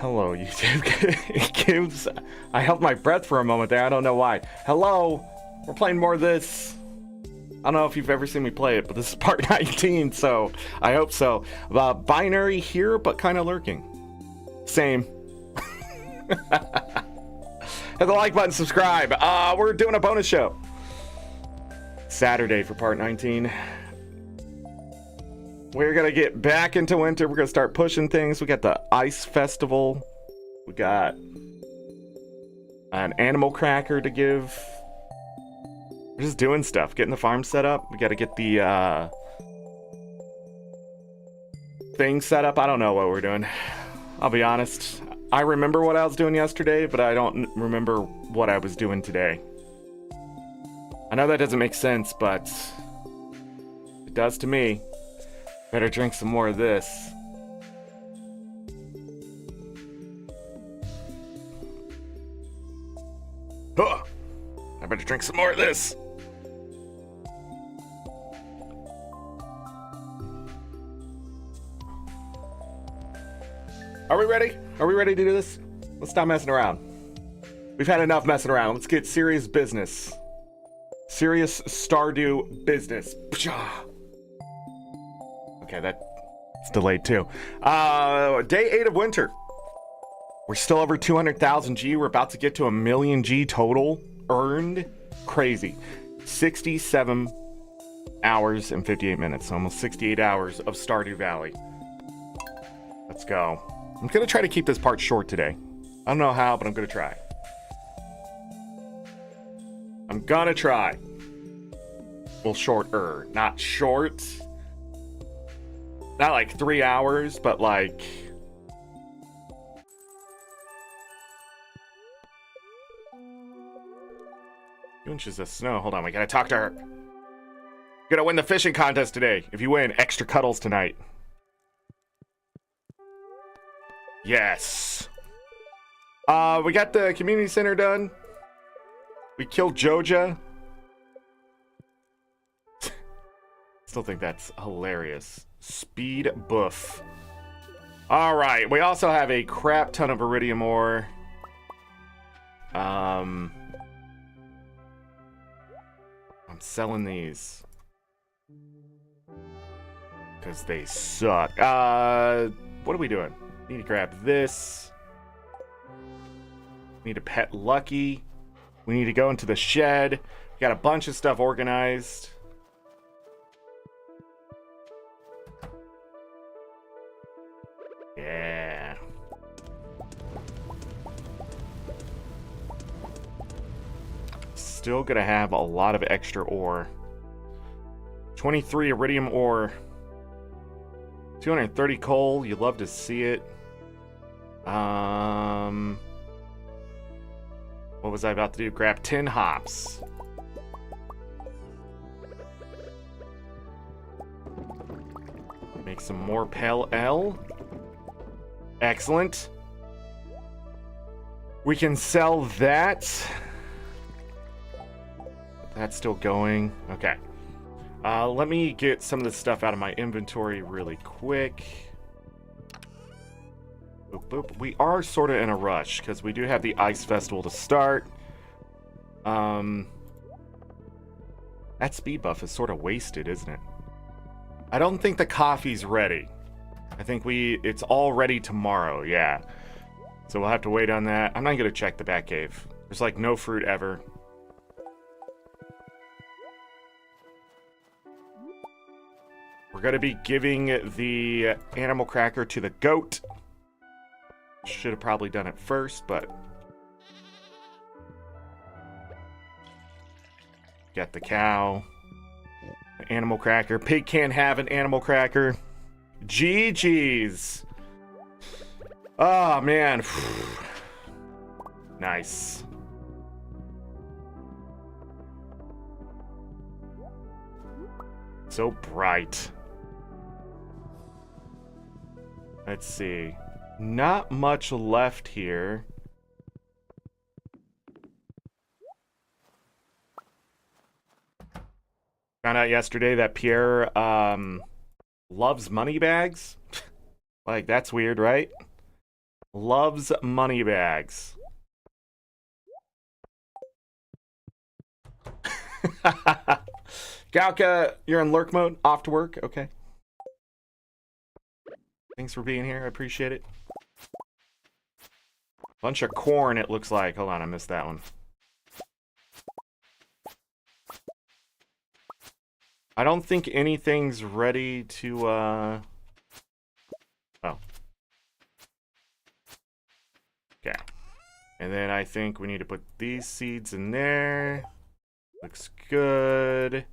Hello, YouTube. Games. I held my breath for a moment there. I don't know why. Hello. We're playing more of this. I don't know if you've ever seen me play it, but this is part 19, so I hope so. Binary here, but kind of lurking. Same. Hit the like button, subscribe. We're doing a bonus show. Saturday for part 19. We're gonna get back into winter. We're gonna start pushing things. We got the ice festival. We got an animal cracker to give. We're just doing stuff, getting the farm set up. We gotta get the thing set up. I don't know what we're doing. I'll be honest. I remember what I was doing yesterday, but I don't remember what I was doing today. I know that doesn't make sense, but it does to me. Better drink some more of this. Huh. I better drink some more of this. Are we ready? Are we ready to do this? Let's stop messing around. We've had enough messing around. Let's get serious business. Serious Stardew business. Okay, that's delayed too. Day 8 of winter. We're still over 200,000 G. We're about to get to 1,000,000 G total earned. Crazy. 67 hours and 58 minutes. Almost 68 hours of Stardew Valley. Let's go. I'm going to try to keep this part short today. I don't know how, but I'm going to try. I'm going to try. Well, shorter. Not short. Not like 3 hours, but like 2 inches of snow. Hold on, we gotta talk to her. You're gonna win the fishing contest today. If you win, extra cuddles tonight. Yes. We got the community center done. We killed Joja. Still think that's hilarious. Speed buff. All right. We also have a crap ton of iridium ore. I'm selling these because they suck. What are we doing? Need to grab this. Need to pet Lucky. We need to go into the shed. We got a bunch of stuff organized. Yeah. Still gonna have a lot of extra ore. 23 iridium ore. 230 coal. You love to see it. What was I about to do? Grab 10 hops. Make some more Pale Ale. Excellent. We can sell that. That's still going. Okay. Let me get some of this stuff out of my inventory really quick. Boop, boop. We are sort of in a rush because we do have the Ice Festival to start. That speed buff is sort of wasted, isn't it? I don't think the coffee's ready. I think it's all ready tomorrow, yeah. So we'll have to wait on that. I'm not going to check the back cave. There's like no fruit ever. We're going to be giving the animal cracker to the goat. Should have probably done it first, but... Get the cow. The animal cracker. Pig can't have an animal cracker. GG's. Oh, man. Nice. So bright. Let's see. Not much left here. Found out yesterday that Pierre loves money bags. Like, that's weird, right? Loves money bags. Galka, you're in lurk mode. Off to work. Okay. Thanks for being here. I appreciate it. Bunch of corn, it looks like. Hold on, I missed that one. I don't think anything's ready to, Oh. Okay. And then I think we need to put these seeds in there. Looks good.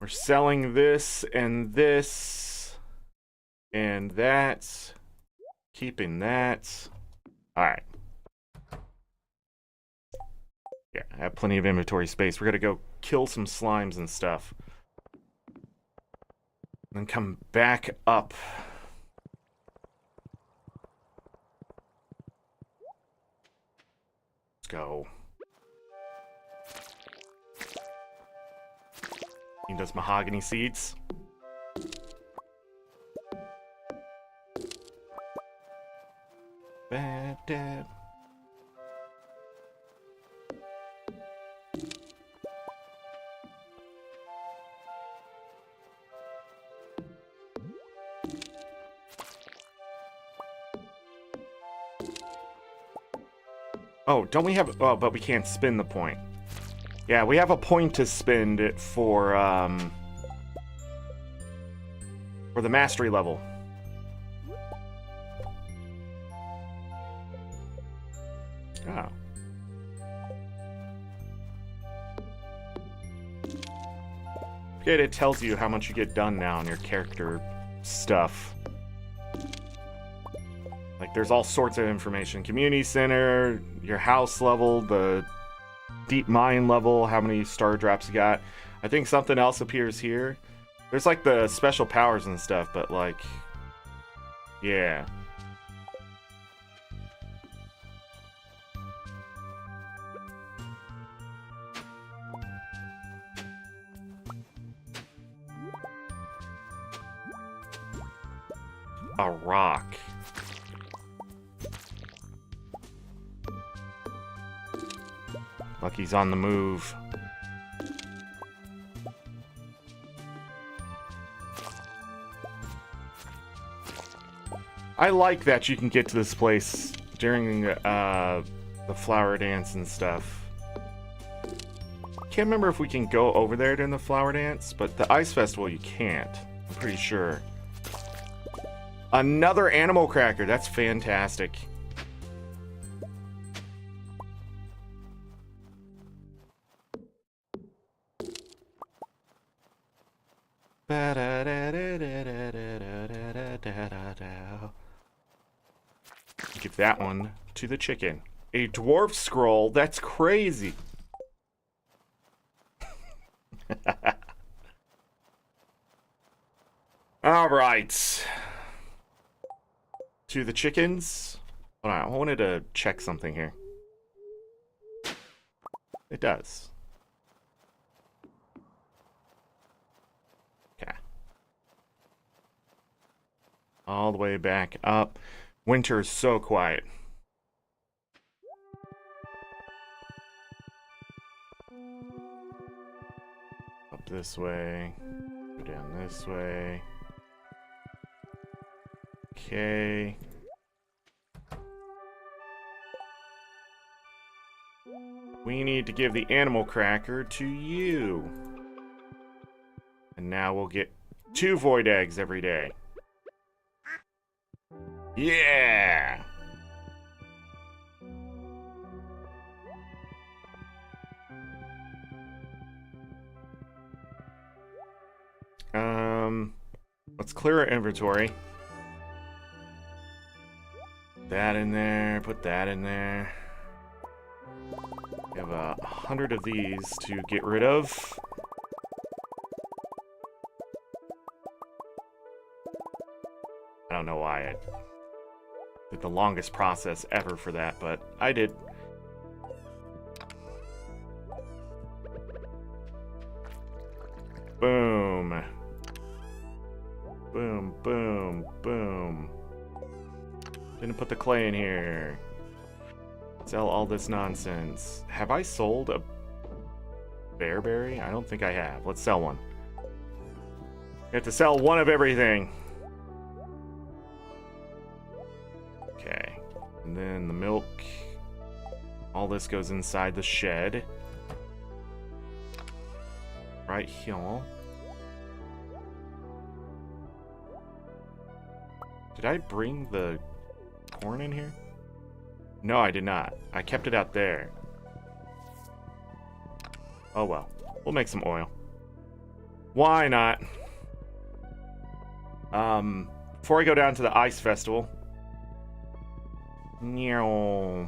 We're selling this and this. And that. Keeping that. Alright. Yeah, I have plenty of inventory space. We're gonna go kill some slimes and stuff. Then come back up. Let's go. He does mahogany seeds. Bad dad. Oh, don't we have... Oh, but we can't spin the point. Yeah, we have a point to spend it for the mastery level. Oh. It tells you how much you get done now in your character stuff. Like, there's all sorts of information. Community center, your house level, the deep mine level, how many star drops you got. I think something else appears here. There's, like, the special powers and stuff, but, like... Yeah. A rock. Lucky's on the move. I like that you can get to this place during the flower dance and stuff. Can't remember if we can go over there during the flower dance, but the ice festival you can't. I'm pretty sure. Another animal cracker. That's fantastic. Give that one to the chicken. A dwarf scroll? That's crazy. All right. To the chickens. Hold on, I wanted to check something here. It does. Okay. All the way back up. Winter is so quiet. Up this way. Go down this way. Okay. We need to give the animal cracker to you. And now we'll get 2 void eggs every day. Yeah! Let's clear our inventory. That in there, put that in there. We have 100 of these to get rid of. I don't know why I did the longest process ever for that, but I did. Boom. Boom, boom, boom. Didn't put the clay in here. Sell all this nonsense. Have I sold a bearberry? I don't think I have. Let's sell one. We have to sell one of everything. Okay. And then the milk. All this goes inside the shed. Right here. Did I bring the corn in here? No, I did not. I kept it out there. Oh well. We'll make some oil. Why not? Before I go down to the ice festival. To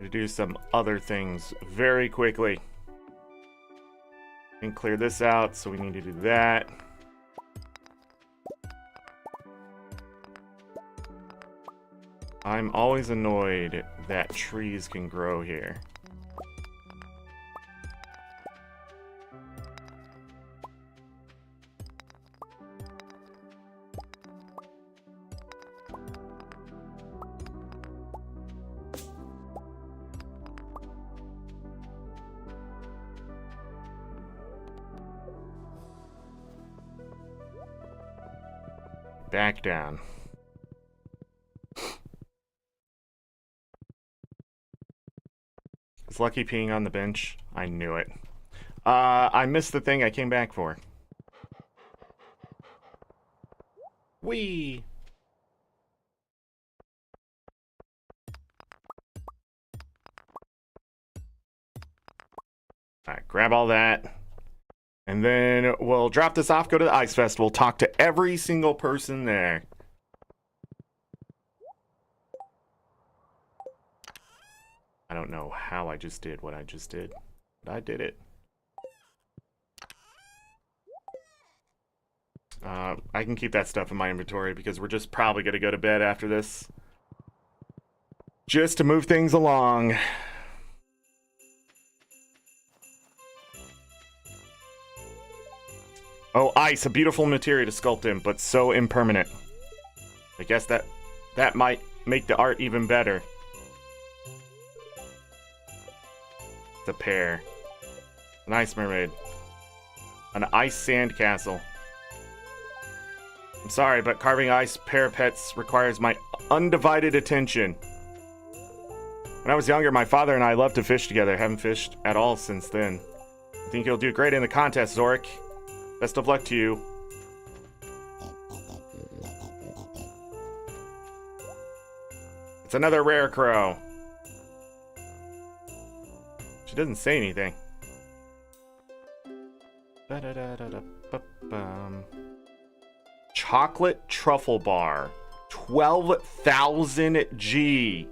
do some other things very quickly. And clear this out, so we need to do that. I'm always annoyed that trees can grow here. Back down. Is Lucky peeing on the bench? I knew it. I missed the thing I came back for. Whee! Alright, grab all that. And then we'll drop this off, go to the ice festival, talk to every single person there. I don't know how I just did what I just did, but I did it. I can keep that stuff in my inventory because we're just probably going to go to bed after this. Just to move things along. Oh, ice, a beautiful material to sculpt in, but so impermanent. I guess that might make the art even better. It's a pear. An ice mermaid. An ice sand castle. I'm sorry, but carving ice parapets requires my undivided attention. When I was younger, my father and I loved to fish together. Haven't fished at all since then. I think you'll do great in the contest, Zorric. Best of luck to you. It's another rare crow. She doesn't say anything. Chocolate truffle bar. 12,000 G.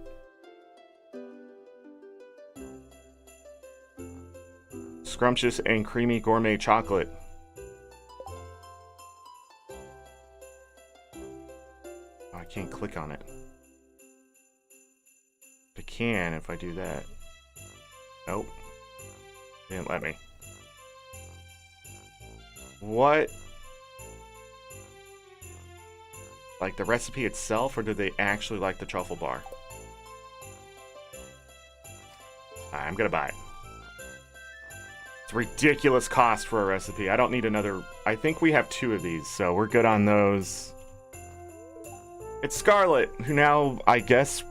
Scrumptious and creamy gourmet chocolate. Oh, I can't click on it. I can if I do that. Nope. Didn't let me. What? Like the recipe itself, or do they actually like the truffle bar? I'm gonna buy it. It's a ridiculous cost for a recipe. I don't need another. I think we have 2 of these, so we're good on those. It's Scarlet, who now, I guess,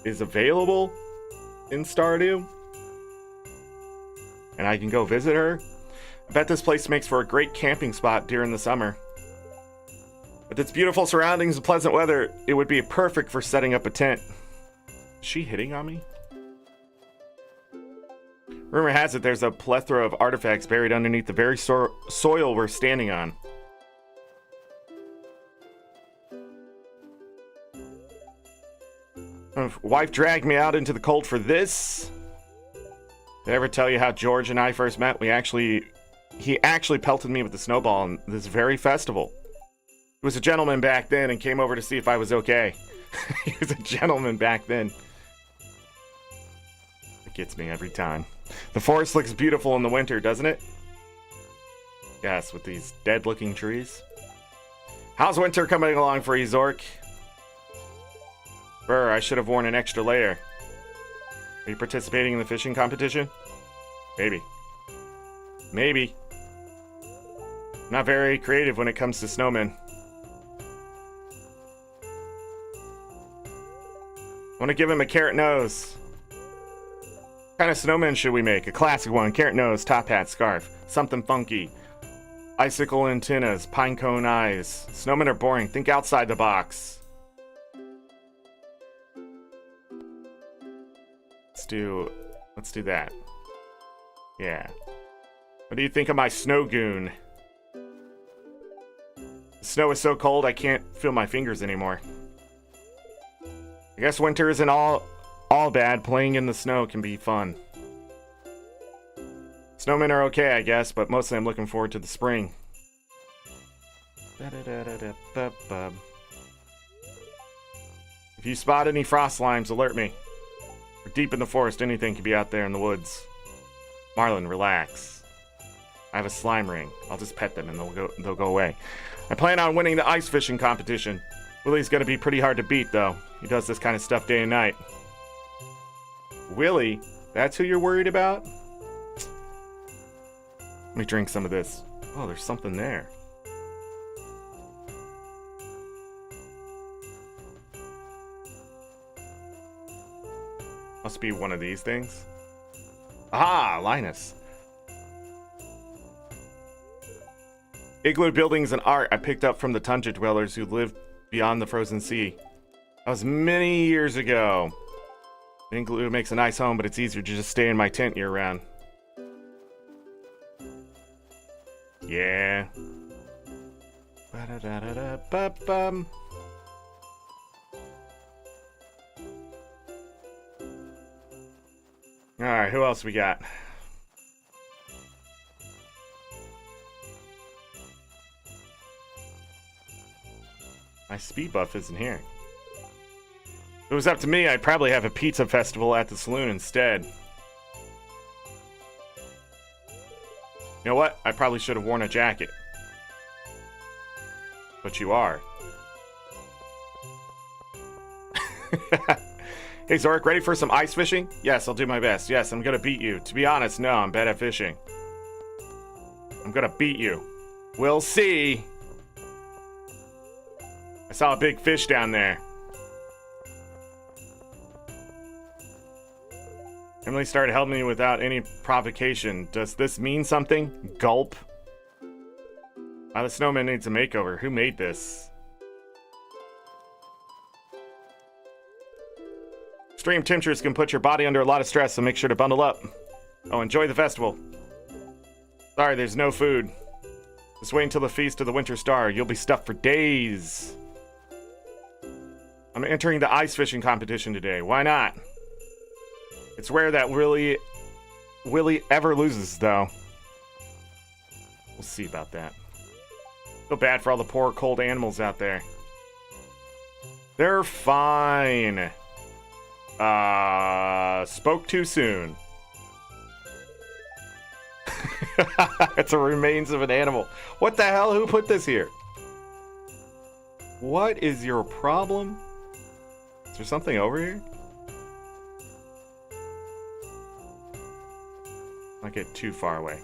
is available in Stardew. And I can go visit her. I bet this place makes for a great camping spot during the summer. With its beautiful surroundings and pleasant weather, it would be perfect for setting up a tent. Is she hitting on me? Rumor has it there's a plethora of artifacts buried underneath the very soil we're standing on. Wife dragged me out into the cold for this. Did I ever tell you how George and I first met? He actually pelted me with a snowball on this very festival. He was a gentleman back then and came over to see if I was okay. He was a gentleman back then. It gets me every time. The forest looks beautiful in the winter, doesn't it? Yes, with these dead-looking trees. How's winter coming along for you, Zork? Brr, I should have worn an extra layer. Are you participating in the fishing competition? Maybe. Maybe. Not very creative when it comes to snowmen. I want to give him a carrot nose. What kind of snowman should we make? A classic one. Carrot nose, top hat, scarf. Something funky. Icicle antennas, pine cone eyes. Snowmen are boring. Think outside the box. Let's do that. Yeah. What do you think of my snow goon? The snow is so cold I can't feel my fingers anymore. I guess winter isn't all bad. Playing in the snow can be fun. Snowmen are okay, I guess, but mostly I'm looking forward to the spring. If you spot any frost slimes, alert me. We're deep in the forest. Anything could be out there in the woods. Marlin, relax. I have a slime ring. I'll just pet them and they'll go away. I plan on winning the ice fishing competition. Willie's gonna be pretty hard to beat, though. He does this kind of stuff day and night. Willie? That's who you're worried about? Let me drink some of this. Oh, there's something there. Must be one of these things. Ah, Linus. Igloo buildings and art I picked up from the tundra dwellers who lived beyond the frozen sea. That was many years ago. An igloo makes a nice home, but it's easier to just stay in my tent year-round. Yeah. Ba-da-da-da-da-ba-bum. Alright, who else we got? My speed buff isn't here. If it was up to me, I'd probably have a pizza festival at the saloon instead. You know what? I probably should have worn a jacket. But you are. Hey, Zorric, ready for some ice fishing? Yes, I'll do my best. Yes, I'm gonna beat you. To be honest, no, I'm bad at fishing. I'm gonna beat you. We'll see. I saw a big fish down there. Emily started helping me without any provocation. Does this mean something? Gulp. The snowman needs a makeover. Who made this? Extreme temperatures can put your body under a lot of stress, so make sure to bundle up. Oh, enjoy the festival. Sorry, there's no food. Just wait until the Feast of the Winter Star. You'll be stuffed for days. I'm entering the ice fishing competition today. Why not? It's rare that Willie ever loses, though. We'll see about that. Feel bad for all the poor, cold animals out there. They're fine. Spoke too soon. It's the remains of an animal. What the hell? Who put this here? What is your problem? Is there something over here? Not get too far away.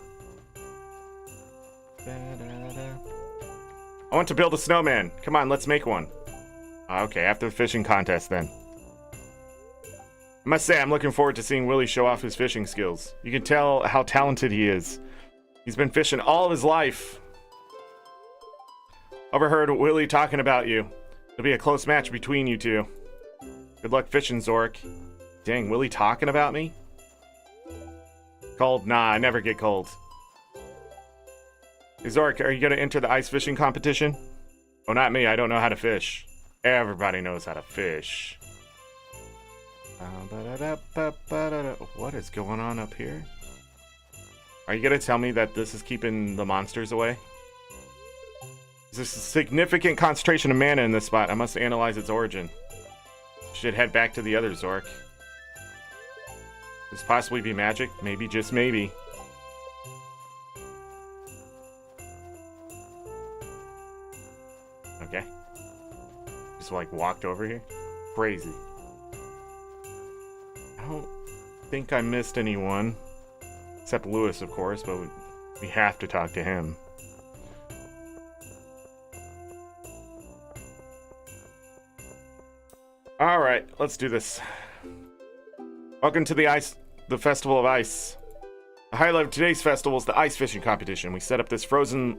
I want to build a snowman. Come on, let's make one. Okay, after the fishing contest then. I must say, I'm looking forward to seeing Willie show off his fishing skills. You can tell how talented he is. He's been fishing all of his life. Overheard Willie talking about you. It'll be a close match between you two. Good luck fishing, Zorric. Dang, Willie talking about me? Cold? Nah, I never get cold. Hey, Zorric, are you going to enter the ice fishing competition? Oh, not me. I don't know how to fish. Everybody knows how to fish. What is going on up here? Are you going to tell me that this is keeping the monsters away? There's a significant concentration of mana in this spot. I must analyze its origin. Should head back to the other Zorric. Could this possibly be magic? Maybe, just maybe. Okay. Just like walked over here. Crazy. I don't think I missed anyone. Except Lewis, of course, but we have to talk to him. Alright, let's do this. Welcome to the Festival of Ice. The highlight of today's festival is the ice fishing competition. We set up this frozen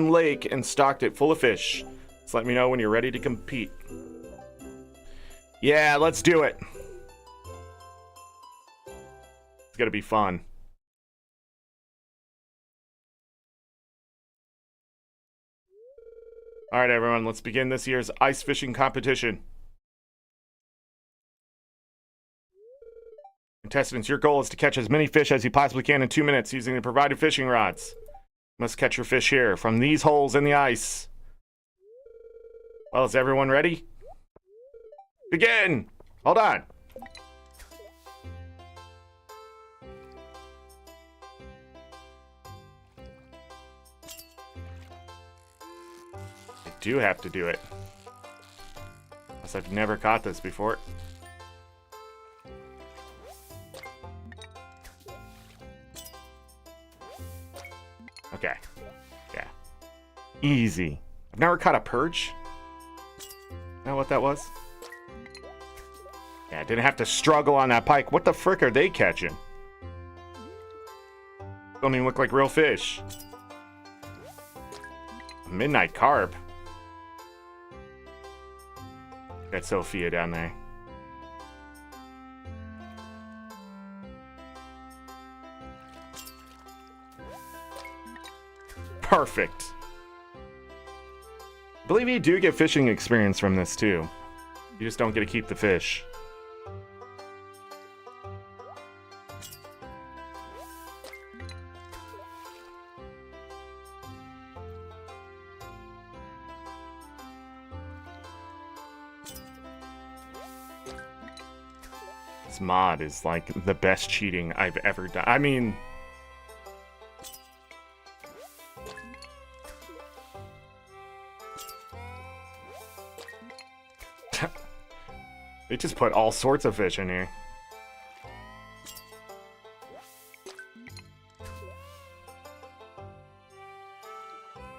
lake and stocked it full of fish. Just let me know when you're ready to compete. Yeah, let's do it. It's gonna be fun. Alright everyone, let's begin this year's ice fishing competition. Contestants, your goal is to catch as many fish as you possibly can in 2 minutes using the provided fishing rods. You must catch your fish here, from these holes in the ice. Well, is everyone ready? Begin! Hold on. I do have to do it. Unless I've never caught this before. Okay. Yeah. Easy. I've never caught a perch. Know what that was? Yeah, I didn't have to struggle on that pike. What the frick are they catching? Don't even look like real fish. A midnight carp. Got Sophia down there. Perfect. I believe you do get fishing experience from this too. You just don't get to keep the fish. This mod is like the best cheating I've ever done. I mean, they just put all sorts of fish in here.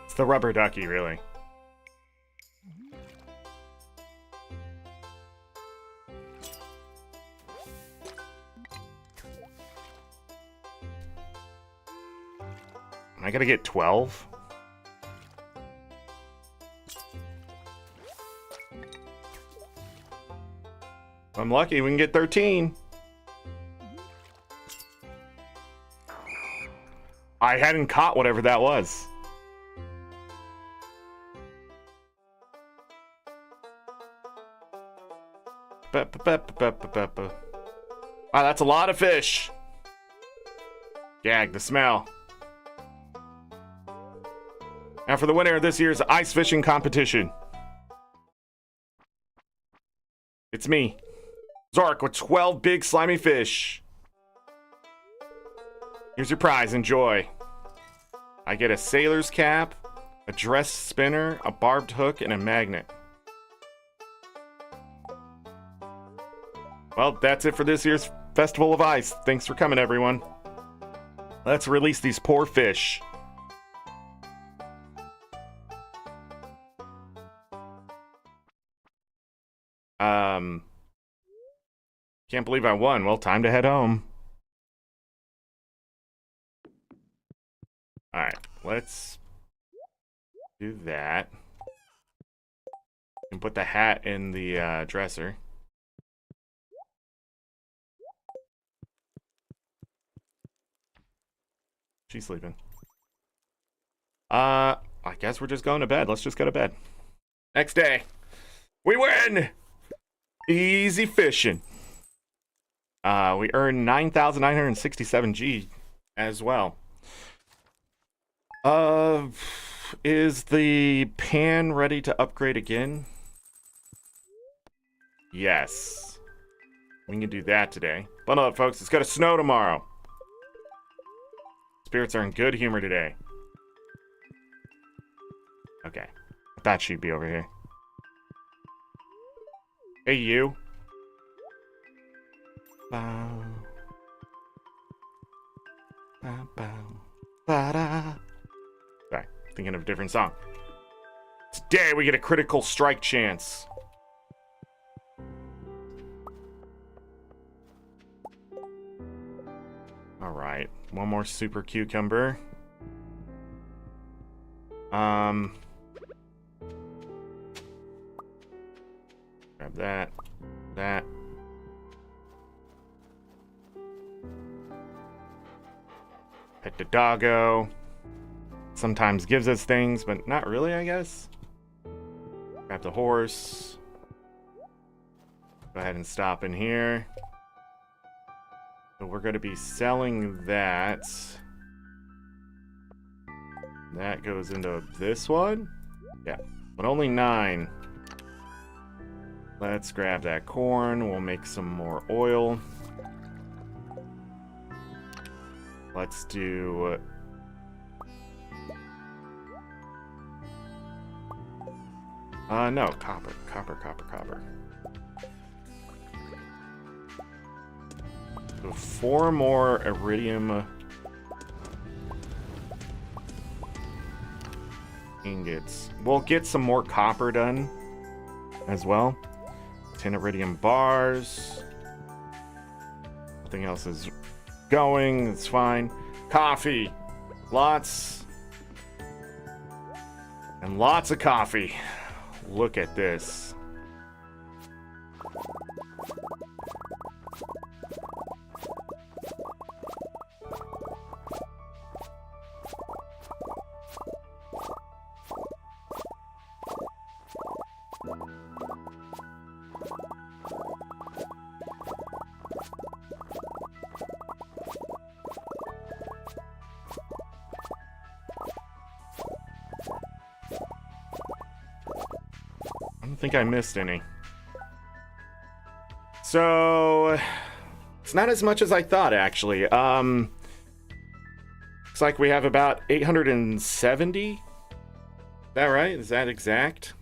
It's the rubber ducky, really. I gotta get 12? I'm lucky we can get 13. I hadn't caught whatever that was. Wow, that's a lot of fish. Gag, the smell. Now for the winner of this year's ice fishing competition. It's me, Zorric, with 12 big slimy fish. Here's your prize, enjoy. I get a sailor's cap, a dress spinner, a barbed hook, and a magnet. Well, that's it for this year's Festival of Ice. Thanks for coming, everyone. Let's release these poor fish. Can't believe I won. Well, time to head home. Alright, let's do that. And put the hat in the dresser. She's sleeping. I guess we're just going to bed. Let's just go to bed. Next day. We win! Easy fishing. We earned 9,967 G as well. Is the pan ready to upgrade again? Yes. We can do that today. Bundle up, folks. It's gonna snow tomorrow. Spirits are in good humor today. Okay. That should be over here. Hey, you. Bow. Bow, bow. Ba-da. Sorry, thinking of a different song. Today we get a critical strike chance. Alright, one more super cucumber. Grab that. That. Pet the doggo. Sometimes gives us things, but not really, I guess. Grab the horse. Go ahead and stop in here. So we're going to be selling that. That goes into this one? Yeah, but only 9. Let's grab that corn. We'll make some more oil. Let's do... no, copper. So 4 more iridium ingots. We'll get some more copper done as well. 10 iridium bars. Nothing else is going. It's fine. Coffee. Lots. And lots of coffee. Look at this. I don't think I missed any. So it's not as much as I thought, actually. Looks like we have about 870. Is that right? Is that exact?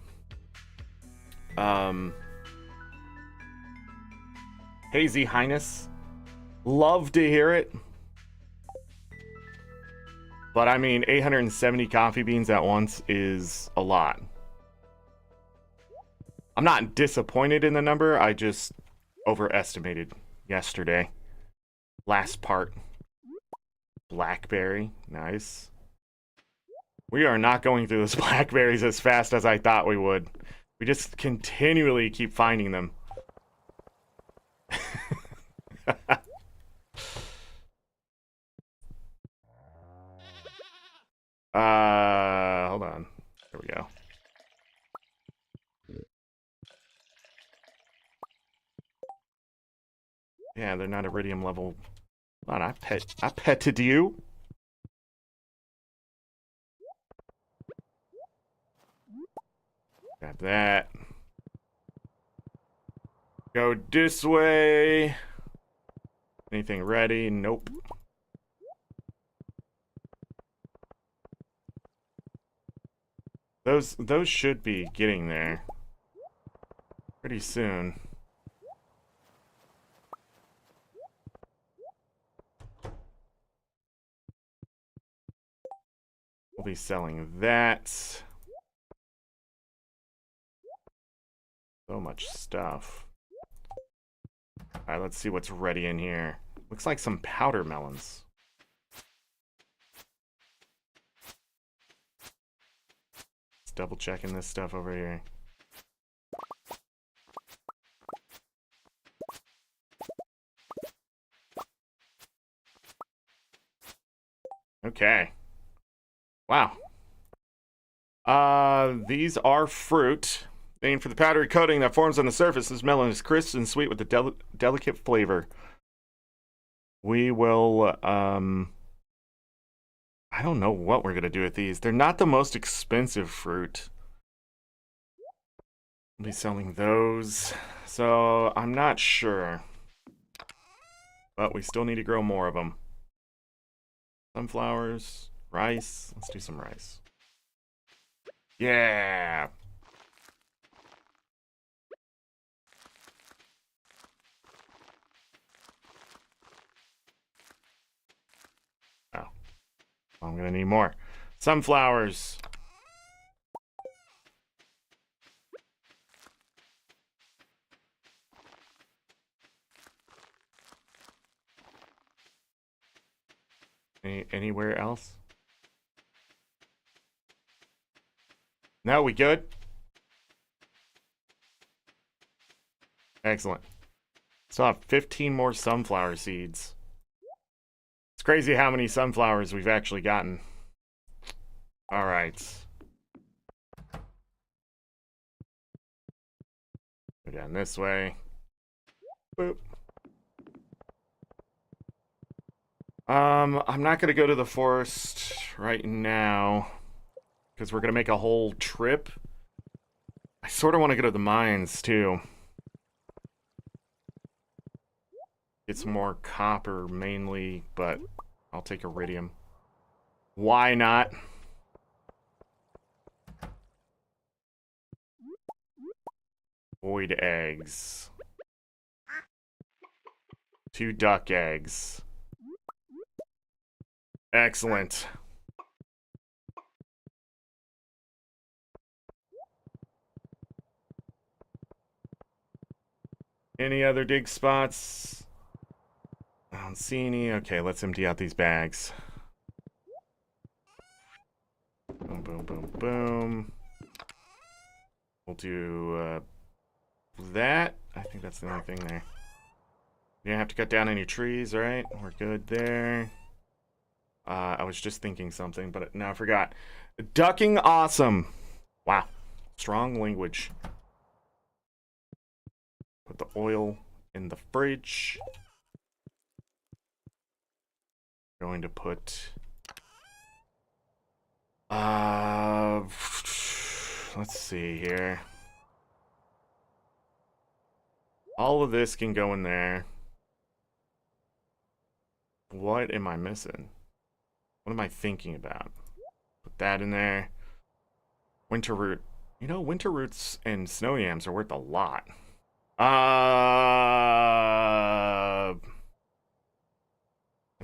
Hazy Highness. Love to hear it. But I mean, 870 coffee beans at once is a lot. I'm not disappointed in the number. I just overestimated yesterday. Last part. Blackberry. Nice. We are not going through those blackberries as fast as I thought we would. We just continually keep finding them. Hold on. There we go. Yeah, they're not iridium level. Hold on, I petted you. Grab that. Go this way. Anything ready? Nope. Those should be getting there pretty soon. We'll be selling that. So much stuff. Alright, let's see what's ready in here. Looks like some powder melons. Let's double checking this stuff over here. Okay. Wow. These are fruit. Named for the powdery coating that forms on the surface, this melon is crisp and sweet with a delicate flavor. We will, I don't know what we're going to do with these. They're not the most expensive fruit. We'll be selling those. So, I'm not sure. But we still need to grow more of them. Sunflowers, rice. Let's do some rice. Yeah! more. Sunflowers. Anywhere else? No, we good? Excellent. Still have 15 more sunflower seeds. It's crazy how many sunflowers we've actually gotten. All right. Go down this way. Boop. I'm not gonna go to the forest right now because we're gonna make a whole trip. I sort of want to go to the mines too. Get some more copper mainly, but I'll take iridium. Why not? Void eggs. 2 duck eggs. Excellent. Any other dig spots? I don't see any. Okay, let's empty out these bags. Boom, boom, boom, boom. We'll do that. I think that's the only thing there. You don't have to cut down any trees, right? We're good there. I was just thinking something, but now I forgot. Ducking awesome. Wow. Strong language. Put the oil in the fridge. Going to put... let's see here. All of this can go in there. What am I missing? What am I thinking about? Put that in there. Winter root. You know, winter roots and snow yams are worth a lot. I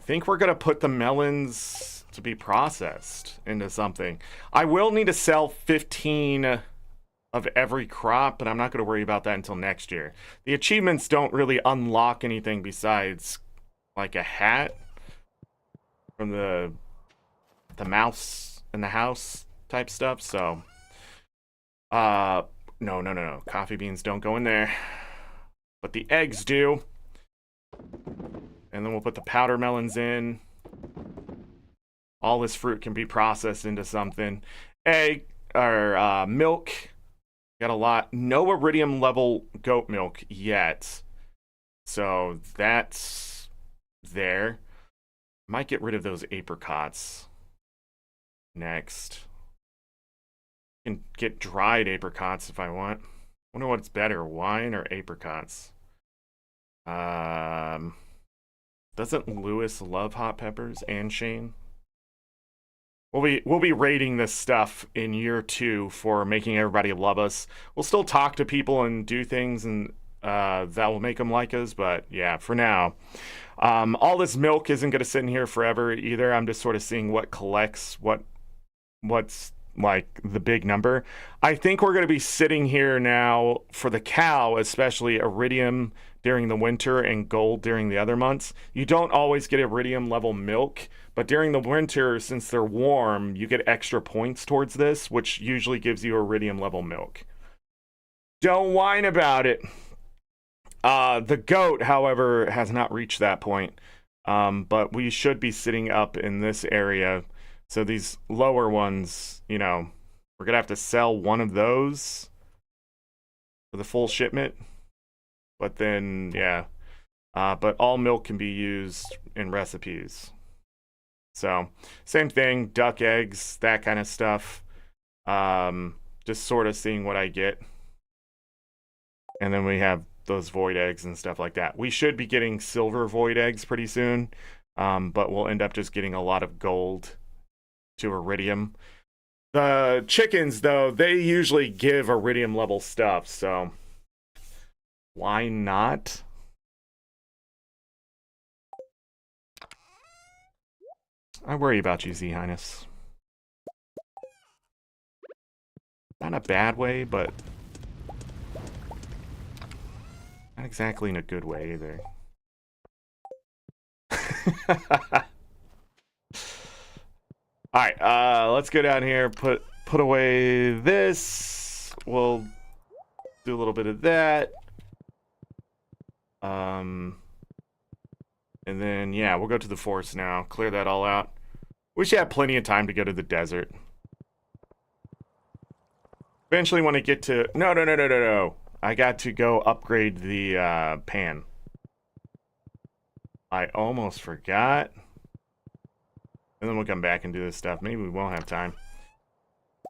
think we're gonna put the melons to be processed into something. I will need to sell 15 of every crop, but I'm not gonna worry about that until next year. The achievements don't really unlock anything besides like a hat from the mouse in the house type stuff, so no. Coffee beans don't go in there. But the eggs do. And then we'll put the powder melons in. All this fruit can be processed into something. Egg or milk. Got a lot. No iridium level goat milk yet. So that's there. Might get rid of those apricots next. Can get dried apricots if I want. Wonder what's better, wine or apricots? Doesn't Lewis love hot peppers and Shane? We'll be rating this stuff in year 2 for making everybody love us. We'll still talk to people and do things and that will make them like us, but yeah, for now. All this milk isn't gonna sit in here forever either. I'm just sort of seeing what collects, what's like the big number. I think we're going to be sitting here now for the cow, especially iridium during the winter and gold during the other months. You don't always get iridium level milk, but during the winter, since they're warm, you get extra points towards this, which usually gives you iridium level milk. Don't whine about it. The goat, however, has not reached that point, but we should be sitting up in this area. So these lower ones, you know, we're going to have to sell one of those for the full shipment. But then, yeah. But all milk can be used in recipes. So, same thing, duck eggs, that kind of stuff. Just sort of seeing what I get. And then we have those void eggs and stuff like that. We should be getting silver void eggs pretty soon. But we'll end up just getting a lot of gold to iridium. The chickens, though, they usually give iridium level stuff, so why not? I worry about you, Z Highness. Not in a bad way, but not exactly in a good way either. Alright, let's go down here, put away this. We'll do a little bit of that. And then, yeah, we'll go to the forest now. Clear that all out. We should have plenty of time to go to the desert. Eventually want to get to... No. I got to go upgrade the pan. I almost forgot. And then we'll come back and do this stuff. Maybe we won't have time.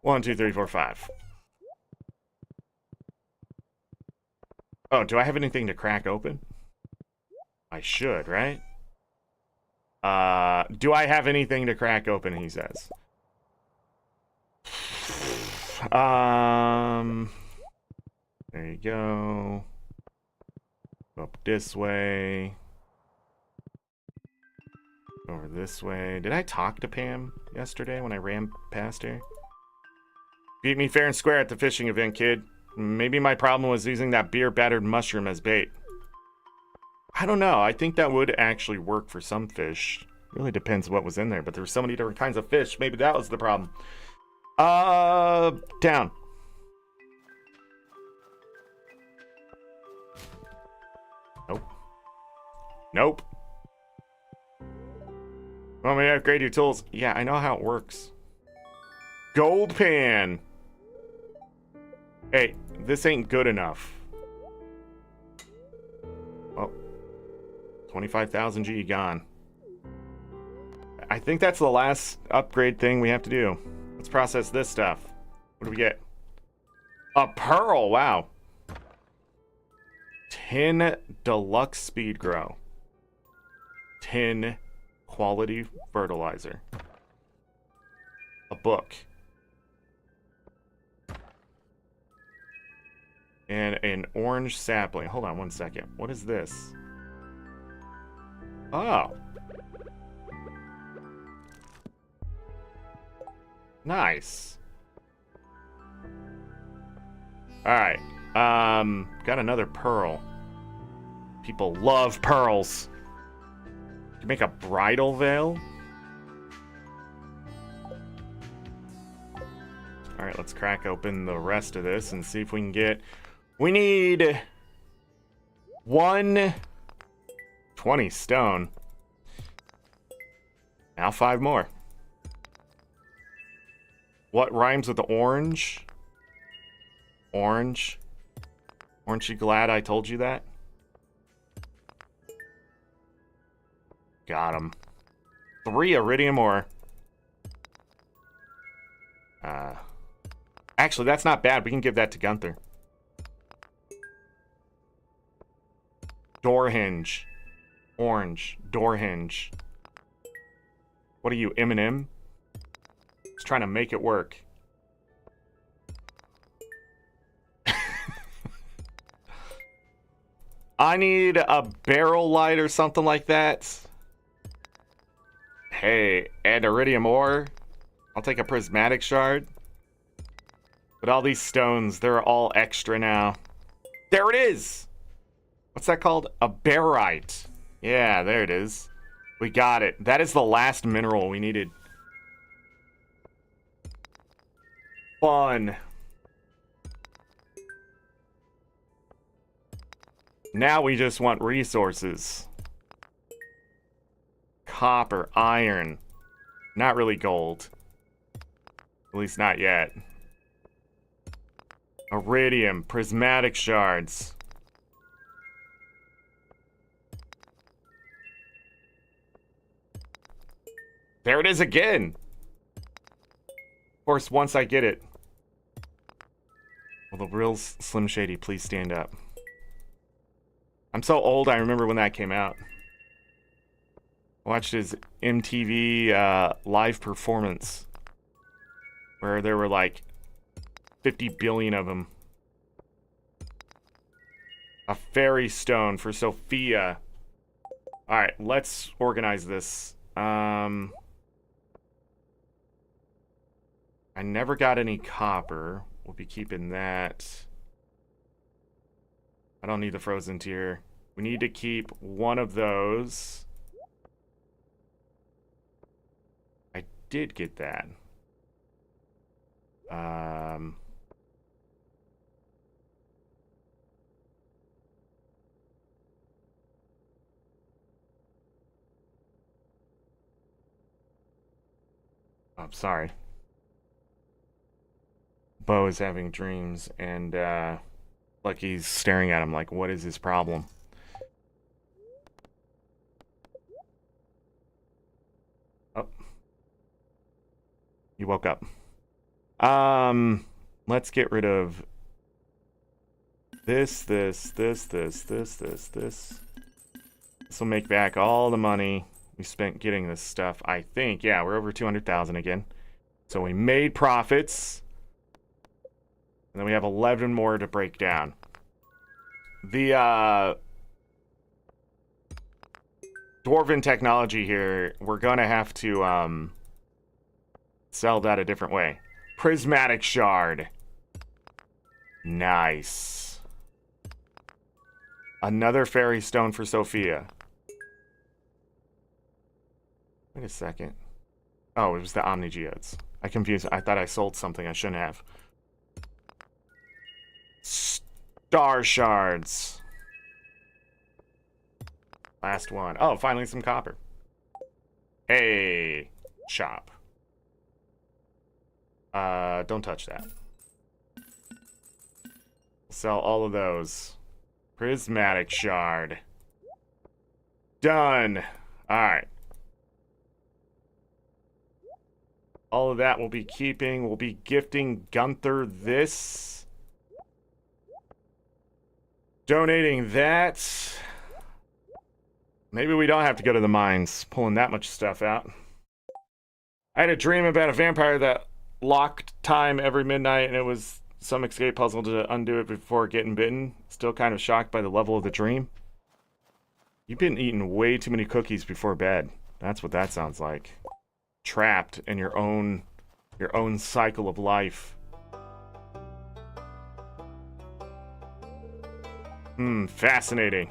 1, 2, 3, 4, 5. Oh, do I have anything to crack open? I should, right? Do I have anything to crack open, he says. There you go. Go up this way. Over this way. Did I talk to Pam yesterday when I ran past her? Beat me fair and square at the fishing event, kid. Maybe my problem was using that beer-battered mushroom as bait. I don't know. I think that would actually work for some fish. Really depends what was in there, but there were so many different kinds of fish. Maybe that was the problem. Down. Nope. Want me to upgrade your tools? Yeah, I know how it works. Gold pan. Hey, this ain't good enough. Oh. 25,000 G gone. I think that's the last upgrade thing we have to do. Let's process this stuff. What do we get? A pearl, wow. 10 deluxe speed grow. 10 quality fertilizer. A book. And an orange sapling. Hold on one second. What is this? Oh. Nice. Alright. Got another pearl. People love pearls. You can make a bridal veil? Alright, let's crack open the rest of this and see if we can get... We need 120 stone. Now 5 more. What rhymes with orange? Orange. Aren't you glad I told you that? Got him. 3 iridium ore. Actually, that's not bad. We can give that to Gunther. Door hinge. Orange. Door hinge. What are you, M&M? Just trying to make it work. I need a barrel light or something like that. Hey, and iridium ore. I'll take a prismatic shard. But all these stones, they're all extra now. There it is! What's that called? A barite. Yeah, there it is. We got it. That is the last mineral we needed. Fun. Now we just want resources. Copper, iron. Not really gold. At least not yet. Iridium, prismatic shards. There it is again. Of course, once I get it. Will the real Slim Shady please stand up? I'm so old, I remember when that came out. I watched his MTV live performance. Where there were like 50 billion of them. A fairy stone for Sophia. Alright, let's organize this. I never got any copper. we'll be keeping that. I don't need the frozen tier. We need to keep one of those. I did get that. I'm sorry. Bo is having dreams, and Lucky's staring at him like, what is his problem? Oh. You woke up. Let's get rid of this. This will make back all the money we spent getting this stuff, I think. Yeah, we're over 200,000 again. So we made profits. And then we have 11 more to break down. The Dwarven technology here, we're gonna have to sell that a different way. Prismatic shard. Nice. Another fairy stone for Sophia. Wait a second. Oh, it was the Omni Geodes. I confused. I thought I sold something I shouldn't have. Star shards. Last one. Oh, finally some copper. Hey, shop. Don't touch that. Sell all of those. Prismatic shard. Done. Alright. All of that we'll be keeping. We'll be gifting Gunther this. Donating that. Maybe we don't have to go to the mines, pulling that much stuff out. I had a dream about a vampire that locked time every midnight, and it was some escape puzzle to undo it before getting bitten. Still kind of shocked by the level of the dream. You've been eating way too many cookies before bed. That's what that sounds like. Trapped in your own cycle of life. Fascinating.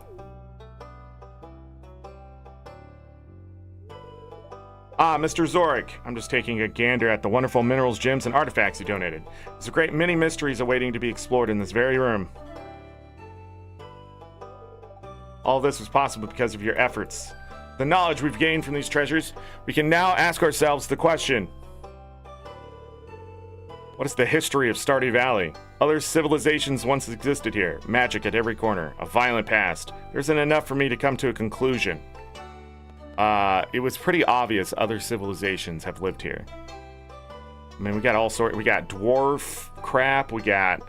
Ah, Mr. Zorric. I'm just taking a gander at the wonderful minerals, gems, and artifacts you donated. There's a great many mysteries awaiting to be explored in this very room. All this was possible because of your efforts. The knowledge we've gained from these treasures, we can now ask ourselves the question. What is the history of Stardew Valley? Other civilizations once existed here. Magic at every corner. A violent past. There isn't enough for me to come to a conclusion. It was pretty obvious other civilizations have lived here. I mean, we got all sorts. We got dwarf crap. We got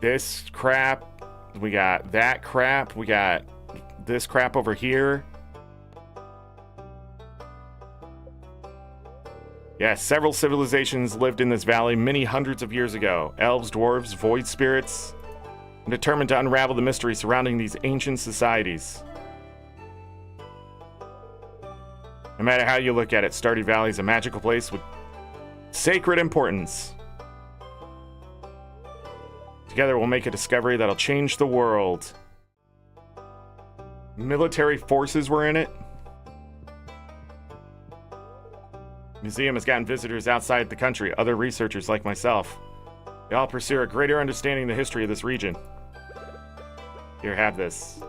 this crap. We got that crap. We got this crap over here. Yeah, several civilizations lived in this valley many hundreds of years ago. Elves, dwarves, void spirits. I'm determined to unravel the mystery surrounding these ancient societies. No matter how you look at it, Stardew Valley is a magical place with sacred importance. Together we'll make a discovery that'll change the world. Military forces were in it. Museum has gotten visitors outside the country, other researchers like myself. They all pursue a greater understanding of the history of this region. Here, have this.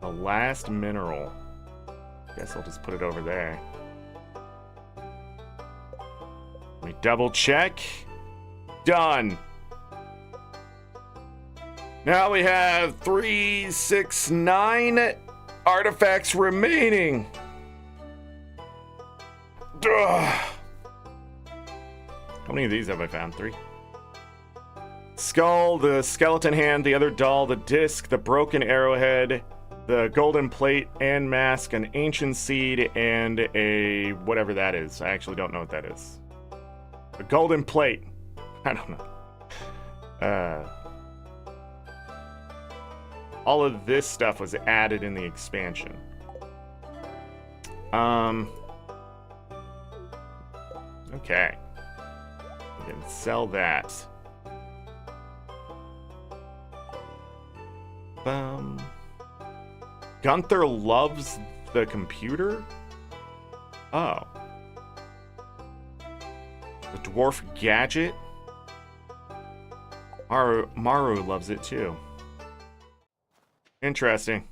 The last mineral. Guess I'll just put it over there. Let me double check. Done. Now we have 3, 6, 9 artifacts remaining. Ugh. How many of these have I found? 3? Skull, the skeleton hand, the other doll, the disc, the broken arrowhead, the golden plate and mask, an ancient seed, and a whatever that is. I actually don't know what that is. A golden plate. I don't know. All of this stuff was added in the expansion. Okay. We can sell that. Gunther loves the computer? Oh. The dwarf gadget? Maru loves it too. Interesting.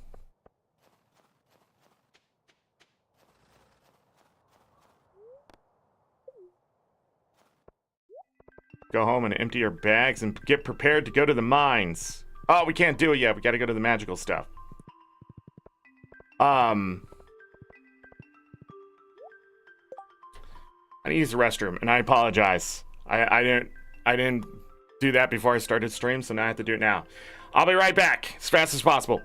Go home and empty your bags and get prepared to go to the mines. Oh, we can't do it yet. We gotta go to the magical stuff. I need to use the restroom, and I apologize. I didn't do that before I started stream, so now I have to do it now. I'll be right back as fast as possible.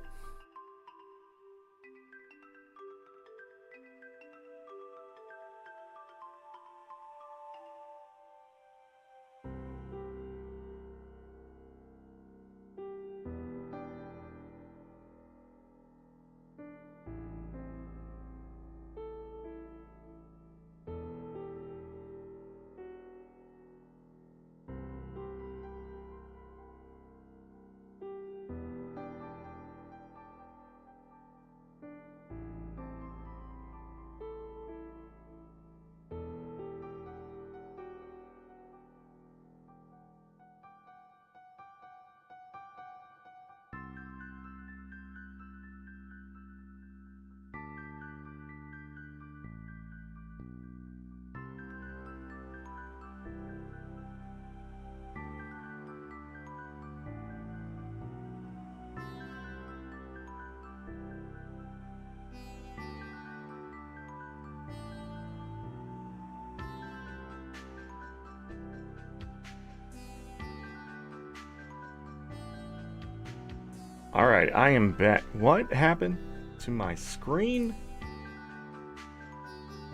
Alright, I am back. What happened to my screen?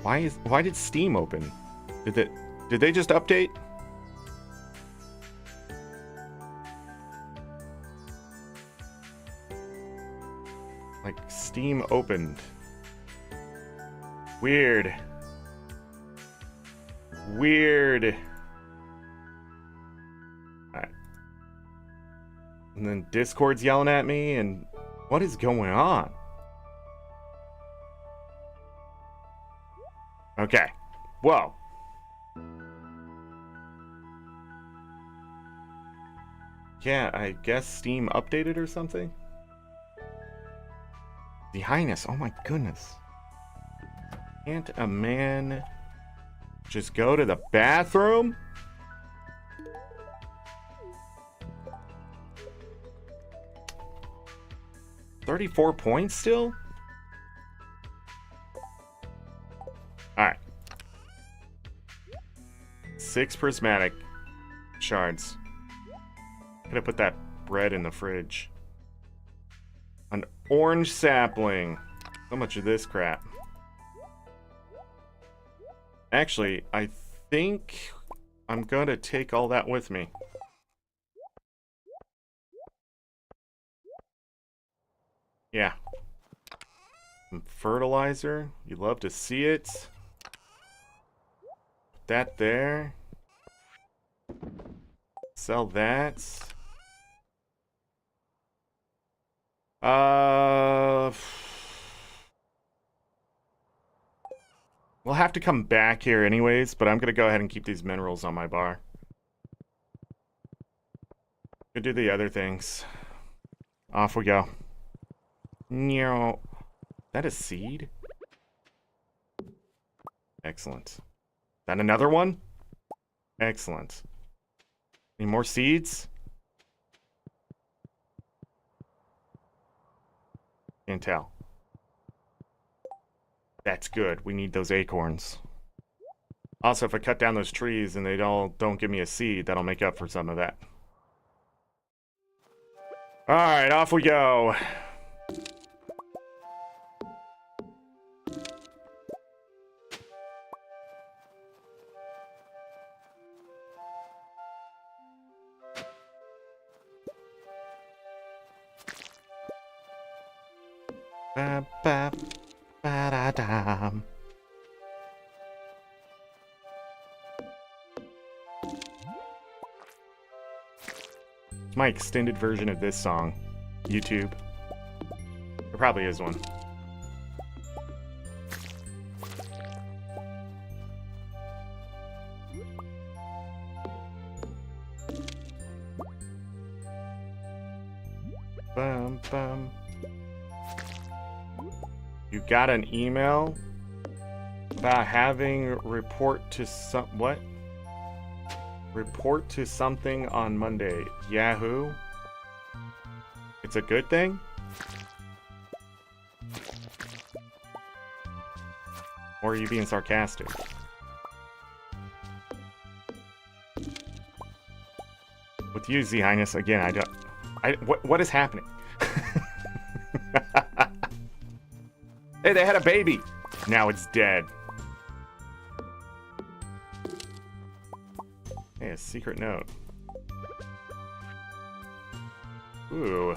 Why did Steam open? Did they just update? Like Steam opened. Weird. Alright. And then Discord's yelling at me, and what is going on? Okay. Whoa. Yeah, I guess Steam updated or something? The Highness, oh my goodness. Can't a man just go to the bathroom? $34 points still? Alright. 6 prismatic shards. Could have put that bread in the fridge. An orange sapling. So much of this crap. Actually, I think I'm gonna take all that with me. Yeah. Some fertilizer. You love to see it. Put that there. Sell that. We'll have to come back here anyways, but I'm gonna go ahead and keep these minerals on my bar. Go do the other things. Off we go. No. Is that a seed? Excellent. Is that another one? Excellent. Any more seeds? Can't tell. That's good. We need those acorns. Also, if I cut down those trees and they don't give me a seed, that'll make up for some of that. Alright, off we go. Ba ba ba da dum. My extended version of this song. YouTube. There probably is one. Bum, bum. You got an email about having report to what? Report to something on Monday. Yahoo? It's a good thing? Or are you being sarcastic? With you, Z Highness, again, what is happening? Hey, they had a baby. Now it's dead. Hey, a secret note. Ooh.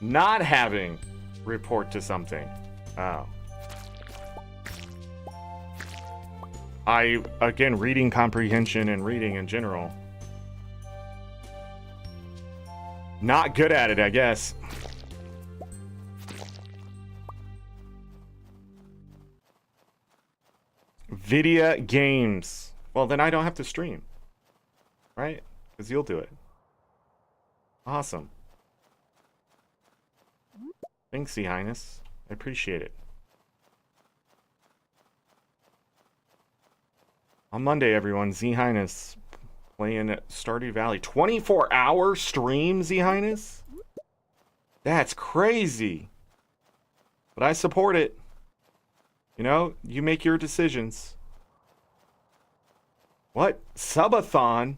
Not having report to something. Oh. Again, reading comprehension and reading in general. Not good at it, I guess. Video games. Well, then I don't have to stream. Right? Because you'll do it. Awesome. Thanks, Sea Highness. I appreciate it. On Monday, everyone, Z Highness playing Stardew Valley. 24-hour stream, Z Highness? That's crazy. But I support it. You know, you make your decisions. What? Subathon?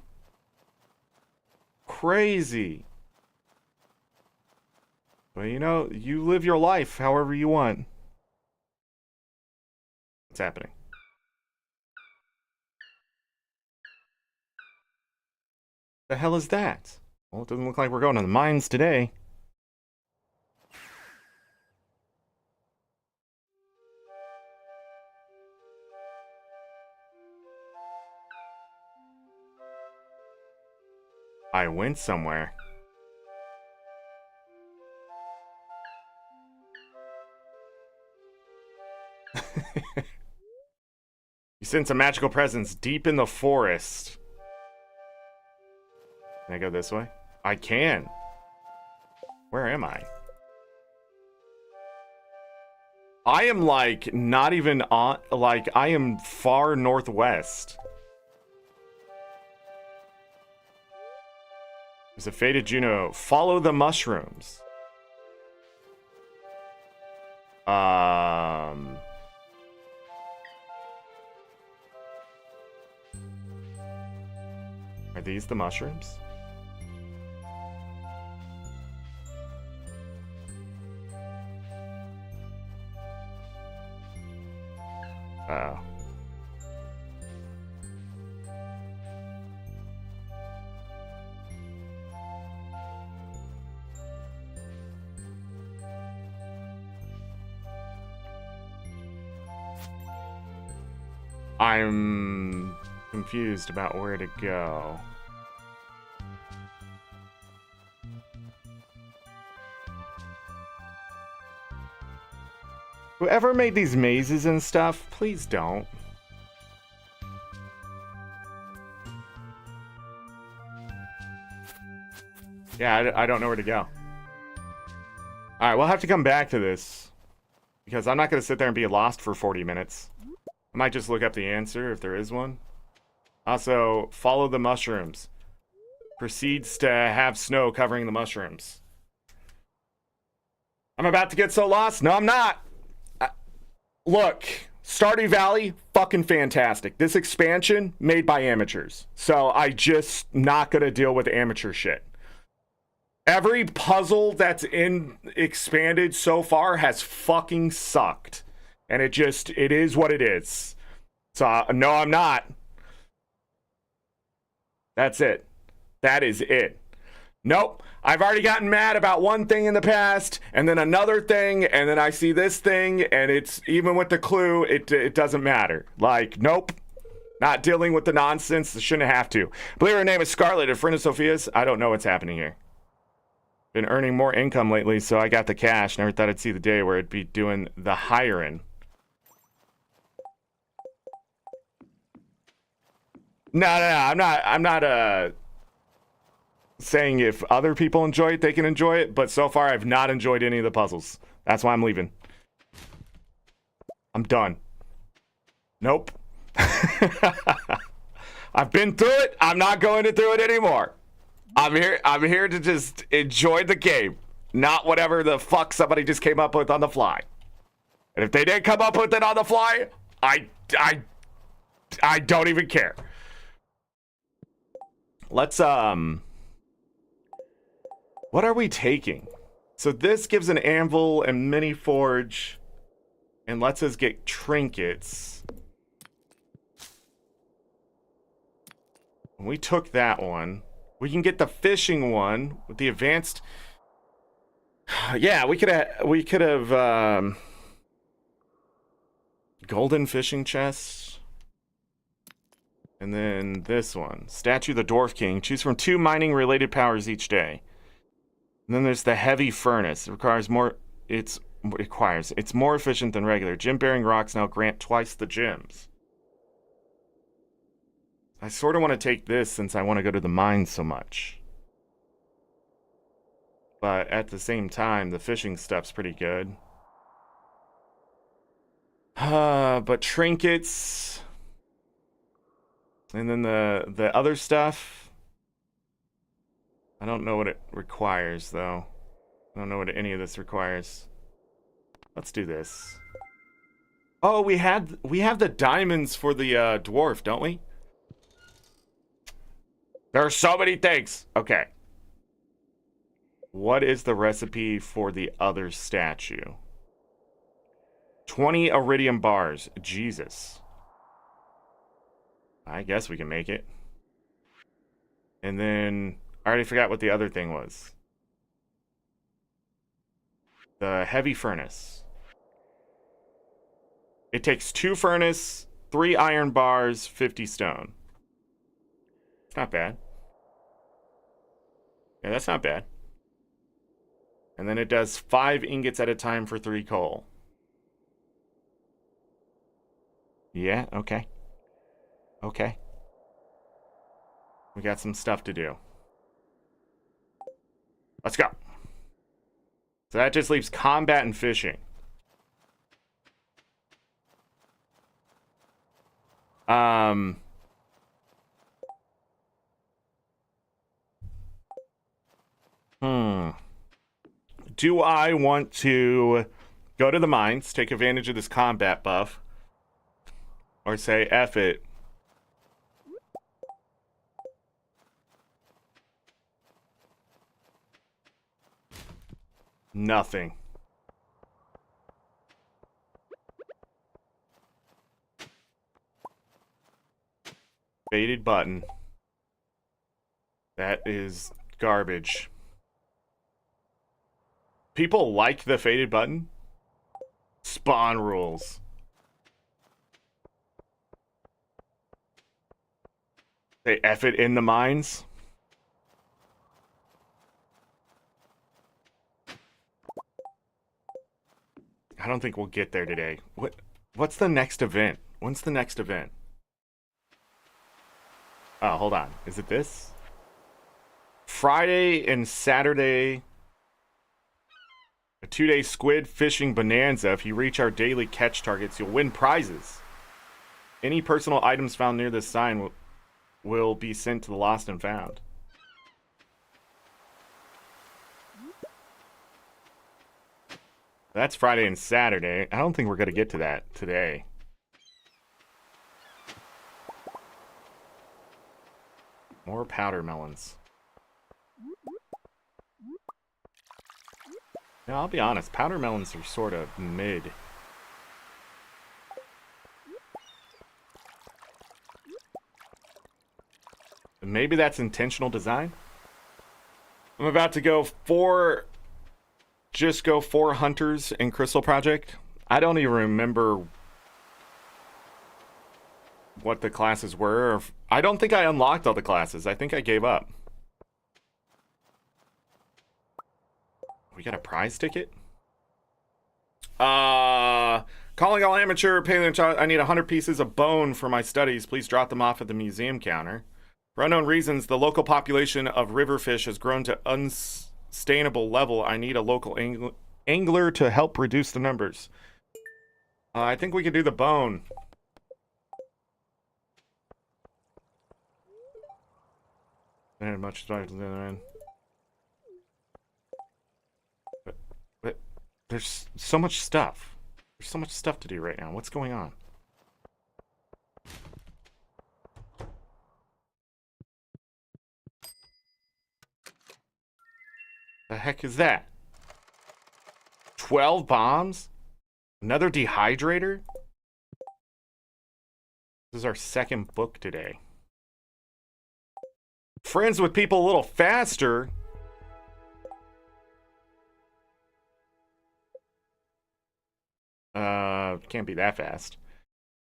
Crazy. But you know, you live your life however you want. What's happening? The hell is that? Well, it doesn't look like we're going to the mines today. I went somewhere. You sense a magical presence deep in the forest. Can I go this way? I can. Where am I? I am like not even on, like I am far northwest. There's a faded Juno. Follow the mushrooms. Are these the mushrooms? Oh. I'm confused about where to go. Whoever made these mazes and stuff, please don't. Yeah, I don't know where to go. Alright, we'll have to come back to this. Because I'm not going to sit there and be lost for 40 minutes. I might just look up the answer if there is one. Also, follow the mushrooms. Proceeds to have snow covering the mushrooms. I'm about to get so lost. No, I'm not. Look, Stardew Valley, fucking fantastic. This expansion, made by amateurs. So I just not gonna deal with amateur shit. Every puzzle that's in expanded so far has fucking sucked. And it is what it is. So, no, I'm not. That's it. That is it. Nope. I've already gotten mad about one thing in the past, and then another thing, and then I see this thing, and it's even with the clue, it doesn't matter. Like, nope. Not dealing with the nonsense. Shouldn't have to. I believe her name is Scarlett, a friend of Sophia's. I don't know what's happening here. Been earning more income lately, so I got the cash. Never thought I'd see the day where I'd be doing the hiring. No. I'm not saying if other people enjoy it, they can enjoy it. But so far, I've not enjoyed any of the puzzles. That's why I'm leaving. I'm done. Nope. I've been through it. I'm not going through it anymore. I'm here to just enjoy the game, not whatever the fuck somebody just came up with on the fly. And if they didn't come up with it on the fly, I don't even care. Let's what are we taking? So this gives an anvil and mini forge and lets us get trinkets. We took that one. We can get the fishing one with the advanced. Yeah, we could have golden fishing chests. And then this one, Statue of the Dwarf King. Choose from 2 mining related powers each day. And then there's the heavy furnace. It requires more. It's more efficient than regular. Gem bearing rocks now grant twice the gems. I sort of want to take this since I want to go to the mine so much. But at the same time, the fishing stuff's pretty good. But trinkets. And then the other stuff. I don't know what it requires, though. I don't know what any of this requires. Let's do this. Oh, we have the diamonds for the dwarf, don't we? There are so many things. Okay. What is the recipe for the other statue? 20 iridium bars. Jesus. I guess we can make it. And then I already forgot what the other thing was. The heavy furnace. It takes 2 furnace, 3 iron bars, 50 stone. It's not bad. Yeah, that's not bad. And then it does 5 ingots at a time for 3 coal. Yeah, okay. Okay. We got some stuff to do. Let's go. So that just leaves combat and fishing. Do I want to go to the mines, take advantage of this combat buff, or say, F it? Nothing. Faded button. That is garbage. People like the faded button? Spawn rules. They F it in the mines? I don't think we'll get there today. What's the next event? When's the next event? Oh, hold on. Is it this? Friday and Saturday. A 2-day squid fishing bonanza. If you reach our daily catch targets, you'll win prizes. Any personal items found near this sign will be sent to the lost and found. That's Friday and Saturday. I don't think we're going to get to that today. More powder melons. Now, I'll be honest, powder melons are sort of mid. Maybe that's intentional design? I'm about to go just go 4 hunters in Crystal Project. I don't even remember what the classes were. I don't think I unlocked all the classes. I think I gave up. We got a prize ticket? Calling all amateur paleontologists. I need 100 pieces of bone for my studies. Please drop them off at the museum counter. For unknown reasons, the local population of riverfish has grown to unsustainable level. I need a local angler to help reduce the numbers. I think we could do the bone. Much but there's so much stuff. There's so much stuff to do right now. What's going on? The heck is that? 12 bombs? Another dehydrator? This is our second book today. Friends with people a little faster. Can't be that fast.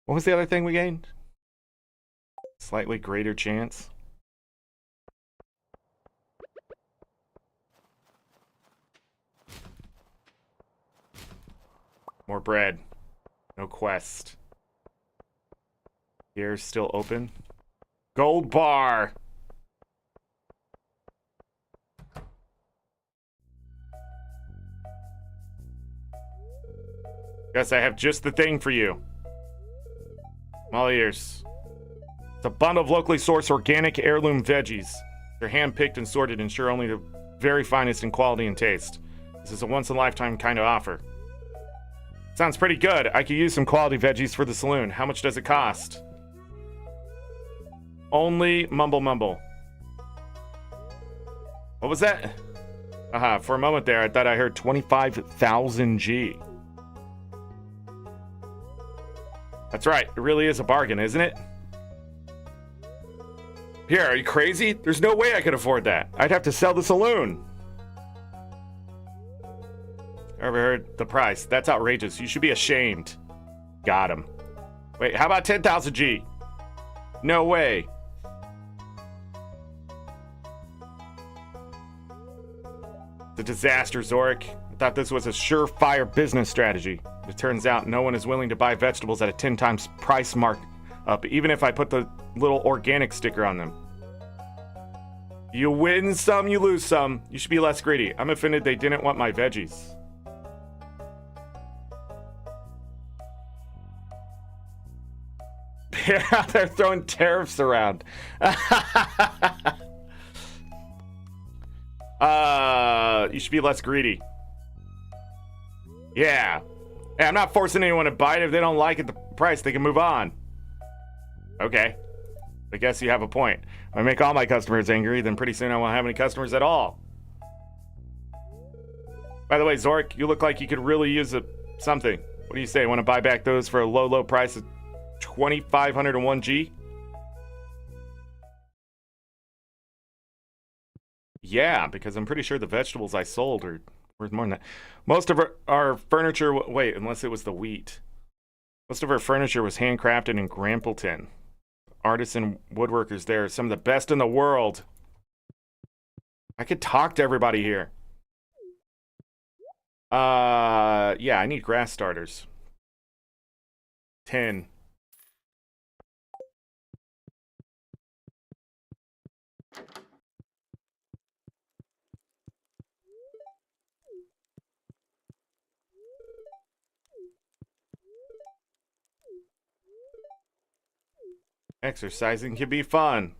What was the other thing we gained? Slightly greater chance. More bread. No quest. Here's still open. Gold bar. Guess I have just the thing for you. I'm all ears. It's a bundle of locally sourced organic heirloom veggies. They're hand-picked and sorted, ensure only the very finest in quality and taste. This is a once-in-a-lifetime kind of offer. Sounds pretty good. I could use some quality veggies for the saloon. How much does it cost? Only mumble mumble. What was that? Aha, for a moment there, I thought I heard 25,000 G. That's right, it really is a bargain, isn't it? Here, are you crazy? There's no way I could afford that. I'd have to sell the saloon. Ever heard the price? That's outrageous. You should be ashamed. Got him. Wait, how about 10,000 G? No way. The disaster, Zorric. I thought this was a surefire business strategy. It turns out no one is willing to buy vegetables at a 10 times price mark up, even if I put the little organic sticker on them. You win some, you lose some. You should be less greedy. I'm offended they didn't want my veggies. Yeah, they're throwing tariffs around. You should be less greedy. Yeah. Hey, I'm not forcing anyone to buy it. If they don't like it, the price, they can move on. Okay. I guess you have a point. If I make all my customers angry, then pretty soon I won't have any customers at all. By the way, Zorric, you look like you could really use something. What do you say? Want to buy back those for a low, low price of 2,501 G? Yeah, because I'm pretty sure the vegetables I sold are worth more than that. Most of our furniture, wait, unless it was the wheat. Most of our furniture was handcrafted in Grampleton. Artists and woodworkers there are some of the best in the world. I could talk to everybody here. Yeah, I need grass starters. 10. Exercising can be fun.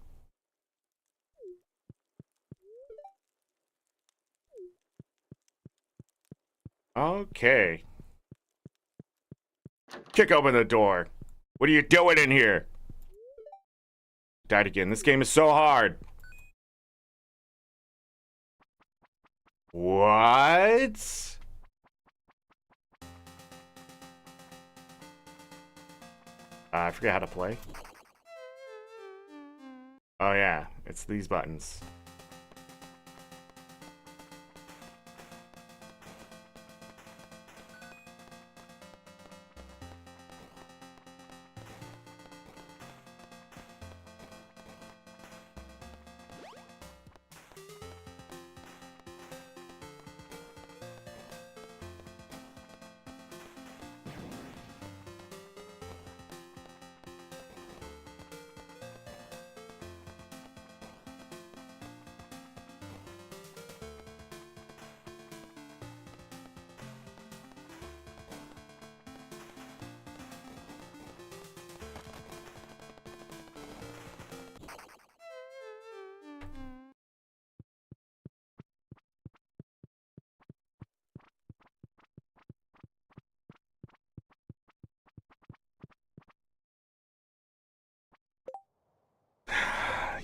Okay. Kick open the door. What are you doing in here? Died again. This game is so hard. What? I forget how to play. Oh yeah, it's these buttons.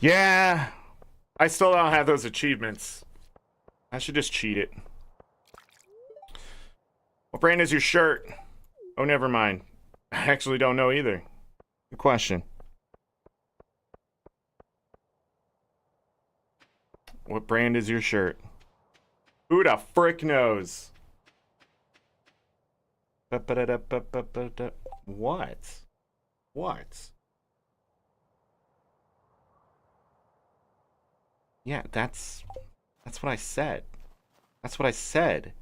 Yeah, I still don't have those achievements. I should just cheat it. What brand is your shirt? Oh, never mind. I actually don't know either. Good question. What brand is your shirt? Who the frick knows? What? What? Yeah, that's what I said. That's what I said.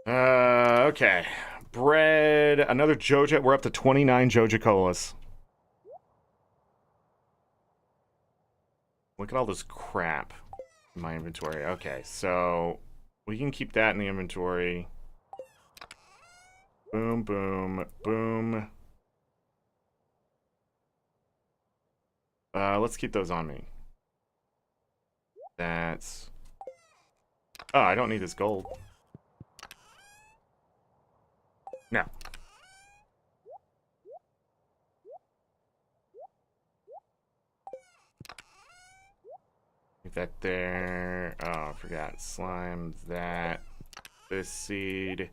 Okay. Bread, another Joja. We're up to 29 Joja Colas. Look at all this crap in my inventory. Okay, so we can keep that in the inventory. Boom, boom, boom. Let's keep those on me. That's... Oh, I don't need this gold. No. Leave that there. Oh, I forgot. Slime, that. This seed.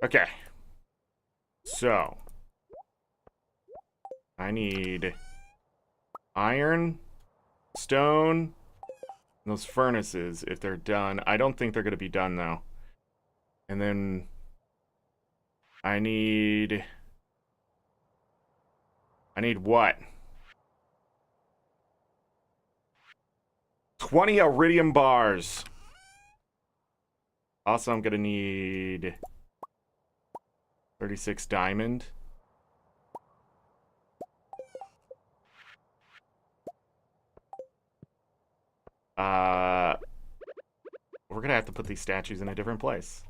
Okay. So. I need iron, stone, and those furnaces if they're done. I don't think they're going to be done, though. And then I need what? 20 iridium bars. Also, I'm going to need 36 diamond. We're going to have to put these statues in a different place.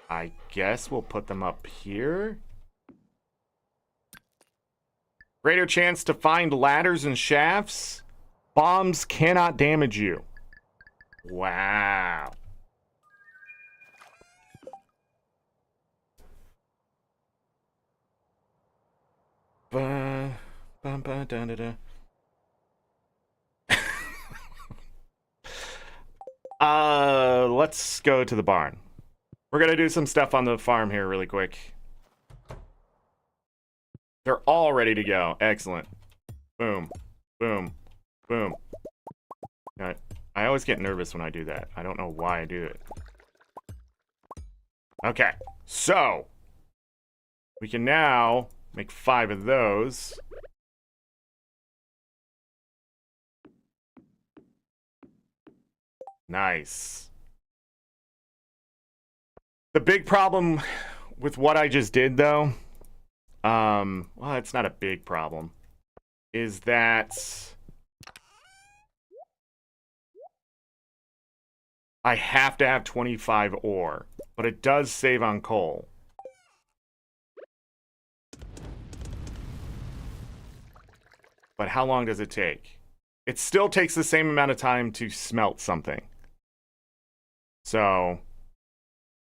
I guess we'll put them up here. Greater chance to find ladders and shafts. Bombs cannot damage you. Wow. Let's go to the barn. We're gonna do some stuff on the farm here really quick. They're all ready to go. Excellent. Boom. Boom. Boom. I always get nervous when I do that. I don't know why I do it. Okay. So. We can now make 5 of those. Nice. The big problem with what I just did, though, well, it's not a big problem, is that I have to have 25 ore, but it does save on coal. But how long does it take? It still takes the same amount of time to smelt something. So,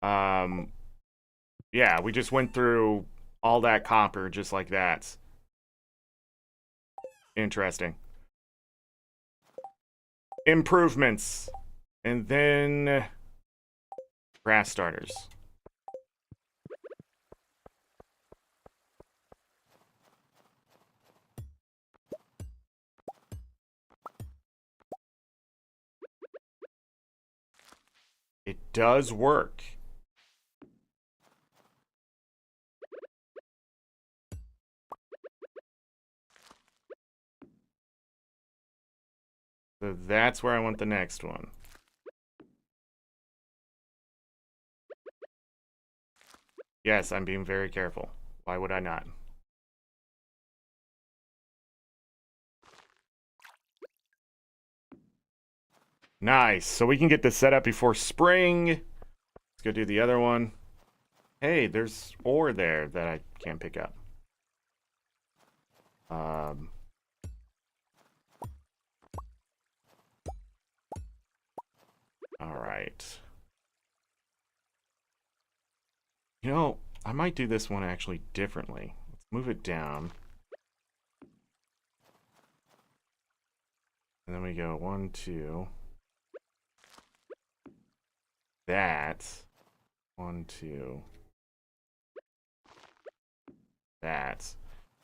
yeah, we just went through all that copper just like that. Interesting. Improvements. And then grass starters. It does work. So that's where I want the next one. Yes, I'm being very careful. Why would I not? Nice. So we can get this set up before spring. Let's go do the other one. Hey, there's ore there that I can't pick up. All right. You know, I might do this one actually differently. Let's move it down. And then we go 1, 2. That. 1, 2. That.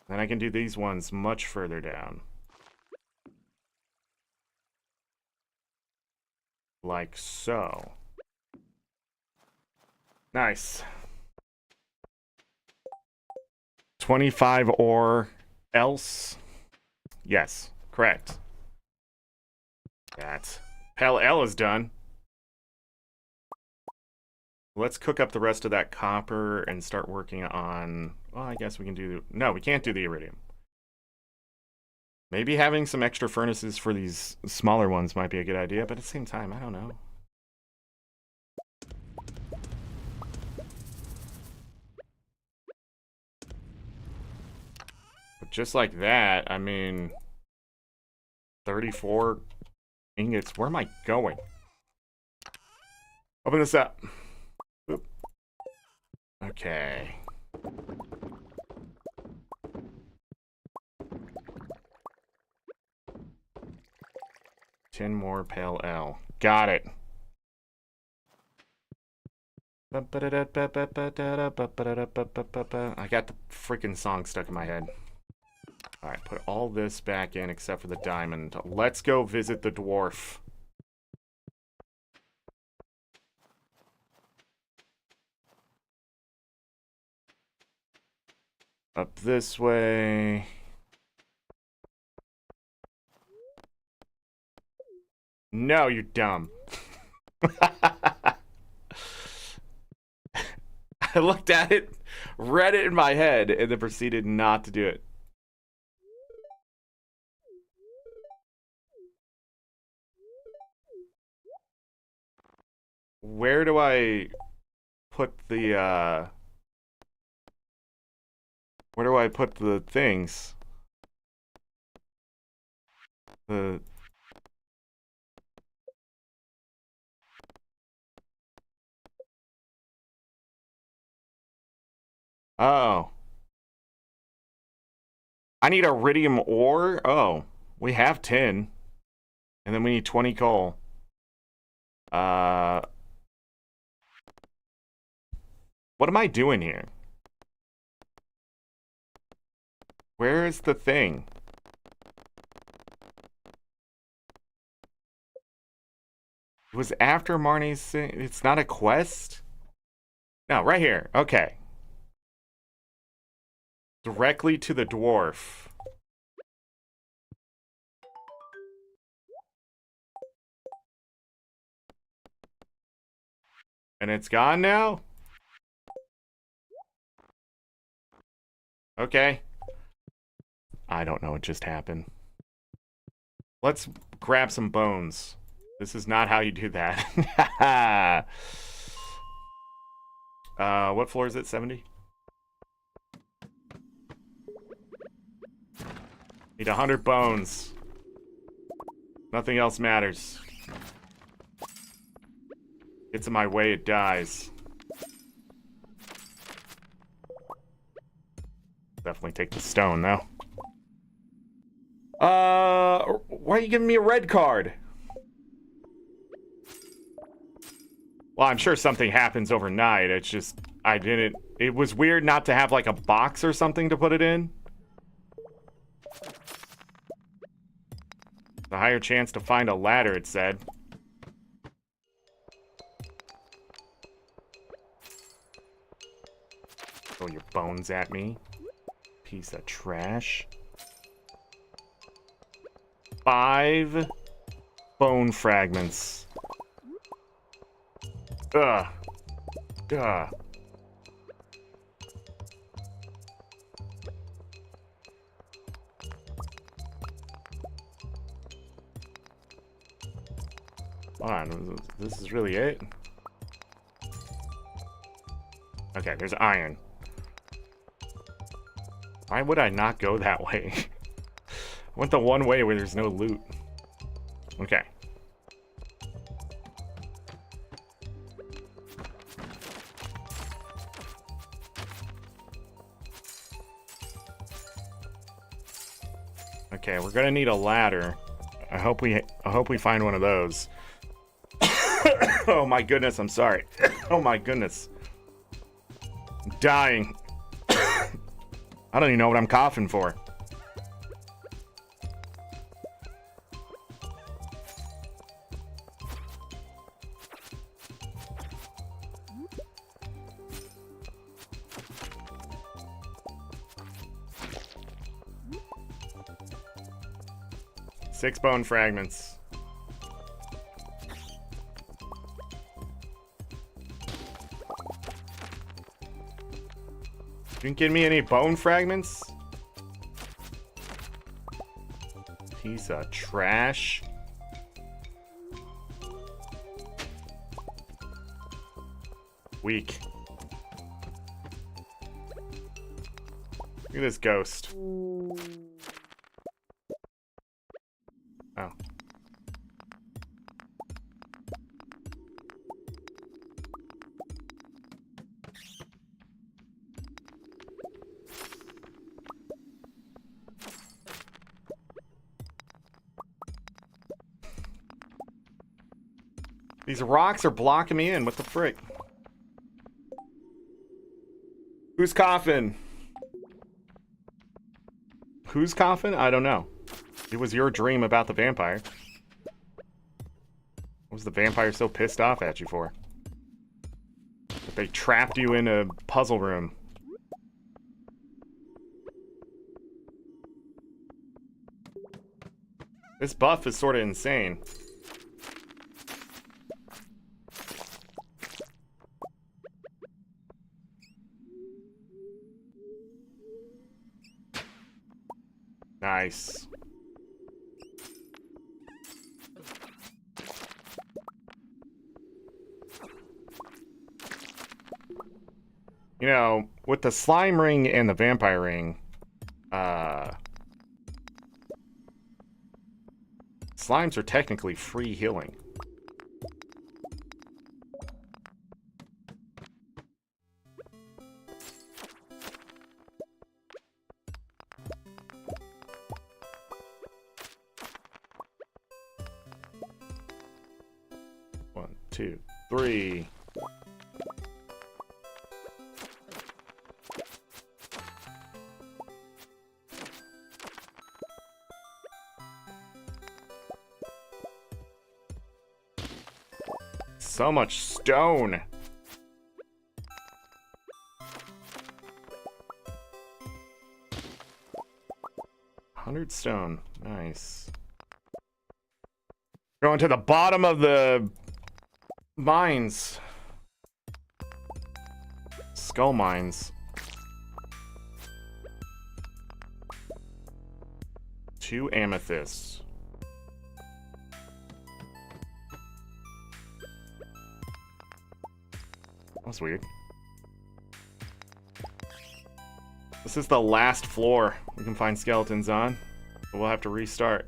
Then I can do these ones much further down. Like so. Nice. 25 or else? Yes, correct. That. Hell, L is done. Let's cook up the rest of that copper and start working on... Well, I guess we can do... No, we can't do the iridium. Maybe having some extra furnaces for these smaller ones might be a good idea, but at the same time, I don't know. But just like that, I mean... 34 ingots. Where am I going? Open this up. Oop. Okay. Ten more pale L. Got it. I got the freaking song stuck in my head. Alright, put all this back in except for the diamond. Let's go visit the dwarf. Up this way. No, you're dumb. I looked at it, read it in my head, and then proceeded not to do it. Where do I put the, where do I put the things? The... Oh. I need iridium ore? Oh. We have 10. And then we need 20 coal. What am I doing here? Where is the thing? It was after Marnie's thing. It's not a quest? No, right here. Okay. Directly to the dwarf. And it's gone now? Okay. I don't know what just happened. Let's grab some bones. This is not how you do that. What floor is it? 70? Need 100 bones. Nothing else matters. Gets in my way, it dies. Definitely take the stone, though. Why are you giving me a red card? Well, I'm sure something happens overnight. It's just, I didn't... It was weird not to have, like, a box or something to put it in. A higher chance to find a ladder, it said. Throw your bones at me. Piece of trash. 5 bone fragments. Ugh. Ugh. Hold on, this is really it? Okay, there's iron. Why would I not go that way? I went the one way where there's no loot. Okay. Okay, we're gonna need a ladder. I hope we find one of those. Oh my goodness, I'm sorry. Oh my goodness. I'm dying. I don't even know what I'm coughing for. Six bone fragments. You didn't give me any bone fragments? Piece of trash. Weak. Look at this ghost. Oh. These rocks are blocking me in. What the frick? Who's coughing? Who's coughing? I don't know. It was your dream about the vampire. What was the vampire so pissed off at you for? They trapped you in a puzzle room. This buff is sort of insane. Nice. You know, with the slime ring and the vampire ring, slimes are technically free healing. One, two, three. So much stone. $100 stone. Nice. Going to the bottom of the mines. Skull mines. 2 amethysts. That's weird. This is the last floor we can find skeletons on, but we'll have to restart.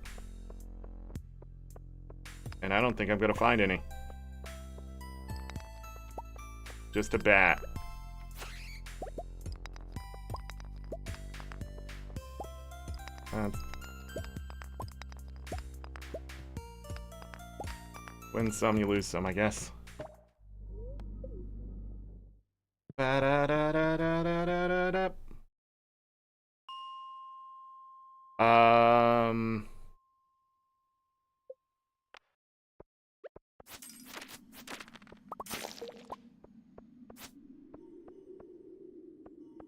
And I don't think I'm gonna find any. Just a bat. Win some, you lose some, I guess. Ba-da-da-da-da-da-da-da.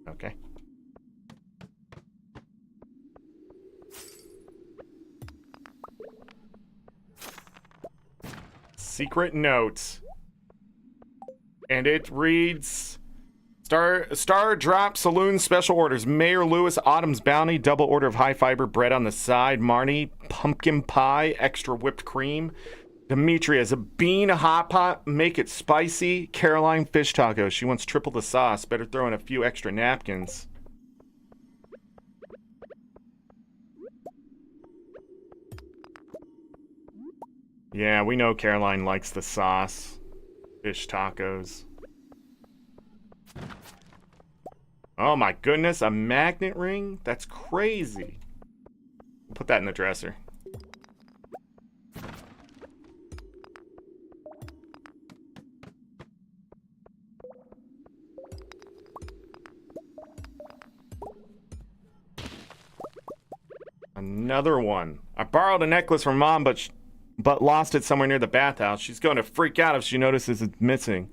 Okay. Secret note. And it reads... Star Drop Saloon Special Orders. Mayor Lewis, Autumn's Bounty, double order of high fiber bread on the side. Marnie, pumpkin pie, extra whipped cream. Demetria's a bean hot pot, make it spicy. Caroline, fish tacos. She wants triple the sauce. Better throw in a few extra napkins. Yeah, we know Caroline likes the sauce. Fish tacos. Oh my goodness, a magnet ring? That's crazy. Put that in the dresser. Another one. I borrowed a necklace from Mom, but lost it somewhere near the bathhouse. She's going to freak out if she notices it's missing.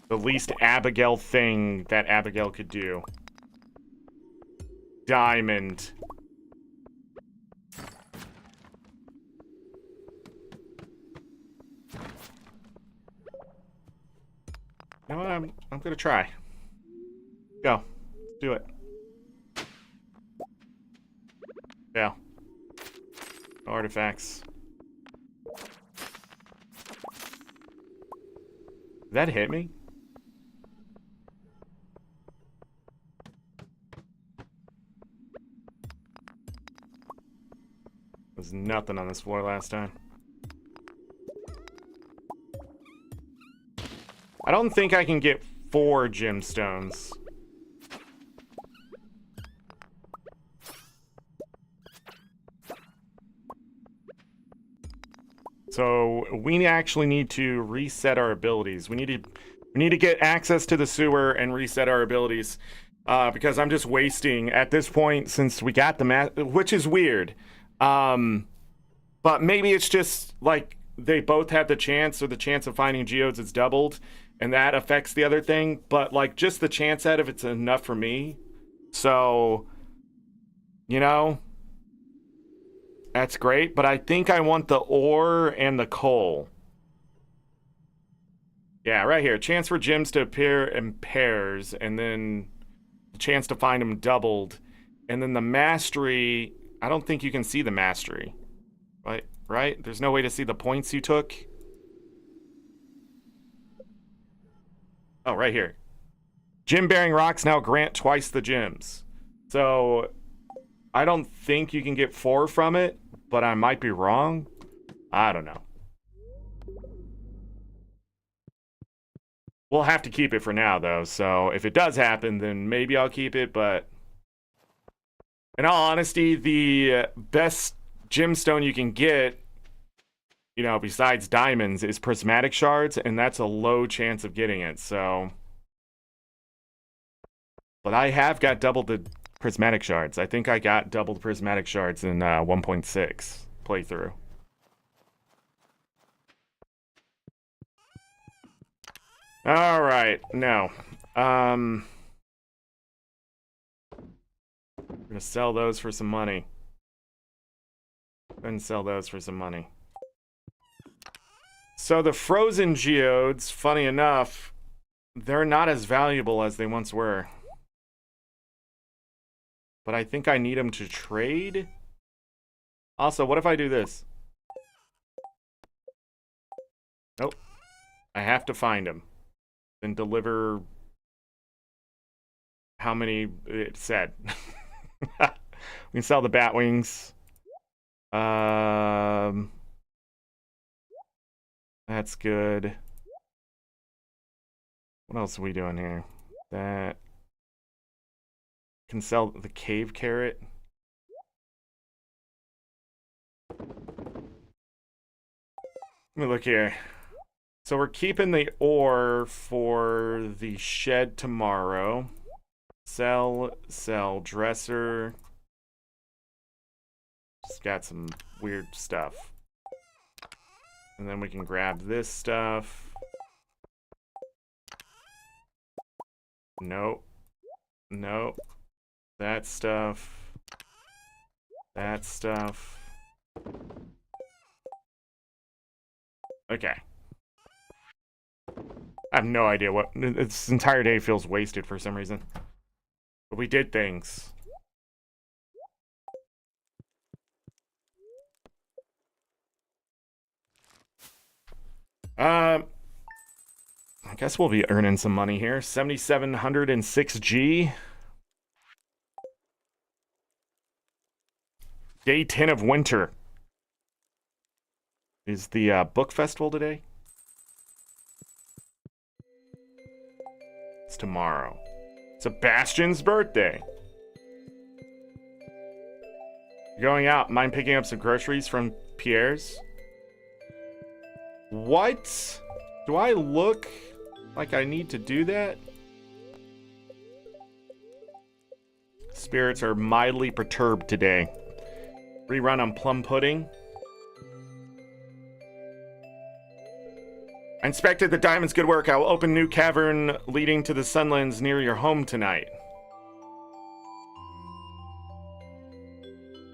The least Abigail thing that Abigail could do. Diamond. You know what? I'm gonna try. Go. Let's do it. Yeah. No artifacts. Did that hit me? There's nothing on this floor last time. I don't think I can get 4 gemstones. So we actually need to reset our abilities. We need to get access to the sewer and reset our abilities. Because I'm just wasting at this point since we got the which is weird. But maybe it's just like they both have the chance, or the chance of finding geodes is doubled, and that affects the other thing. But like just the chance out of it's enough for me. So, you know, that's great. But I think I want the ore and the coal. Yeah, right here. Chance for gems to appear in pairs, and then the chance to find them doubled. And then the mastery, I don't think you can see the mastery. Right? There's no way to see the points you took. Oh, right here. Gem-bearing rocks now grant twice the gems. So, I don't think you can get 4 from it, but I might be wrong. I don't know. We'll have to keep it for now, though. So, if it does happen, then maybe I'll keep it, but in all honesty, the best gemstone you can get, you know, besides diamonds, is prismatic shards, and that's a low chance of getting it, so. But I have got double the prismatic shards. I think I got double the prismatic shards in 1.6 playthrough. All right, no. I'm gonna sell those for some money. And sell those for some money. So the frozen geodes, funny enough, they're not as valuable as they once were. But I think I need them to trade. Also, what if I do this? Nope. I have to find them. Then deliver how many it said. We can sell the bat wings. That's good. What else are we doing here? That can sell the cave carrot. Let me look here. So we're keeping the ore for the shed tomorrow. Sell, dresser. Just got some weird stuff. And then we can grab this stuff. Nope. Nope. That stuff. That stuff. Okay. I have no idea what... This entire day feels wasted for some reason. But we did things. I guess we'll be earning some money here. 7,706 Day 10 of winter. Is the book festival today? It's tomorrow. Sebastian's birthday. You're going out. Mind picking up some groceries from Pierre's? What? Do I look like I need to do that? Spirits are mildly perturbed today. Rerun on plum pudding. I inspected the diamonds. Good work. I will open new cavern leading to the sunlands near your home tonight.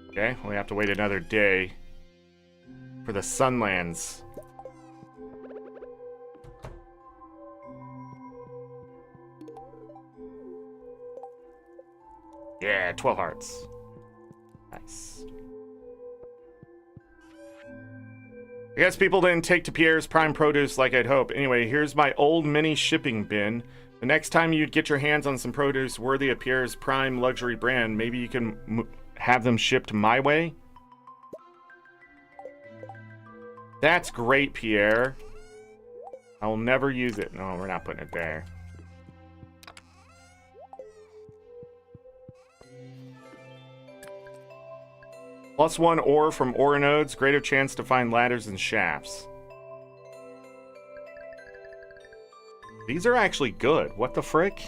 Okay, we have to wait another day for the sunlands. Yeah, 12 hearts. Nice. I guess people didn't take to Pierre's prime produce like I'd hope. Anyway, here's my old mini shipping bin. The next time you get your hands on some produce worthy of Pierre's prime luxury brand, maybe you can have them shipped my way? That's great, Pierre. I will never use it. No, we're not putting it there. +1 ore from ore nodes, greater chance to find ladders and shafts. These are actually good. What the frick?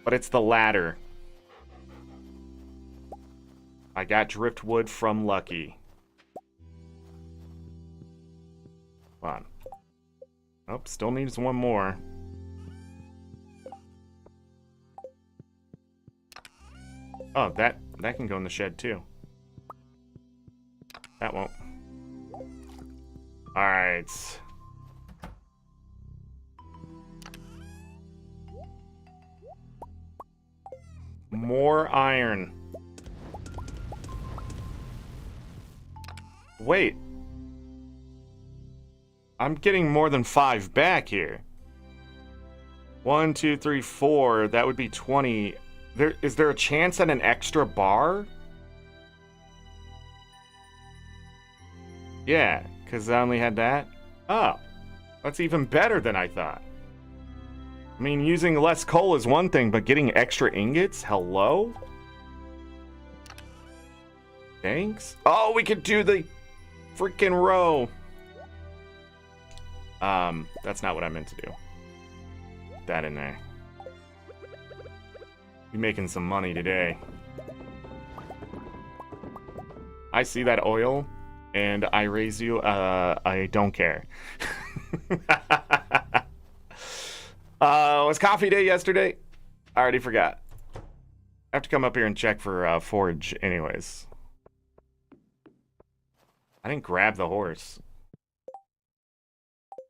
But it's the ladder. I got driftwood from Lucky. Come on. Oh, still needs one more. Oh, that can go in the shed too. That won't. All right. More iron. Wait. I'm getting more than 5 back here. 1, 2, 3, 4. That would be 20. Is there a chance at an extra bar? Yeah, because I only had that. Oh, that's even better than I thought. I mean, using less coal is one thing, but getting extra ingots? Hello? Thanks. Oh, we could do the freaking row. That's not what I meant to do. Put that in there. Be making some money today. I see that oil, and I raise you. I don't care. Was coffee day yesterday? I already forgot. I have to come up here and check for forage anyways. I didn't grab the horse.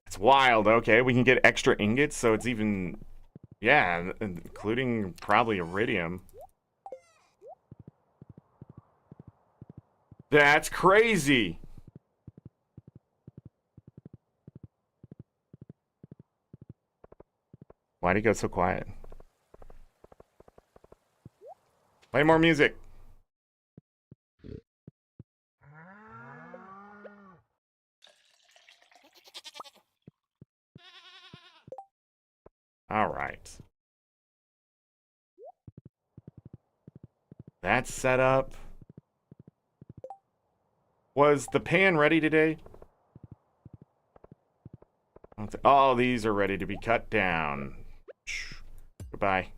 It's wild. Okay, we can get extra ingots, so it's even... Yeah, including probably iridium. That's crazy. Why'd he go so quiet? Play more music. All right. That's set up. Was the pan ready today? Oh, these are ready to be cut down. Goodbye.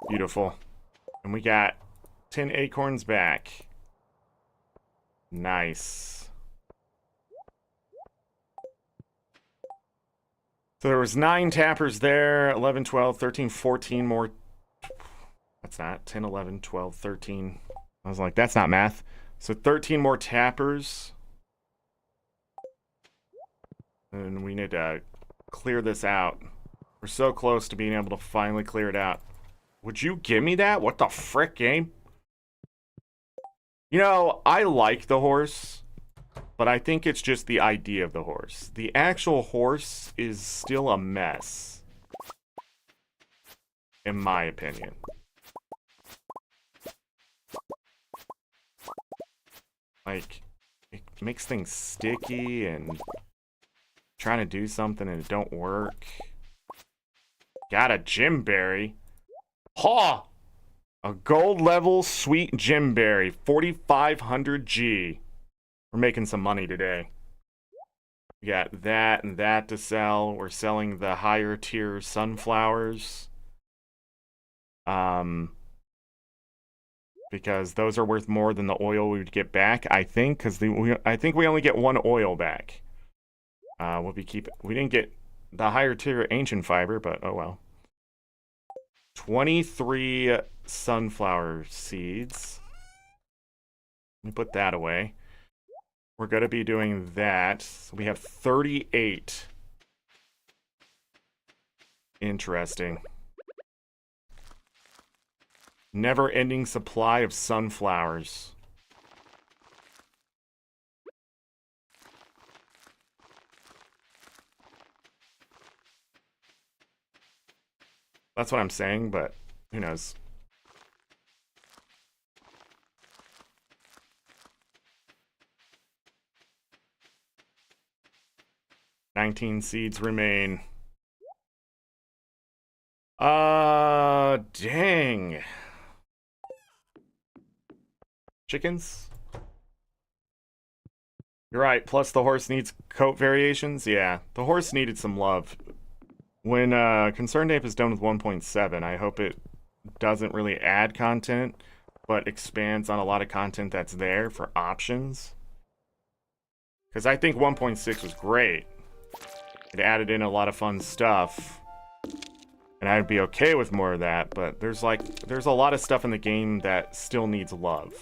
Beautiful. And we got 10 acorns back. Nice. So there was 9 tappers there, 11, 12, 13, 14 more. That's not 10, 11, 12, 13. I was like, that's not math. So 13 more tappers. And we need to clear this out. We're so close to being able to finally clear it out. Would you give me that? What the frick, game? You know, I like the horse, but I think it's just the idea of the horse. The actual horse is still a mess, in my opinion. Like, it makes things sticky and trying to do something and it don't work. Got a gym berry. Ha! A gold level sweet gym berry, 4,500 G. We're making some money today. We got that and that to sell. We're selling the higher tier sunflowers. Because those are worth more than the oil we would get back, I think, because I think we only get one oil back. We didn't get the higher tier ancient fiber, but oh well. 23 sunflower seeds. Let me put that away. We're going to be doing that. So we have 38. Interesting. Never-ending supply of sunflowers. That's what I'm saying, but who knows? $19 seeds remain. Dang. Chickens? You're right, plus the horse needs coat variations. Yeah, the horse needed some love. When Concerned Ape is done with 1.7, I hope it doesn't really add content, but expands on a lot of content that's there for options. Because I think 1.6 was great. It added in a lot of fun stuff. And I'd be okay with more of that, but there's a lot of stuff in the game that still needs love.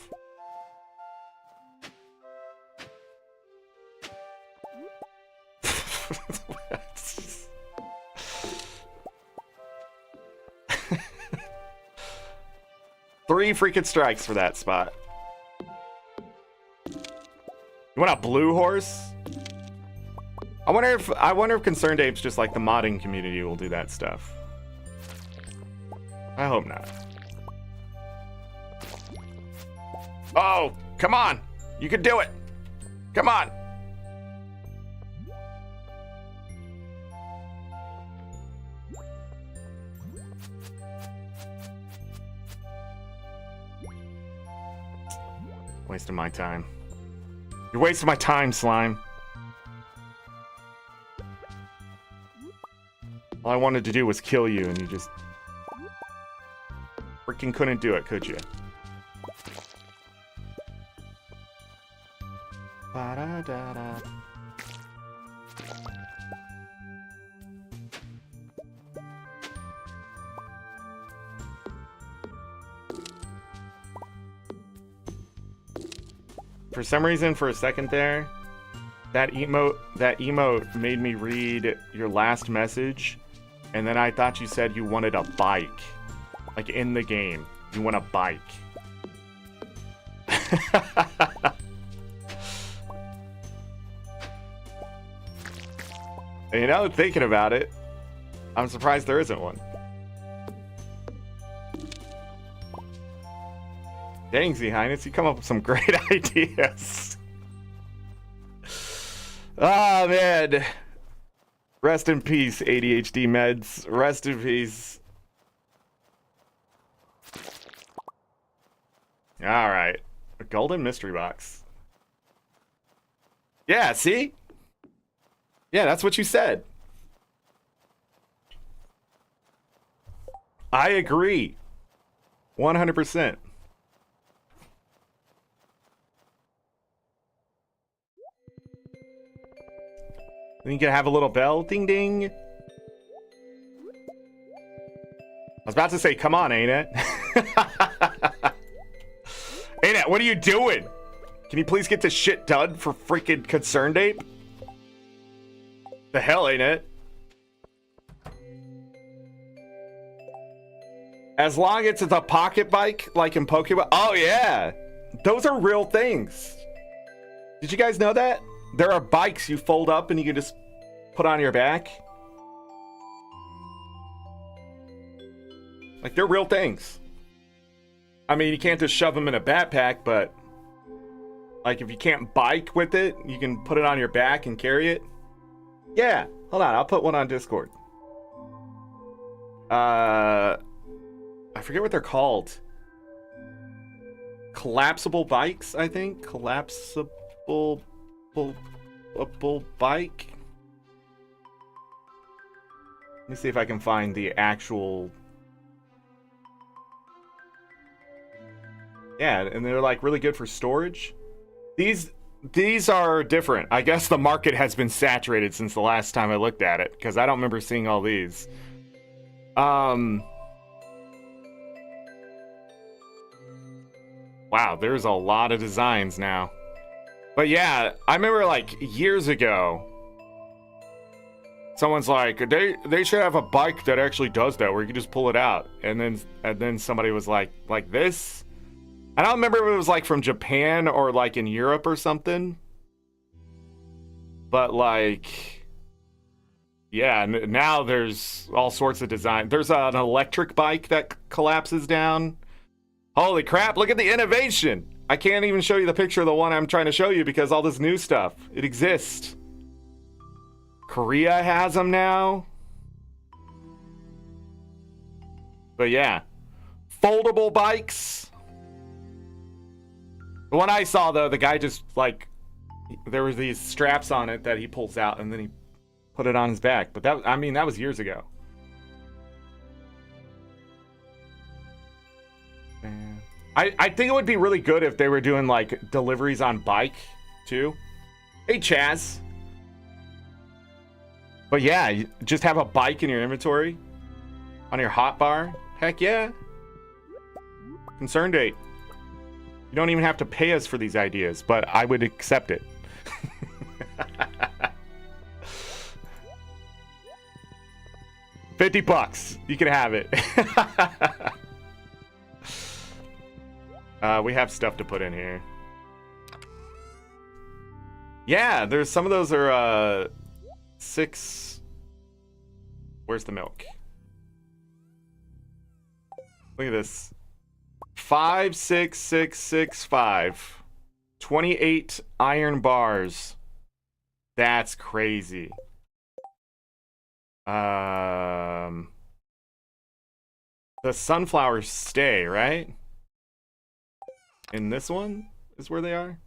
Three freaking strikes for that spot. You want a blue horse? I wonder if Concerned Apes, just like the modding community, will do that stuff. I hope not. Oh, come on! You can do it! Come on! Wasting my time. You're wasting my time, slime. All I wanted to do was kill you, and you just freaking couldn't do it, could you? Ba-da-da-da. For some reason, for a second there, that emote made me read your last message, and then I thought you said you wanted a bike. Like in the game, you want a bike. And, you know, thinking about it, I'm surprised there isn't one. Dang, Z Highness, you come up with some great ideas. Ah, oh, man. Rest in peace, ADHD meds. Rest in peace. Alright. A golden mystery box. Yeah, see? Yeah, that's what you said. I agree. 100%. Then you can have a little bell. Ding, ding. I was about to say, come on, ain't it? Ain't ArenaNet, what are you doing? Can you please get this shit done for freaking Concerned Ape? The hell ain't it? As long as it's a pocket bike, like in Pokemon. Oh yeah, those are real things. Did you guys know that? There are bikes you fold up and you can just put on your back. Like, they're real things. I mean, you can't just shove them in a backpack, but like if you can't bike with it, you can put it on your back and carry it. Yeah, hold on, I'll put one on Discord. I forget what they're called. Collapsible bikes, I think. Collapsible bike. Let me see if I can find the actual. Yeah, and they're like really good for storage. These are different. I guess the market has been saturated since the last time I looked at it, because I don't remember seeing all these. Wow, there's a lot of designs now. But yeah, I remember like years ago, someone's like, they should have a bike that actually does that, where you can just pull it out. And then somebody was like this. I don't remember if it was like from Japan or like in Europe or something. But like, yeah, now there's all sorts of design. There's an electric bike that collapses down. Holy crap, look at the innovation. I can't even show you the picture of the one I'm trying to show you because all this new stuff, it exists. Korea has them now. But yeah, foldable bikes. The one I saw though, the guy just like, there was these straps on it that he pulls out and then he put it on his back. But that, I mean, that was years ago. Man. I think it would be really good if they were doing like deliveries on bike too. Hey Chaz. But yeah, you just have a bike in your inventory on your hotbar. Heck yeah. Concerned Date. You don't even have to pay us for these ideas, but I would accept it. $50. You can have it. We have stuff to put in here. Yeah, there's some of those are 6. Where's the milk? Look at this. 5, 6, 6, 6, 5. 28 iron bars. That's crazy. The sunflowers stay, right? In this one is where they are?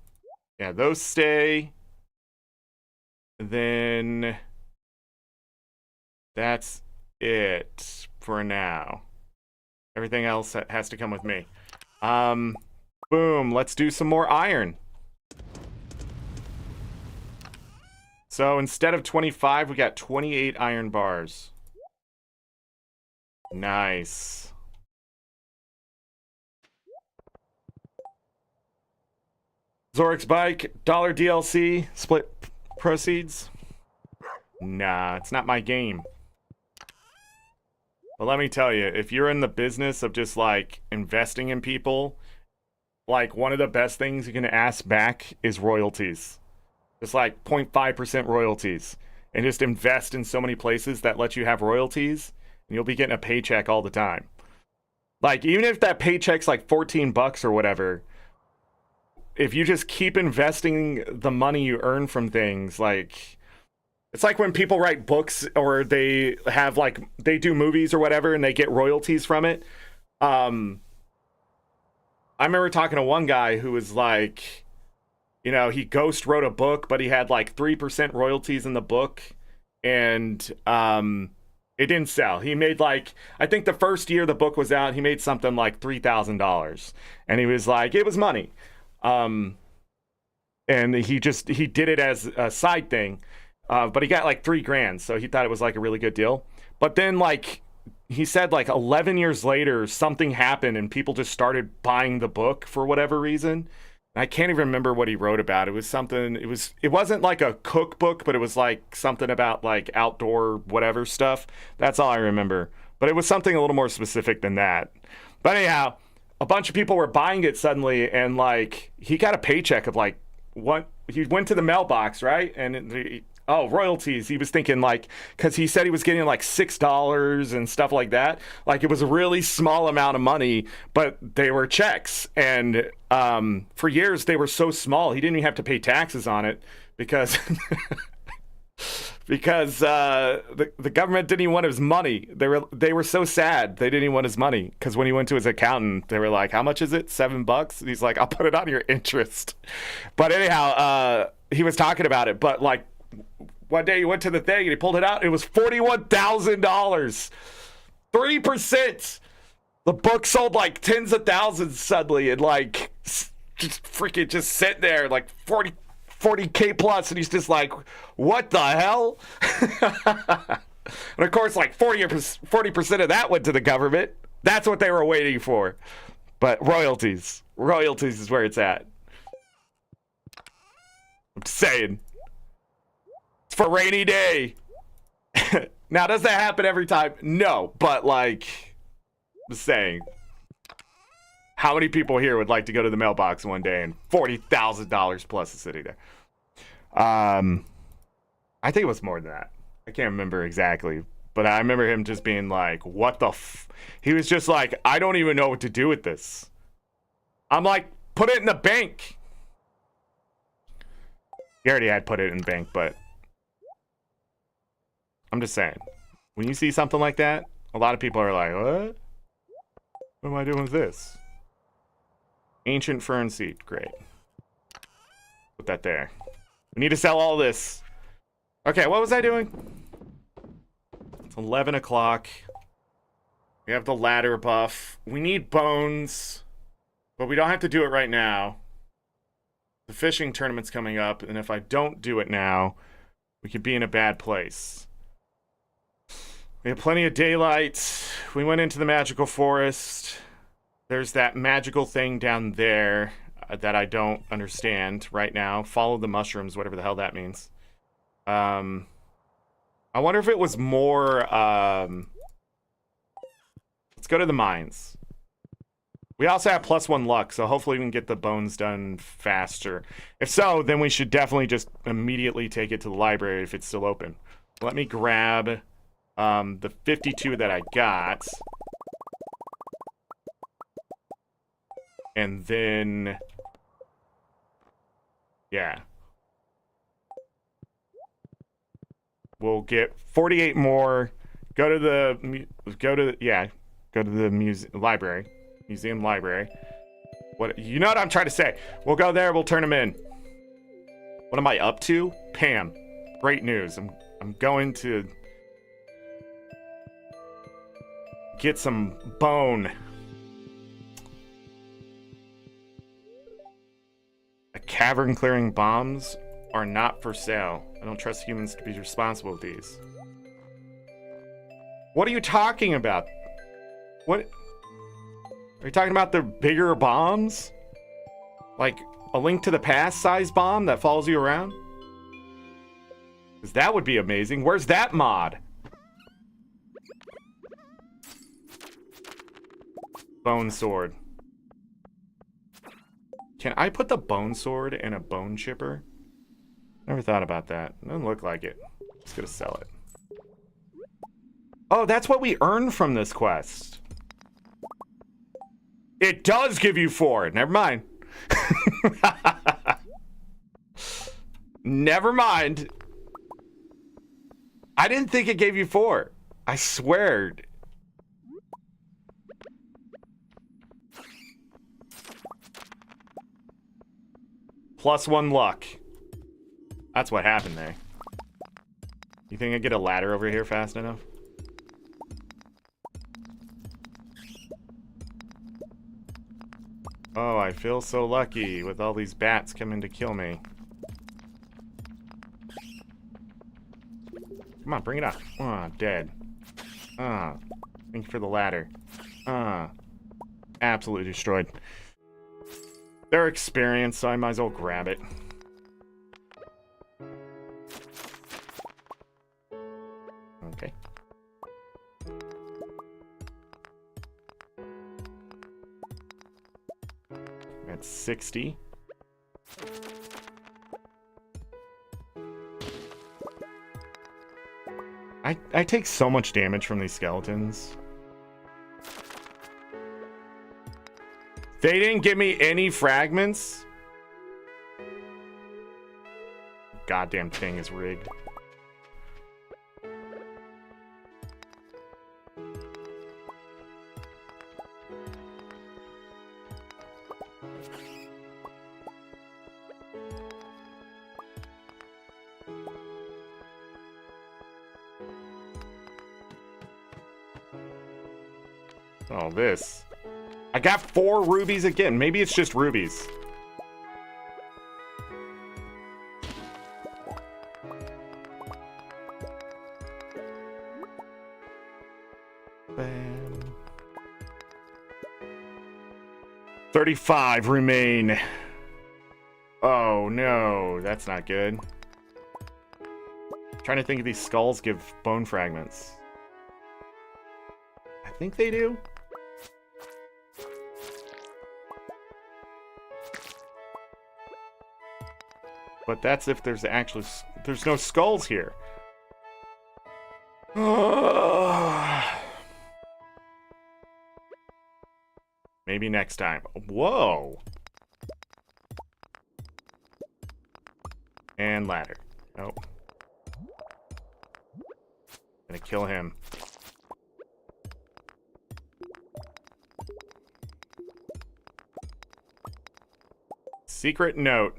Yeah, those stay. Then that's it for now. Everything else has to come with me. Boom, let's do some more iron. So instead of 25, we got 28 iron bars. Nice. Zorric's bike, $1 DLC, split proceeds. Nah, it's not my game. But let me tell you, if you're in the business of just like investing in people, like one of the best things you can ask back is royalties. Just like 0.5% royalties. And just invest in so many places that let you have royalties, and you'll be getting a paycheck all the time. Like, even if that paycheck's like $14 or whatever, if you just keep investing the money you earn from things, like, it's like when people write books or they have like, they do movies or whatever and they get royalties from it. I remember talking to one guy who was like, you know, he ghost wrote a book, but he had like 3% royalties in the book, and it didn't sell. He made like, I think the first year the book was out, he made something like $3,000, and he was like, it was money. And he did it as a side thing, but he got like $3,000, so he thought it was like a really good deal. But then like he said like 11 years later, something happened and people just started buying the book for whatever reason. I can't even remember what he wrote about. It was something, it wasn't like a cookbook, but it was like something about like outdoor whatever stuff. That's all I remember. But it was something a little more specific than that. But anyhow, a bunch of people were buying it suddenly, and like he got a paycheck of like what he went to the mailbox, right? And royalties. He was thinking like, because he said he was getting like $6 and stuff like that. Like it was a really small amount of money, but they were checks. And for years they were so small he didn't even have to pay taxes on it because the government didn't even want his money. They were so sad they didn't even want his money, because when he went to his accountant, they were like, "How much is it? $7?" And he's like, "I'll put it on your interest." But anyhow, he was talking about it. But like one day he went to the thing and he pulled it out. It was $41,000, 3%. The book sold like tens of thousands suddenly, and like just freaking just sitting there like 40K plus, and he's just like, what the hell? And of course, like 40% of that went to the government. That's what they were waiting for. But royalties is where it's at. I'm saying, it's for rainy day. Now, does that happen every time? No, but like, I'm saying, how many people here would like to go to the mailbox one day and $40,000 plus is sitting there? I think it was more than that. I can't remember exactly, but I remember him just being like, what the he was just like, I don't even know what to do with this. I'm like, put it in the bank. He already had put it in the bank, but I'm just saying, when you see something like that, a lot of people are like, what? What am I doing with this? Ancient fern seed. Great. Put that there. We need to sell all this. Okay, what was I doing? It's 11 o'clock. We have the ladder buff. We need bones, but we don't have to do it right now. The fishing tournament's coming up, and if I don't do it now, we could be in a bad place. We have plenty of daylight. We went into the magical forest. There's that magical thing down there that I don't understand right now. Follow the mushrooms, whatever the hell that means. I wonder if it was more... let's go to the mines. We also have +1 luck, so hopefully we can get the bones done faster. If so, then we should definitely just immediately take it to the library if it's still open. Let me grab the 52 that I got. And then... yeah. We'll get 48 more. Go to the museum library. What, you know what I'm trying to say? We'll go there. We'll turn them in. What am I up to? Pam, great news. I'm going to get some bone. Cavern clearing bombs are not for sale. I don't trust humans to be responsible with these. What are you talking about? What? Are you talking about the bigger bombs? Like a Link to the Past size bomb that follows you around? Because that would be amazing. Where's that mod? Bone sword. Can I put the bone sword in a bone chipper? Never thought about that. Doesn't look like it. Just gonna sell it. Oh, that's what we earn from this quest. It does give you 4. Never mind. Never mind. I didn't think it gave you 4. I swear. +1 luck. That's what happened there. You think I get a ladder over here fast enough? Oh, I feel so lucky with all these bats coming to kill me. Come on, bring it up. Ah, dead. Ah. Thank you for the ladder. Absolutely destroyed. They're experienced, so I might as well grab it. Okay. That's 60. I take so much damage from these skeletons. They didn't give me any fragments. Goddamn thing is rigged. Oh, this. I got 4 rubies again. Maybe it's just rubies. Bam. 35 remain. Oh, no. That's not good. I'm trying to think if these skulls give bone fragments. I think they do. But that's if there's actually... There's no skulls here. Maybe next time. Whoa. And ladder. Nope. Gonna kill him. Secret note.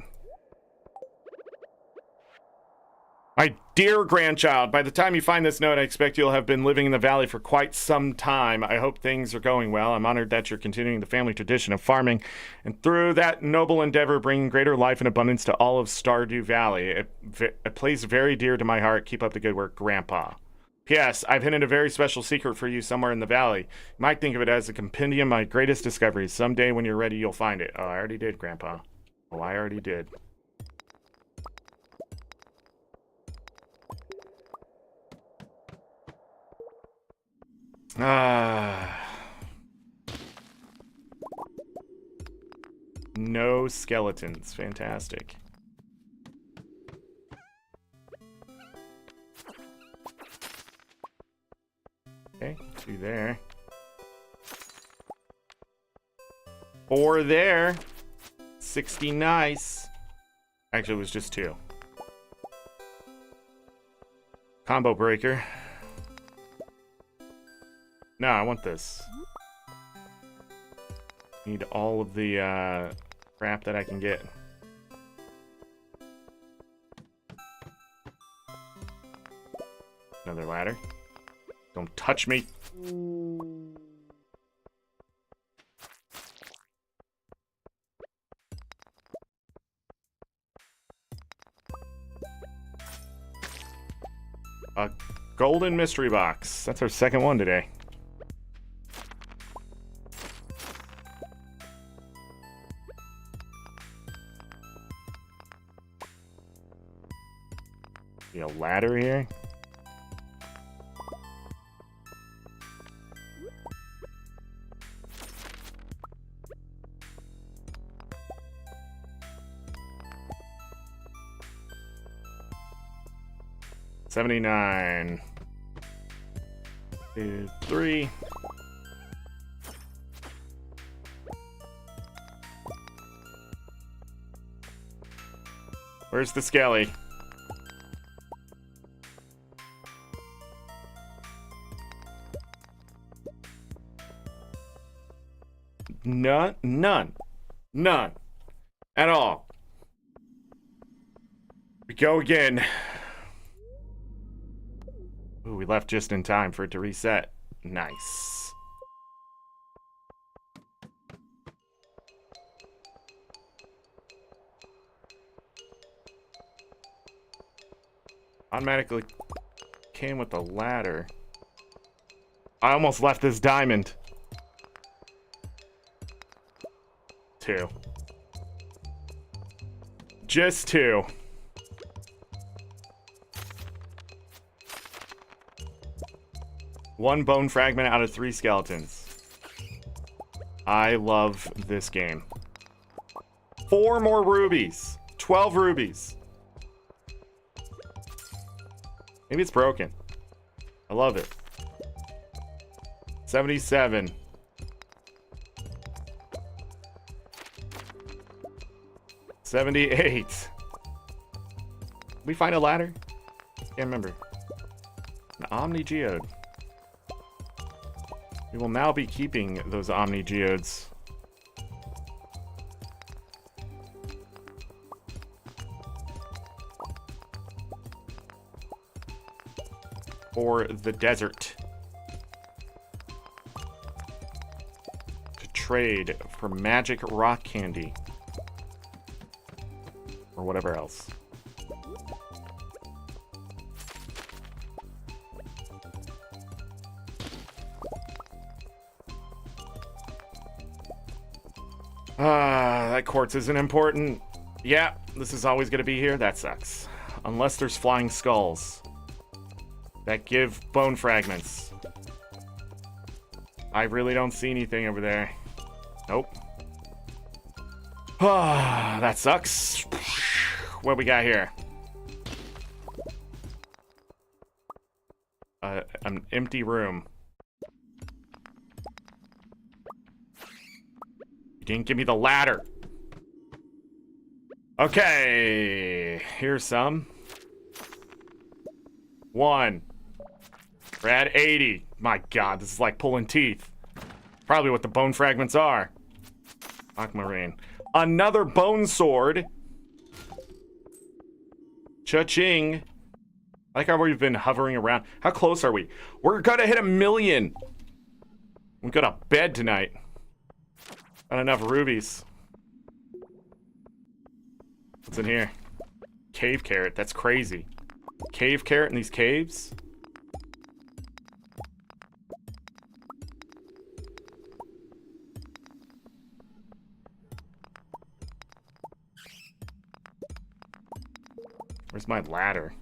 My dear grandchild, by the time you find this note, I expect you'll have been living in the valley for quite some time. I hope things are going well. I'm honored that you're continuing the family tradition of farming, and through that noble endeavor, bringing greater life and abundance to all of Stardew Valley. It plays very dear to my heart. Keep up the good work, Grandpa. P.S. I've hidden a very special secret for you somewhere in the valley. You might think of it as a compendium of my greatest discoveries. Someday when you're ready, you'll find it. Oh, I already did, Grandpa. Oh, I already did. No skeletons. Fantastic. Okay, 2 there. 4 there. 60 nice. Actually, it was just 2. Combo breaker. No, I want this. Need all of the crap that I can get. Another ladder. Don't touch me. A golden mystery box. That's our second one today. A ladder here. $79. 2, 3. Where's the skelly? None at all. We go again. Ooh, we left just in time for it to reset. Nice. Automatically came with the ladder. I almost left this diamond. 2. Just 2. One bone fragment out of 3 skeletons. I love this game. 4 more rubies. 12 rubies. Maybe it's broken. I love it. 77. $78. We find a ladder? Can't remember. An Omni Geode. We will now be keeping those Omni Geodes. For the desert. To trade for magic rock candy. Or whatever else. That quartz isn't important. Yeah, this is always going to be here. That sucks. Unless there's flying skulls that give bone fragments. I really don't see anything over there. Nope. That sucks. What we got here? An empty room. You didn't give me the ladder. Okay, here's some. 1. We're at 80. My god, this is like pulling teeth. Probably what the bone fragments are. Aquamarine. Another bone sword. Cha-ching. I like how we've been hovering around. How close are we? We're gonna hit 1 million. We go to bed tonight. Not enough rubies. What's in here? Cave carrot. That's crazy. Cave carrot in these caves? Where's my ladder?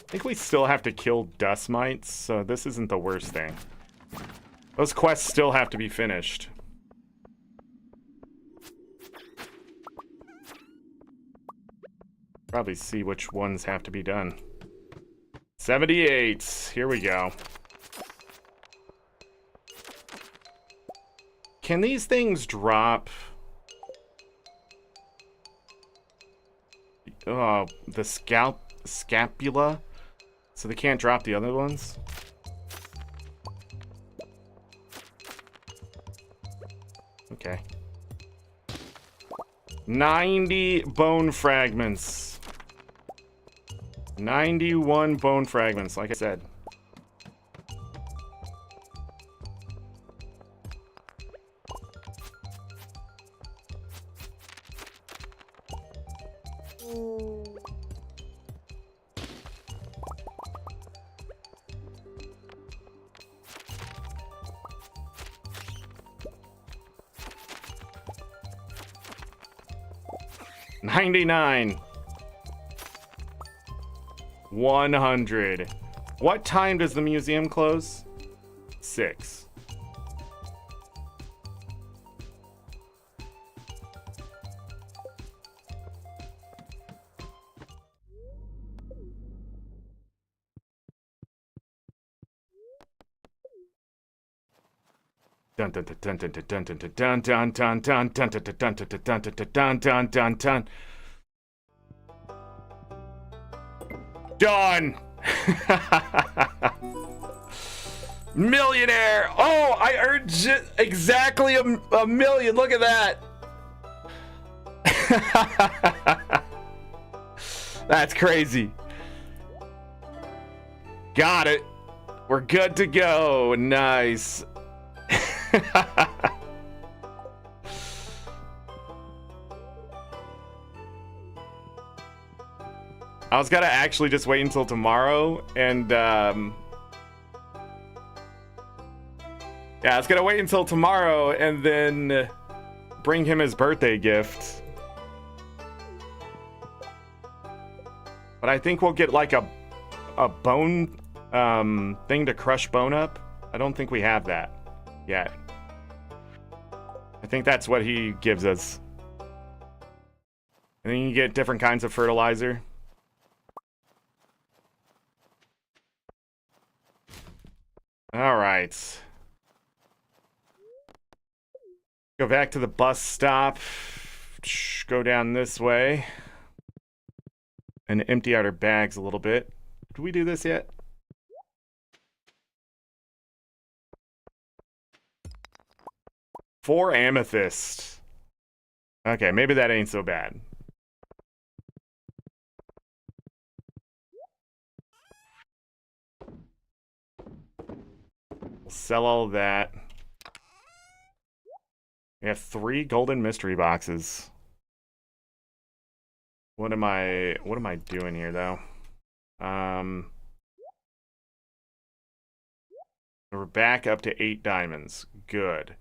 I think we still have to kill dust mites, so this isn't the worst thing. Those quests still have to be finished. Probably see which ones have to be done. 78. Here we go. Can these things drop? The scapula? So they can't drop the other ones? Okay. 90 bone fragments. 91 bone fragments, like I said. $99. 100. What time does the museum close? 6. Dun dun dun dun dun dun dun dun dun dun dun dun dun dun dun dun dun dun dun. Done. Millionaire. Oh, I earned exactly a million. Look at that. That's crazy. Got it. We're good to go. Nice. I was gonna actually just wait until tomorrow and yeah, I was gonna wait until tomorrow and then bring him his birthday gift. But I think we'll get like a bone thing to crush bone up. I don't think we have that yet. I think that's what he gives us. And then you get different kinds of fertilizer. All right. Go back to the bus stop. Go down this way. And empty out our bags a little bit. Did we do this yet? Four amethyst. Okay, maybe that ain't so bad. We'll sell all of that. We have 3 golden mystery boxes. What am I doing here though? We're back up to 8 diamonds. Good.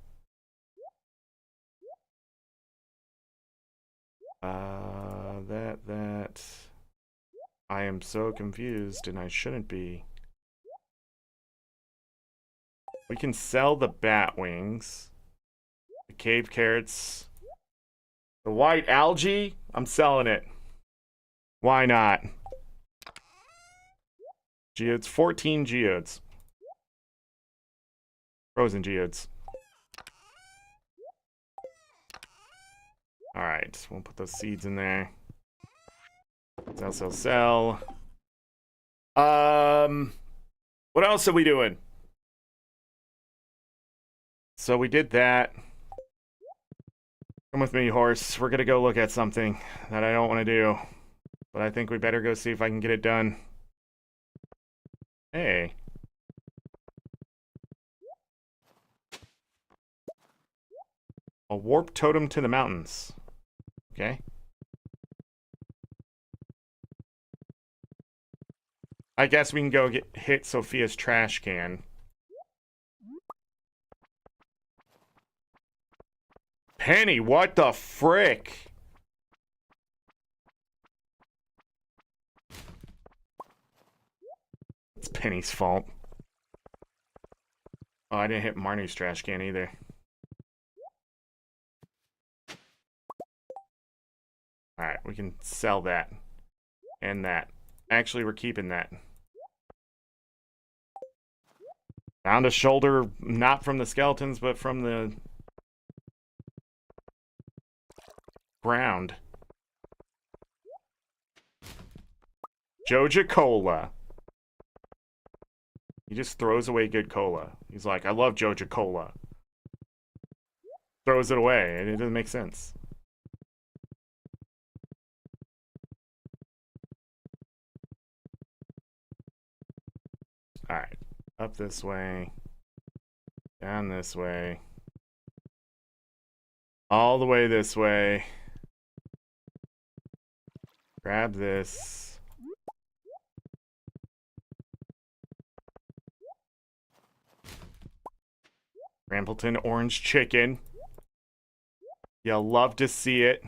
That I am so confused and I shouldn't be. We can sell the bat wings. The cave carrots. The white algae? I'm selling it. Why not? Geodes, 14 geodes. Frozen geodes. Alright, we'll put those seeds in there. Sell. What else are we doing? So we did that. Come with me, horse. We're gonna go look at something that I don't want to do. But I think we better go see if I can get it done. Hey. A warp totem to the mountains. Okay. I guess we can go hit Sophia's trash can. Penny, what the frick? It's Penny's fault. Oh, I didn't hit Marnie's trash can either. Alright, we can sell that. And that. Actually, we're keeping that. Found a shoulder, not from the skeletons, but from the ground. Joja Cola. He just throws away good cola. He's like, I love Joja Cola. Throws it away, and it doesn't make sense. Alright. Up this way. Down this way. All the way this way. Grab this. Rampleton orange chicken. You'll love to see it.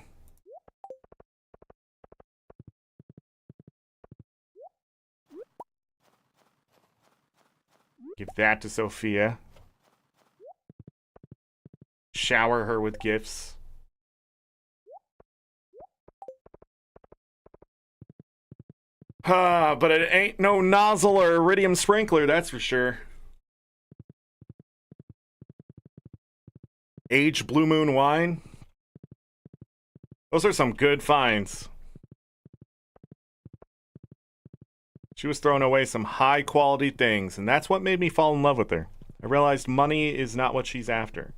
Give that to Sophia. Shower her with gifts. But it ain't no nozzle or iridium sprinkler, that's for sure. Aged Blue Moon wine. Those are some good finds. She was throwing away some high quality things, and that's what made me fall in love with her. I realized money is not what she's after.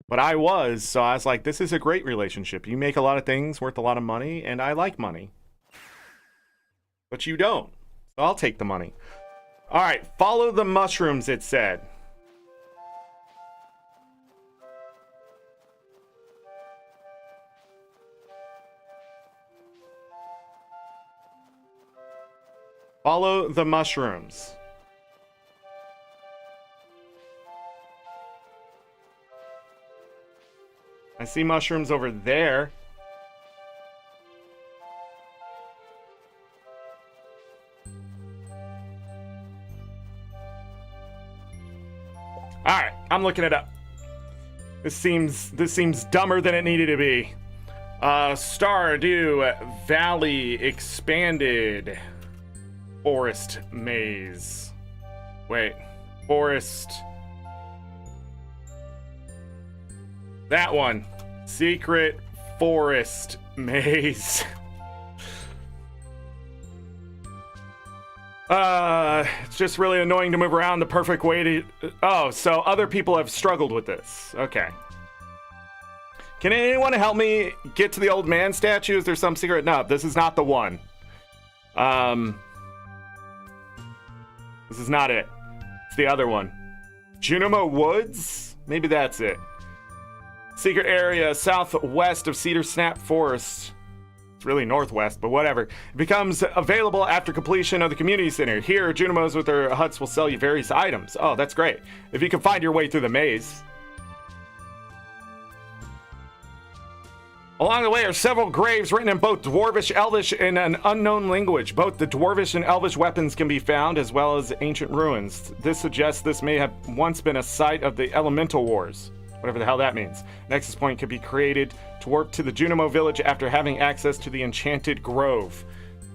But I was, so I was like, this is a great relationship. You make a lot of things worth a lot of money, and I like money. But you don't. So I'll take the money. Alright, follow the mushrooms, it said. Follow the mushrooms. I see mushrooms over there. All right, I'm looking it up. This seems dumber than it needed to be. Stardew Valley expanded forest maze. Wait, forest. That one. Secret forest maze. It's just really annoying to move around the perfect way to... Oh, so other people have struggled with this. Okay. Can anyone help me get to the old man statue? Is there some secret? No, this is not the one. This is not it. It's the other one. Junimo Woods? Maybe that's it. Secret area southwest of Cedar Snap Forest. It's really northwest, but whatever. It becomes available after completion of the community center. Here, Junimos with their huts will sell you various items. Oh, that's great. If you can find your way through the maze. Along the way are several graves written in both Dwarvish, Elvish, and an unknown language. Both the Dwarvish and Elvish weapons can be found, as well as ancient ruins. This suggests this may have once been a site of the Elemental Wars. Whatever the hell that means. Nexus point could be created to warp to the Junimo village after having access to the Enchanted Grove.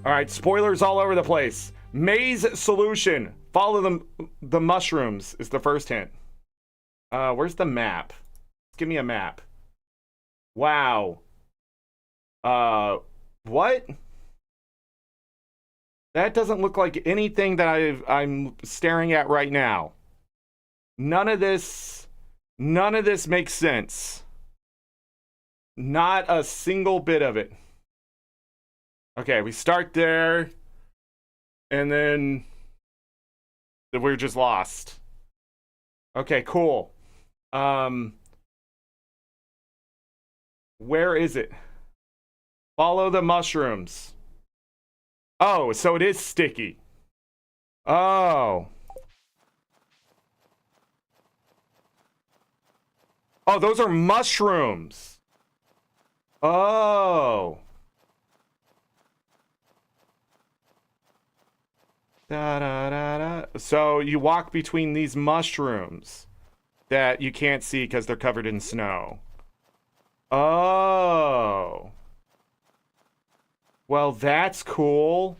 Alright, spoilers all over the place. Maze solution. Follow the mushrooms is the first hint. Where's the map? Give me a map. Wow. What? That doesn't look like anything that I'm staring at right now. None of this makes sense. Not a single bit of it. Okay, we start there, and then we're just lost. Okay, cool. Where is it? Follow the mushrooms. Oh, so it is sticky. Oh. Oh, those are mushrooms. Oh. Da, da, da, da. So you walk between these mushrooms that you can't see because they're covered in snow. Oh. Well, that's cool.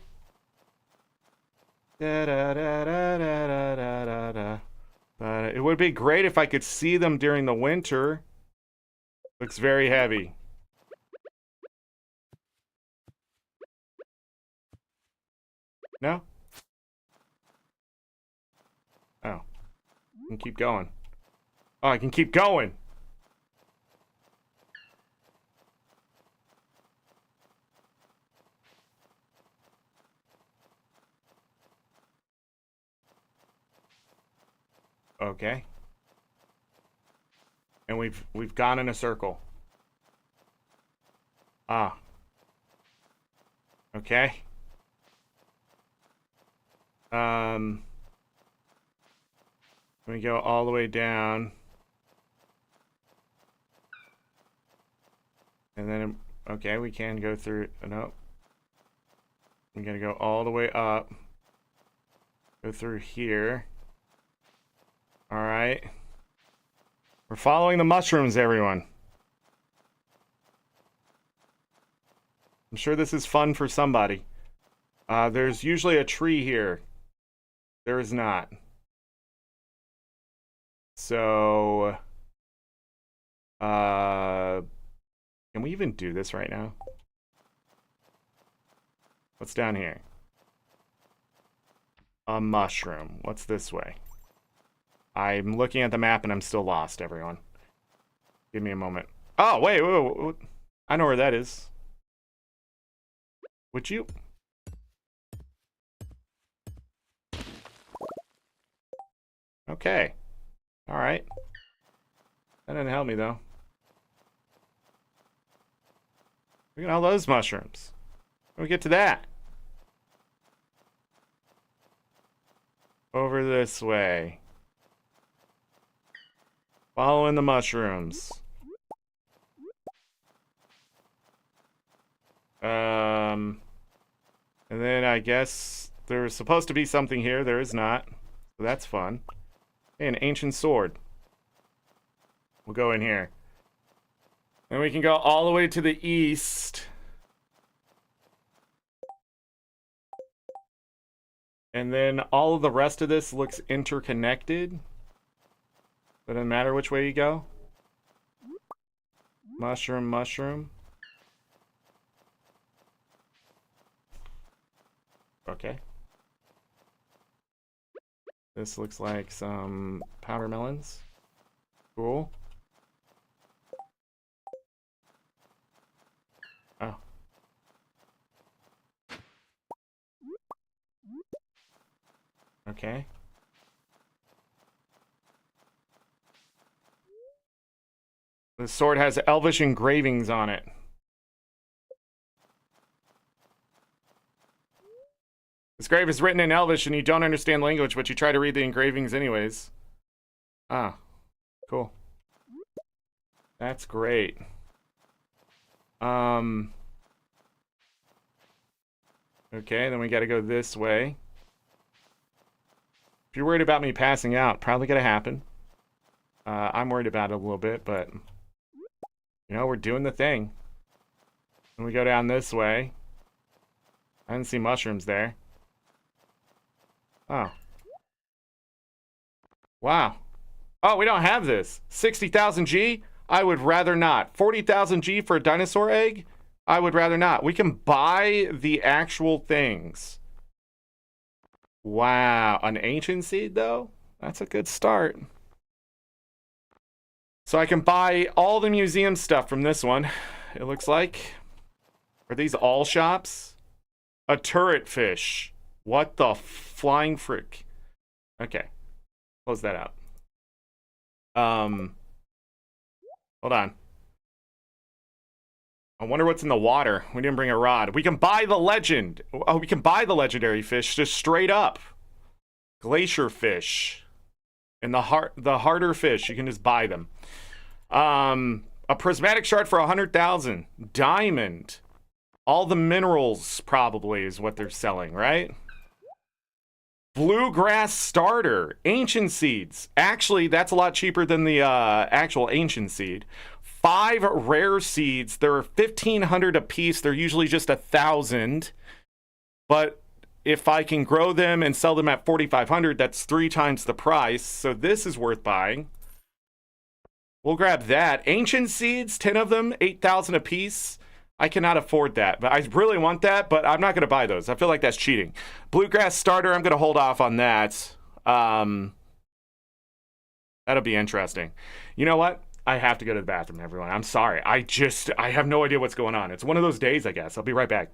Da, da, da, da, da, da, da, da. But it would be great if I could see them during the winter. Looks very heavy. No? Oh. I can keep going. Oh, I can keep going. Okay. And we've gone in a circle. Ah. Okay. We go all the way down. And then, okay, we can go through, no. We gotta go all the way up. Go through here. Alright. We're following the mushrooms, everyone. I'm sure this is fun for somebody. There's usually a tree here. There is not. So... can we even do this right now? What's down here? A mushroom. What's this way? I'm looking at the map and I'm still lost, everyone. Give me a moment. Oh, wait, wait. I know where that is. Would you? Okay. Alright. That didn't help me, though. Look at all those mushrooms. When we get to that. Over this way. Following the mushrooms. And then I guess there's supposed to be something here. There is not. So that's fun. Hey, an ancient sword. We'll go in here. And we can go all the way to the east. And then all of the rest of this looks interconnected. But it doesn't matter which way you go. Mushroom, mushroom. Okay. This looks like some powder melons. Cool. Oh. Okay. The sword has elvish engravings on it. This grave is written in Elvish and you don't understand language, but you try to read the engravings anyways. Ah, cool. That's great. Okay, then we gotta go this way. If you're worried about me passing out, probably gonna happen. I'm worried about it a little bit, but you know, we're doing the thing. And we go down this way. I didn't see mushrooms there. Oh. Wow. Oh, we don't have this. 60,000 G? I would rather not. 40,000 G for a dinosaur egg? I would rather not. We can buy the actual things. Wow. An ancient seed, though? That's a good start. So I can buy all the museum stuff from this one, it looks like. Are these all shops? A turret fish. What the flying frick? Okay. Close that out. Hold on. I wonder what's in the water. We didn't bring a rod. We can buy the legend. Oh, we can buy the legendary fish just straight up. Glacier fish. And the harder fish, you can just buy them. A prismatic shard for 100,000. Diamond. All the minerals probably is what they're selling, right? Bluegrass starter, ancient seeds. Actually, that's a lot cheaper than the actual ancient seed. 5 rare seeds. They're 1,500 a piece. They're usually just 1,000. But if I can grow them and sell them at 4,500, that's 3 times the price. So this is worth buying. We'll grab that. Ancient seeds, 10 of them, 8,000 a piece. I cannot afford that, but I really want that, but I'm not going to buy those. I feel like that's cheating. Bluegrass starter, I'm going to hold off on that. That'll be interesting. You know what? I have to go to the bathroom, everyone. I'm sorry. I have no idea what's going on. It's one of those days, I guess. I'll be right back.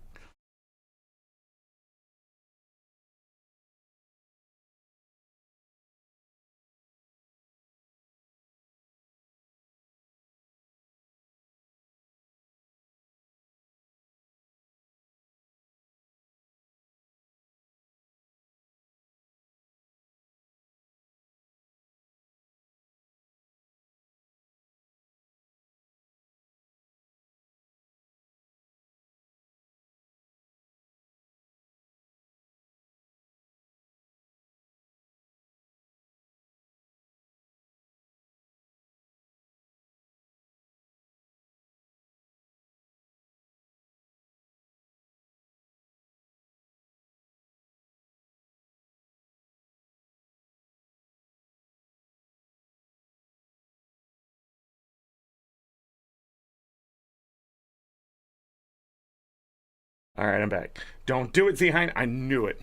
All right, I'm back. Don't do it, Zeheim. I knew it.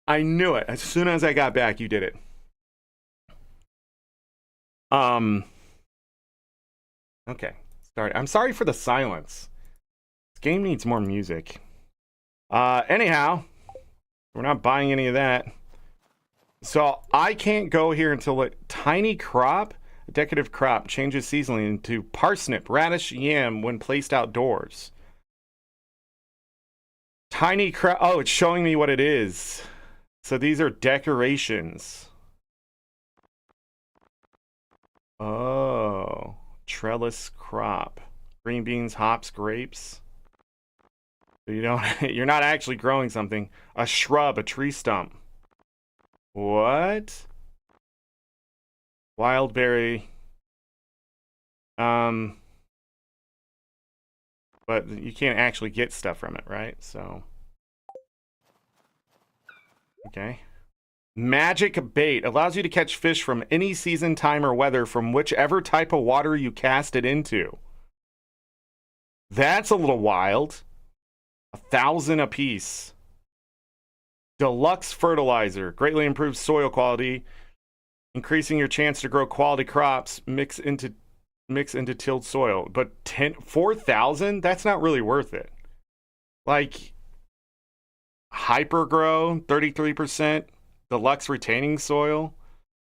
I knew it. As soon as I got back, you did it. Okay. Sorry. I'm sorry for the silence. This game needs more music. Anyhow, we're not buying any of that. So I can't go here until a tiny crop, a decorative crop, changes seasonally into parsnip, radish, yam when placed outdoors. Tiny crop. Oh, it's showing me what it is. So these are decorations. Oh, trellis crop. Green beans, hops, grapes. So you don't, you're not actually growing something. A shrub, a tree stump. What? Wild berry. But you can't actually get stuff from it, right? So. Okay. Magic bait allows you to catch fish from any season, time, or weather from whichever type of water you cast it into. That's a little wild. 1,000 apiece. Deluxe fertilizer greatly improves soil quality, increasing your chance to grow quality crops. Mix into tilled soil. But 4,000? That's not really worth it. Like hyper grow, 33%. Deluxe retaining soil.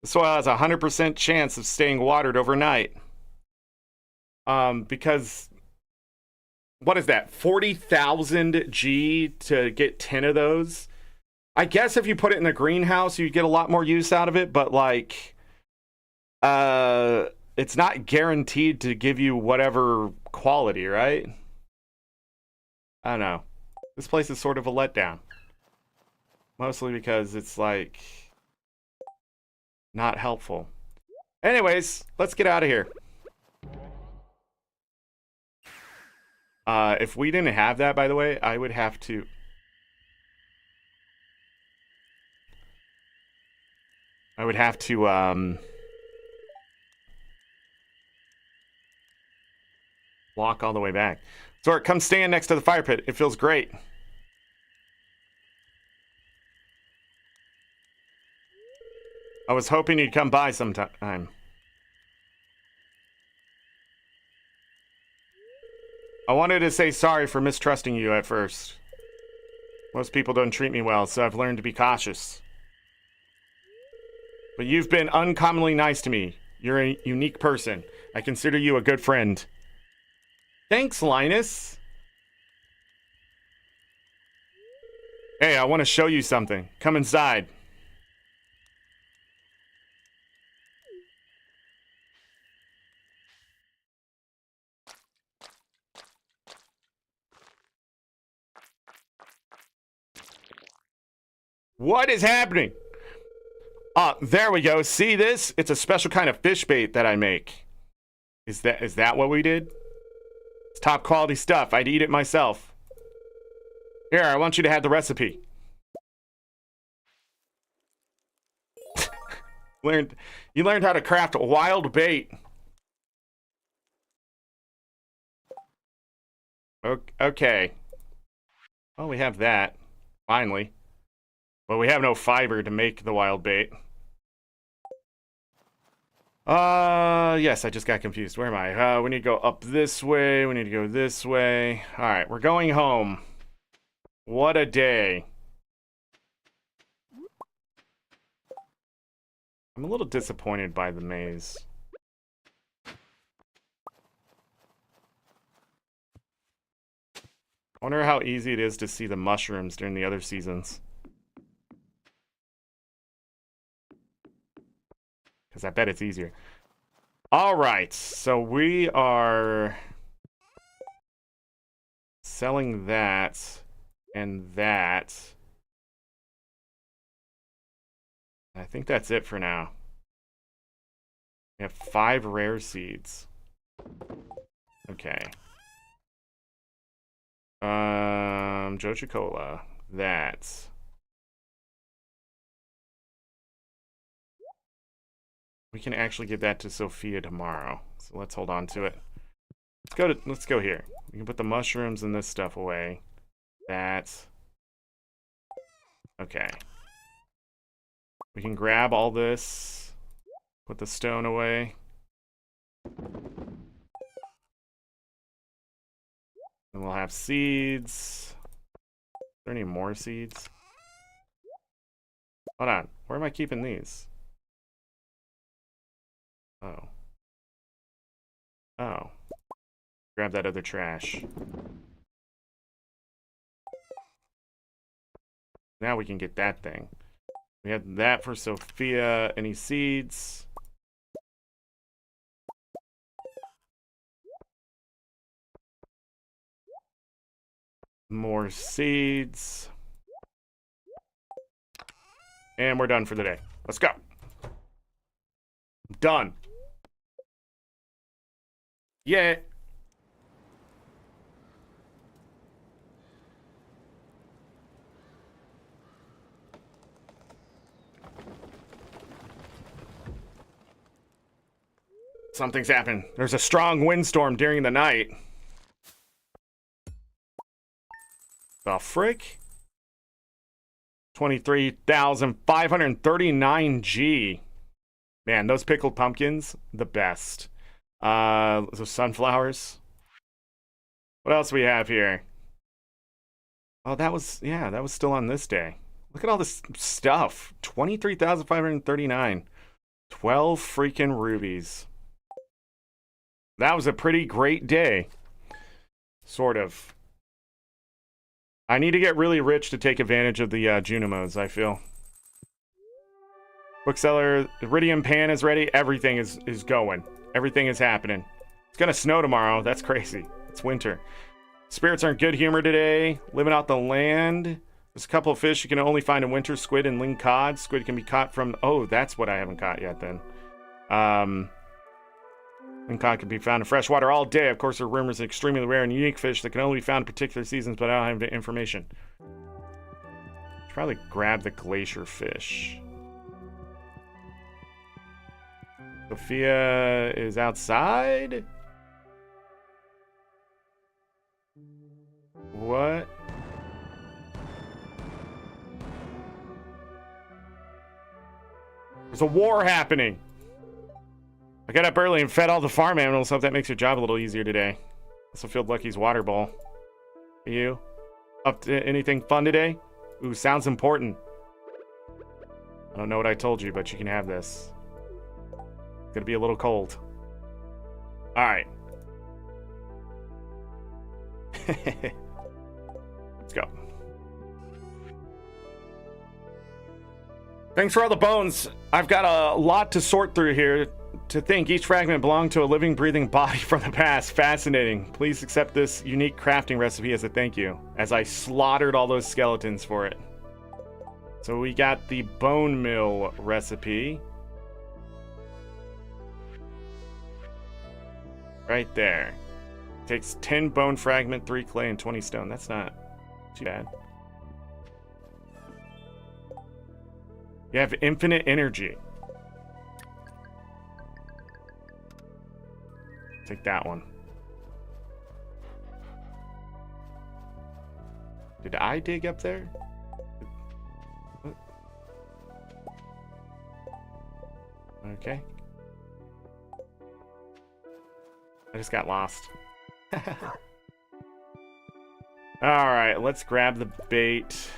The soil has a 100% chance of staying watered overnight. Because what is that? 40,000 G to get 10 of those. I guess if you put it in the greenhouse, you'd get a lot more use out of it, but like it's not guaranteed to give you whatever quality, right? I don't know. This place is sort of a letdown. Mostly because it's like not helpful. Anyways, let's get out of here. If we didn't have that, by the way, I would have to walk all the way back. Zorric, come stand next to the fire pit. It feels great. I was hoping you'd come by sometime. I wanted to say sorry for mistrusting you at first. Most people don't treat me well, so I've learned to be cautious. But you've been uncommonly nice to me. You're a unique person. I consider you a good friend. Thanks, Linus. Hey, I want to show you something. Come inside. What is happening? There we go. See this? It's a special kind of fish bait that I make. Is that what we did? It's top quality stuff. I'd eat it myself. Here, I want you to have the recipe. You learned how to craft wild bait. Okay. Well, we have that. Finally. But we have no fiber to make the wild bait. Yes, I just got confused. Where am I? We need to go up this way. We need to go this way. All right, we're going home. What a day. I'm a little disappointed by the maze. I wonder how easy it is to see the mushrooms during the other seasons. Because I bet it's easier. All right, so we are selling that and that. I think that's it for now. We have 5 rare seeds. Okay. Jochicola. That. We can actually get that to Sophia tomorrow. So let's hold on to it. Let's go here. We can put the mushrooms and this stuff away. That. Okay. We can grab all this. Put the stone away. And we'll have seeds. Is there any more seeds? Hold on. Where am I keeping these? Oh. Oh. Grab that other trash. Now we can get that thing. We had that for Sophia. Any seeds? More seeds. And we're done for the day. Let's go. Done. Yeah. Something's happened. There's a strong windstorm during the night. The frick? 23,539 G. Man, those pickled pumpkins, the best. Those sunflowers. What else we have here? Oh, that was still on this day. Look at all this stuff. 23,539. 12 freaking rubies. That was a pretty great day. Sort of. I need to get really rich to take advantage of the Junimos, I feel. Bookseller, Iridium Pan is ready. Everything is going. Everything is happening. It's gonna snow tomorrow. That's crazy. It's winter. Spirits are in good humor today. Living out the land. There's a couple of fish you can only find in winter. Squid and ling cod. Squid can be caught from... Oh, that's what I haven't caught yet then. Ling cod can be found in freshwater all day. Of course, there are rumors of extremely rare and unique fish that can only be found in particular seasons, but I don't have the information. Should probably grab the glacier fish. Sophia is outside? What? There's a war happening. I got up early and fed all the farm animals. Hope that makes your job a little easier today. Also filled Lucky's water bowl. Are you up to anything fun today? Ooh, sounds important. I don't know what I told you, but you can have this. It's gonna be a little cold. Alright. Let's go. Thanks for all the bones. I've got a lot to sort through here. To think each fragment belonged to a living, breathing body from the past. Fascinating. Please accept this unique crafting recipe as a thank you, as I slaughtered all those skeletons for it. So we got the bone mill recipe. Right there. Takes 10 bone fragment, 3 clay, and 20 stone. That's not too bad. You have infinite energy. Take that one. Did I dig up there? What? Okay. I just got lost. Alright, let's grab the bait.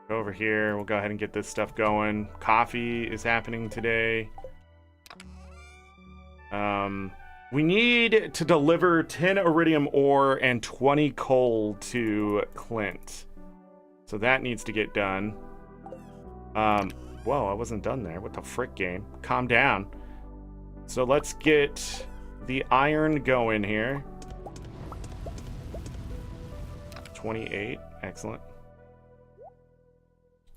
Over here, we'll go ahead and get this stuff going. Coffee is happening today. We need to deliver 10 iridium ore and 20 coal to Clint. So that needs to get done. Whoa, I wasn't done there. What the frick, game? Calm down. So let's get the iron going here. 28, excellent.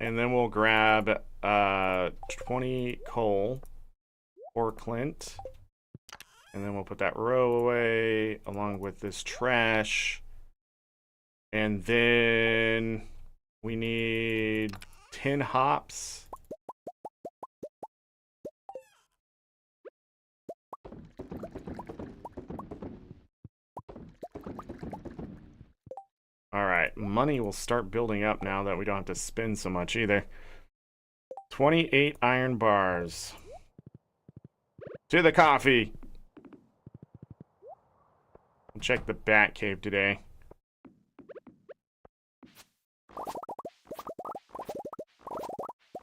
And then we'll grab 20 coal for Clint. And then we'll put that row away along with this trash. And then we need 10 hops. All right, money will start building up now that we don't have to spend so much either. 28 iron bars. To the coffee. We'll check the bat cave today.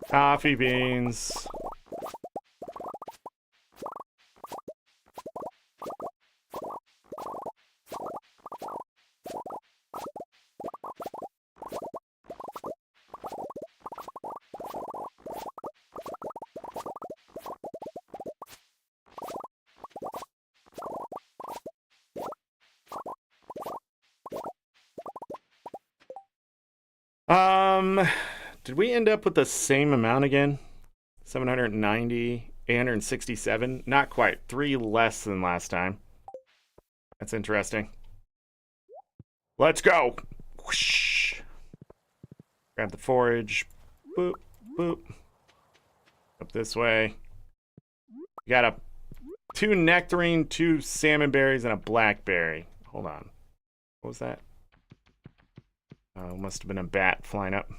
Coffee beans. Did we end up with the same amount again? 790, 867? Not quite. 3 less than last time. That's interesting. Let's go. Whoosh. Grab the forage. Boop, boop. Up this way. We got 2 nectarine, 2 salmon berries, and a blackberry. Hold on. What was that? Oh, must have been a bat flying up.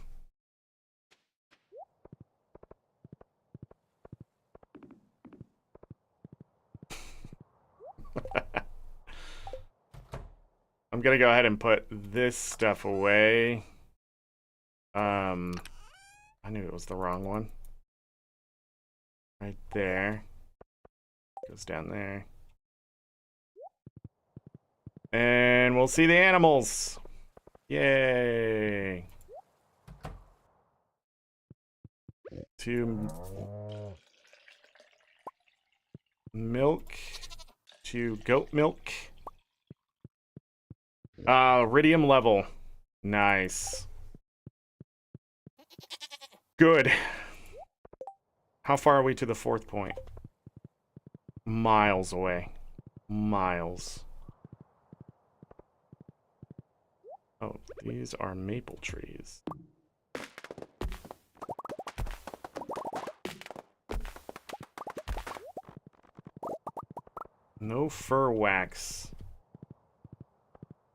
I'm gonna go ahead and put this stuff away. I knew it was the wrong one. Right there. Goes down there. And we'll see the animals. Yay. 2 milk. 2 goat milk. Iridium level. Nice. Good. How far are we to the 4th point? Miles away. Miles. Oh, these are maple trees. No fur wax.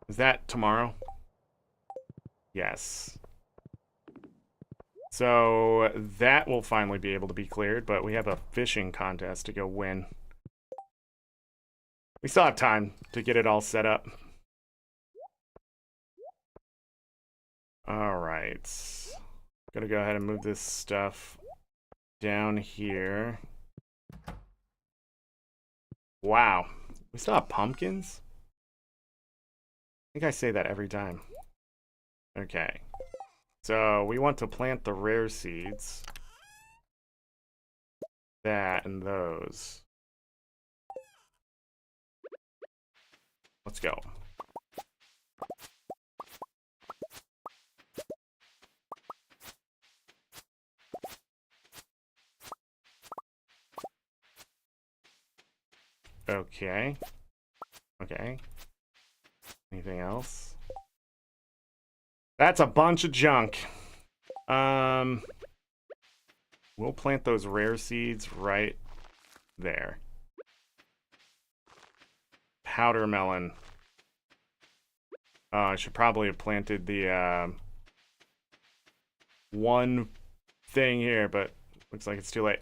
Is that tomorrow? Yes. So that will finally be able to be cleared, but we have a fishing contest to go win. We still have time to get it all set up. All right. Gonna go ahead and move this stuff down here. Wow. We still have pumpkins? I think I say that every time. Okay. So we want to plant the rare seeds. That and those. Let's go. Okay. Okay. Anything else? That's a bunch of junk. We'll plant those rare seeds right there. Powder melon. I should probably have planted the one thing here, but looks like it's too late.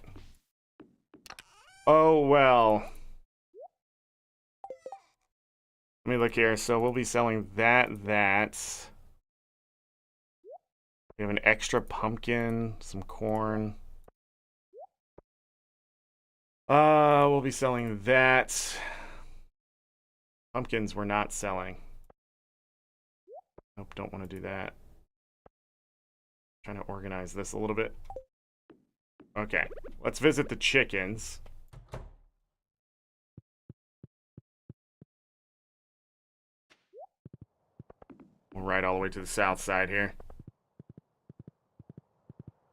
Oh well. Let me look here. So we'll be selling that. We have an extra pumpkin, some corn. We'll be selling that. Pumpkins we're not selling. Nope, don't want to do that. Trying to organize this a little bit. Okay, let's visit the chickens. We'll ride all the way to the south side here.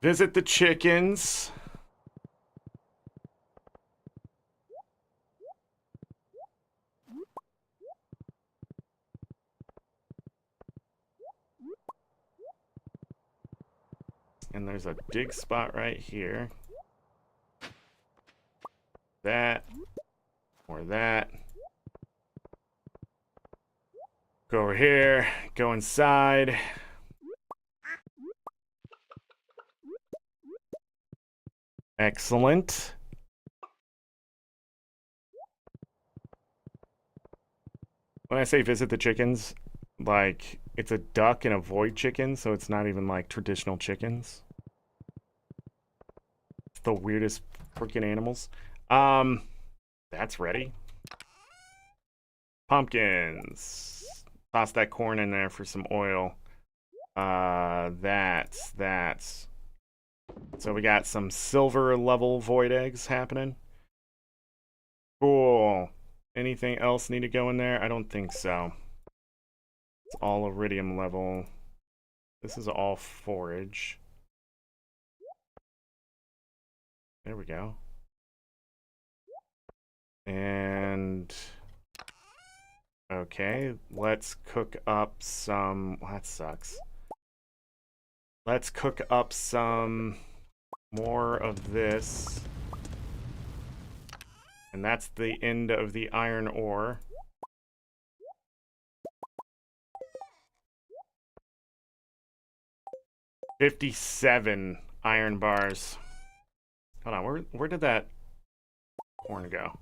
Visit the chickens. And there's a dig spot right here. That. Or that. Go over here. Go inside. Excellent. When I say visit the chickens, like, it's a duck and a void chicken, so it's not even like traditional chickens. It's the weirdest freaking animals. That's ready. Pumpkins. Toss that corn in there for some oil. That's. So we got some silver level void eggs happening. Cool. Anything else need to go in there? I don't think so. It's all iridium level. This is all forage. There we go. And okay, let's cook up some. Well, that sucks. Let's cook up some more of this. And that's the end of the iron ore. $57 iron bars. Hold on, where did that corn go?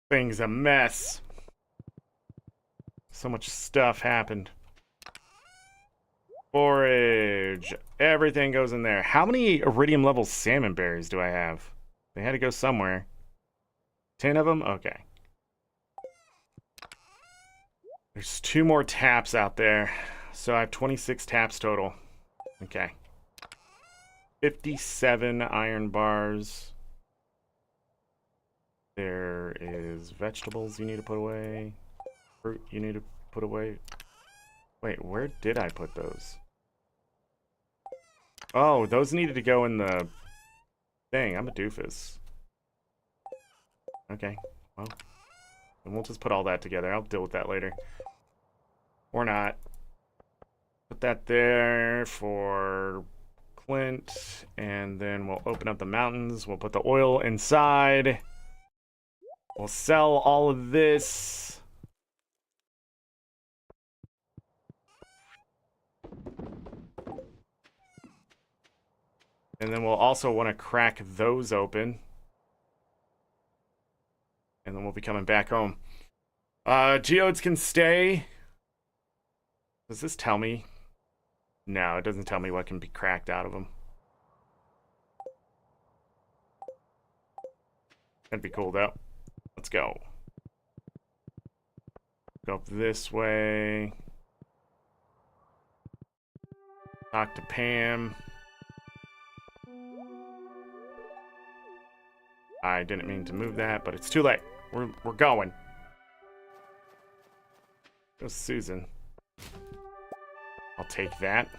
Thing's a mess. So much stuff happened. Forage. Everything goes in there. How many iridium level salmon berries do I have? They had to go somewhere. 10 of them? Okay. There's 2 more taps out there. So I have 26 taps total. Okay. 57 iron bars. There is vegetables you need to put away. Fruit you need to put away. Wait, where did I put those? Oh, those needed to go in the thing. I'm a doofus. Okay, well, then we'll just put all that together. I'll deal with that later. Or not. Put that there for Clint, and then we'll open up the mountains. We'll put the oil inside. We'll sell all of this. And then we'll also want to crack those open. And then we'll be coming back home. Geodes can stay. Does this tell me? No, it doesn't tell me what can be cracked out of them. That'd be cool, though. Let's go. Go up this way. Talk to Pam. I didn't mean to move that, but it's too late. We're going. Go Susan. I'll take that.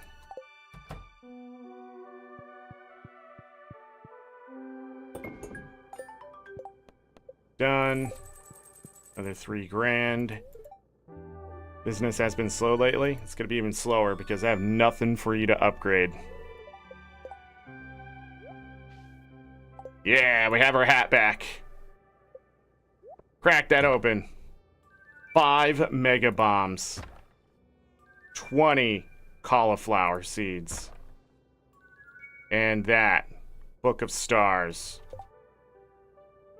Done. Another 3 grand. Business has been slow lately. It's gonna be even slower because I have nothing for you to upgrade. Yeah, we have our hat back. Crack that open. 5 mega bombs. 20 cauliflower seeds. And that. Book of Stars.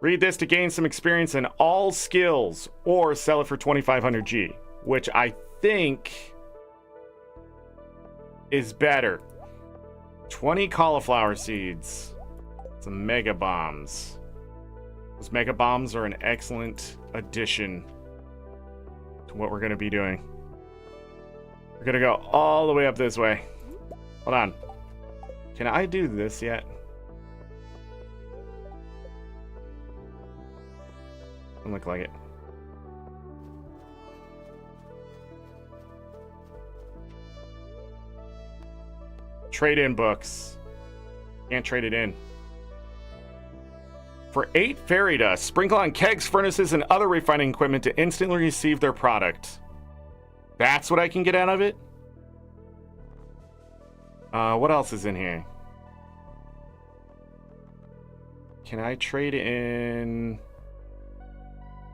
Read this to gain some experience in all skills, or sell it for 2500 G, which I think is better. 20 cauliflower seeds. Some mega bombs. Those mega bombs are an excellent addition to what we're going to be doing. We're going to go all the way up this way. Hold on. Can I do this yet? Doesn't look like it. Trade in books. Can't trade it in. For 8 fairy dust, sprinkle on kegs, furnaces, and other refining equipment to instantly receive their product. That's what I can get out of it? What else is in here? Can I trade in...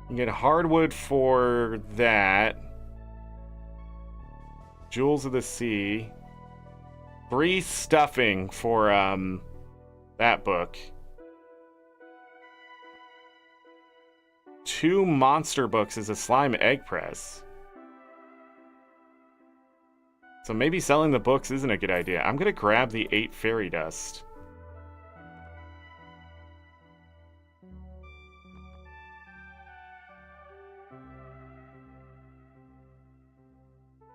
You can get hardwood for that. Jewels of the Sea. 3 stuffing for, that book. 2 monster books is a slime egg press. So maybe selling the books isn't a good idea. I'm gonna grab the 8 fairy dust.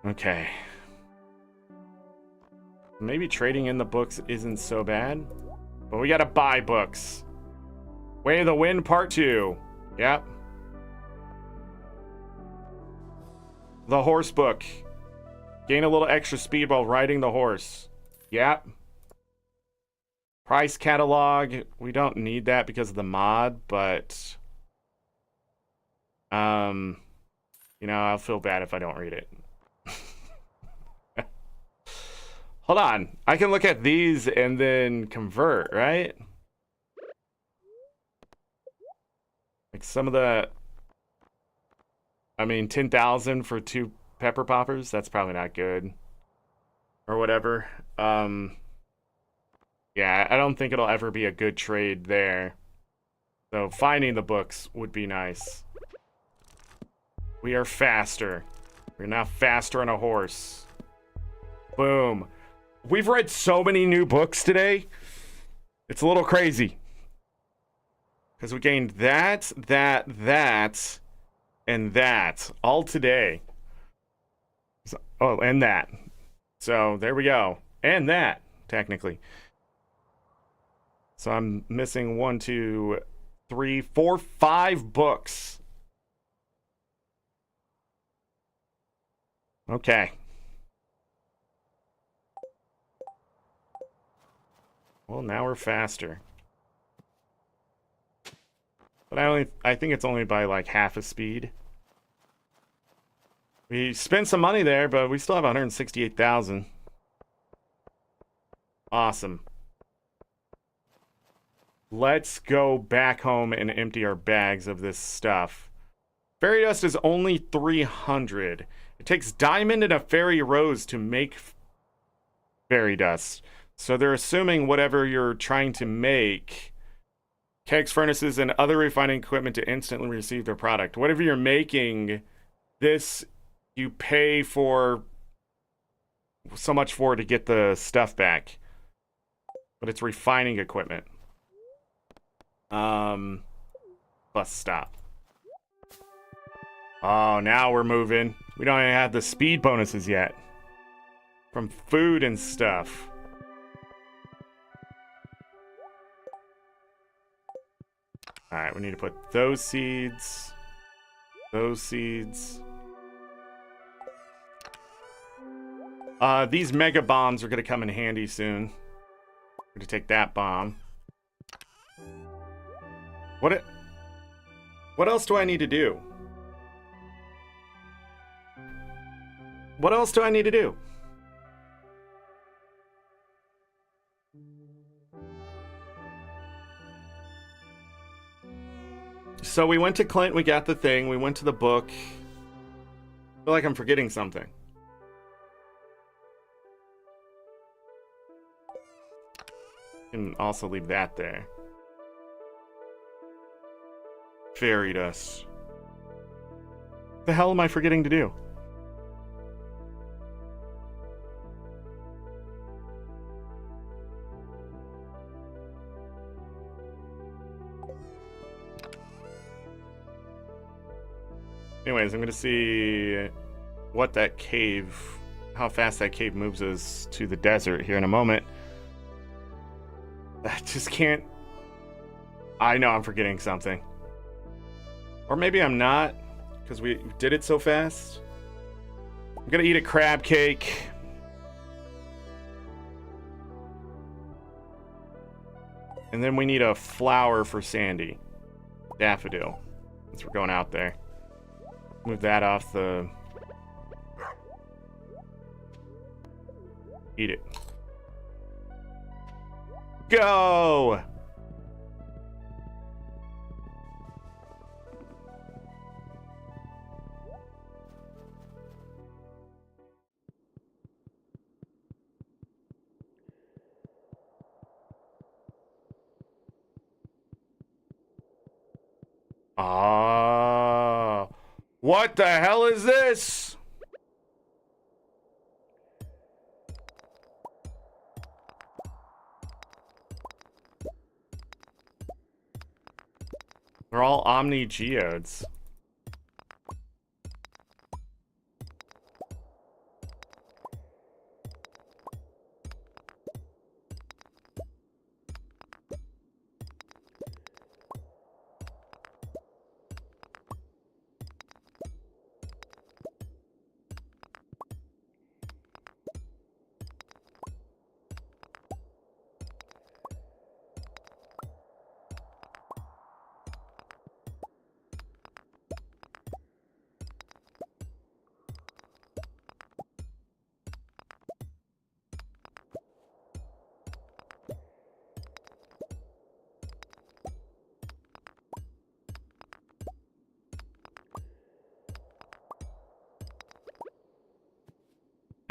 Okay. Maybe trading in the books isn't so bad. But we gotta buy books. Way of the Wind Part 2. Yep. The Horse Book. Gain a little extra speed while riding the horse. Yep. Price catalog. We don't need that because of the mod, but... You know, I'll feel bad if I don't read it. Hold on. I can look at these and then convert, right? Like some of the... I mean, 10,000 for 2 pepper poppers? That's probably not good. Or whatever. Yeah, I don't think it'll ever be a good trade there. So finding the books would be nice. We are faster. We're now faster on a horse. Boom. We've read so many new books today. It's a little crazy. Because we gained that, and that all today. So, oh, and that. So there we go. And that, technically. So I'm missing 1, 2, 3, 4, 5 books. Okay. Well, now we're faster. But I think it's only by like half a speed. We spent some money there, but we still have 168,000. Awesome. Let's go back home and empty our bags of this stuff. Fairy dust is only 300. It takes diamond and a fairy rose to make fairy dust. So they're assuming whatever you're trying to make, kegs, furnaces, and other refining equipment to instantly receive their product. Whatever you're making, this you pay for so much for to get the stuff back. But it's refining equipment. Let's stop. Oh, now we're moving. We don't even have the speed bonuses yet. From food and stuff. Alright, we need to put those seeds. Those seeds. These mega bombs are going to come in handy soon. We're going to take that bomb. What else do I need to do? What else do I need to do? So we went to Clint, we got the thing, we went to the book. I feel like I'm forgetting something. Can also leave that there. Fairy dust. What the hell am I forgetting to do? Anyways, I'm going to see what that cave, how fast that cave moves us to the desert here in a moment. I just can't. I know I'm forgetting something. Or maybe I'm not, because we did it so fast. I'm going to eat a crab cake. And then we need a flower for Sandy. Daffodil. Since we're going out there. Move that off the... Eat it. Go! Ah, what the hell is this? They're all Omni Geodes.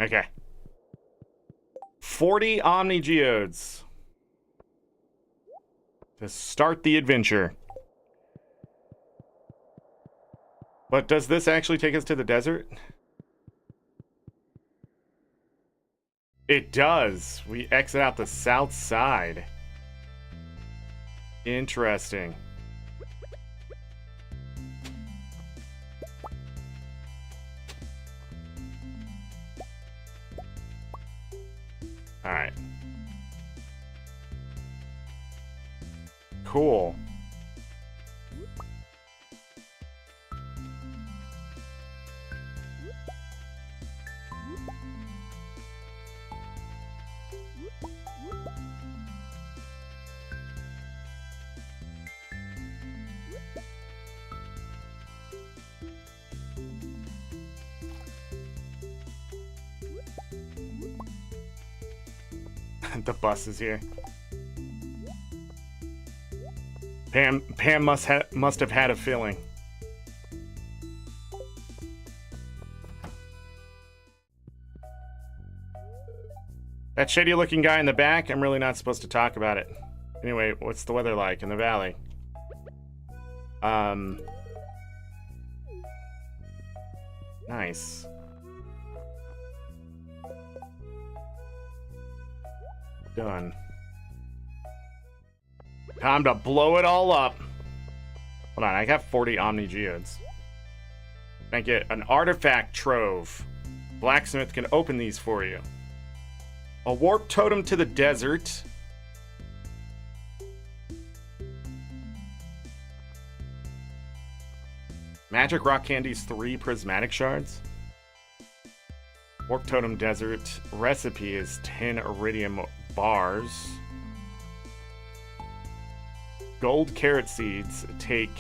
Okay. 40 Omni Geodes to start the adventure. But does this actually take us to the desert? It does. We exit out the south side. Interesting. All right. Cool. The bus is here. Pam must have had a feeling. That shady looking guy in the back, I'm really not supposed to talk about it. Anyway, what's the weather like in the valley? Nice. Done. Time to blow it all up. Hold on, I got 40 Omni Geodes. Can I get an artifact trove? Blacksmith can open these for you. A warp totem to the desert. Magic rock candies, 3 prismatic shards. Warp totem desert. Recipe is 10 iridium bars. Gold carrot seeds take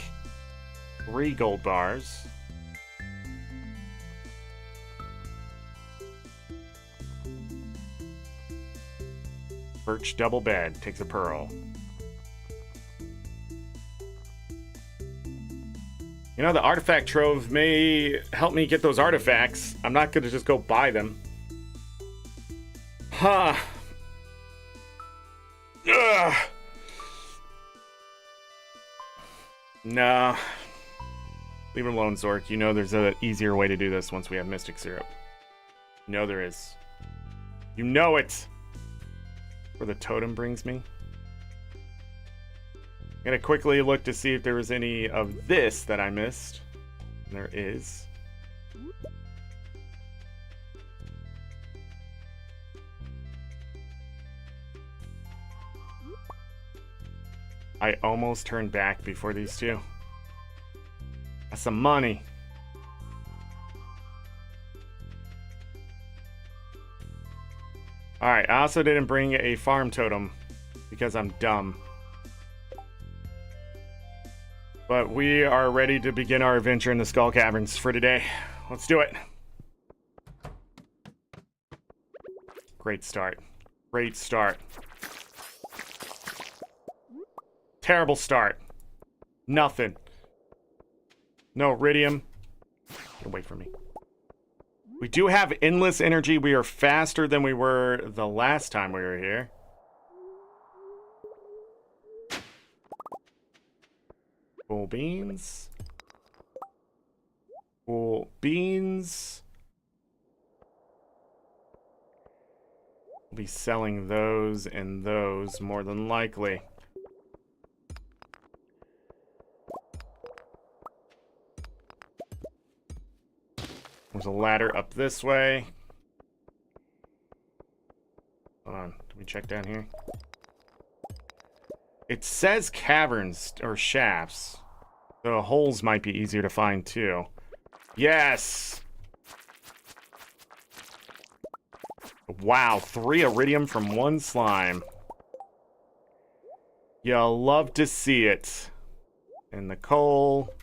3 gold bars. Birch double bed takes a pearl. You know, the artifact trove may help me get those artifacts. I'm not gonna just go buy them. Huh. Ugh. Nah. Leave it alone, Zork. You know there's an easier way to do this once we have Mystic Syrup. You know there is. You know it! Where the totem brings me. I'm gonna quickly look to see if there was any of this that I missed. And there is. I almost turned back before these two. That's some money. Alright, I also didn't bring a farm totem because I'm dumb. But we are ready to begin our adventure in the Skull Caverns for today. Let's do it. Great start. Great start. Terrible start. Nothing. No iridium. Get away from me. We do have endless energy. We are faster than we were the last time we were here. Cool beans. Cool beans. We'll be selling those and those more than likely. There's a ladder up this way. Hold on, can we check down here? It says caverns or shafts. The holes might be easier to find too. Yes! Wow, 3 iridium from 1 slime. You'll love to see it. And the coal.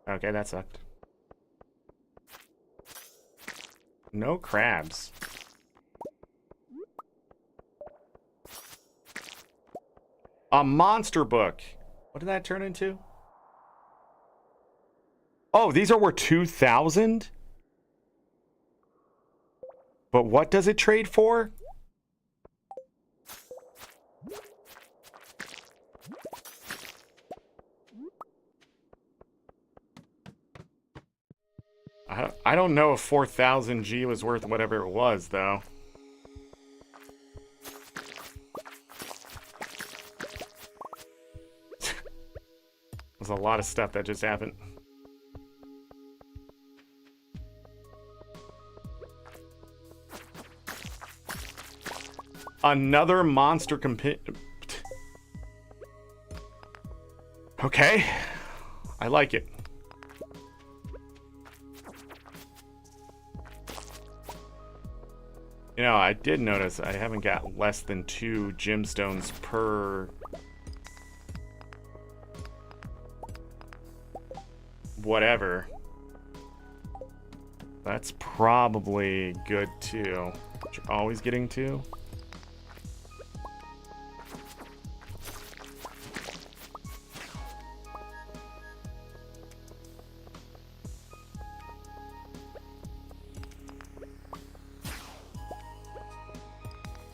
Okay, that sucked. No crabs. A monster book. What did that turn into? Oh, these are worth 2,000? But what does it trade for? I don't know if 4,000 G was worth whatever it was, though. There's a lot of stuff that just happened. Another monster Okay. I like it. You know, I did notice I haven't got less than 2 gemstones per whatever. That's probably good too. But you're always getting 2.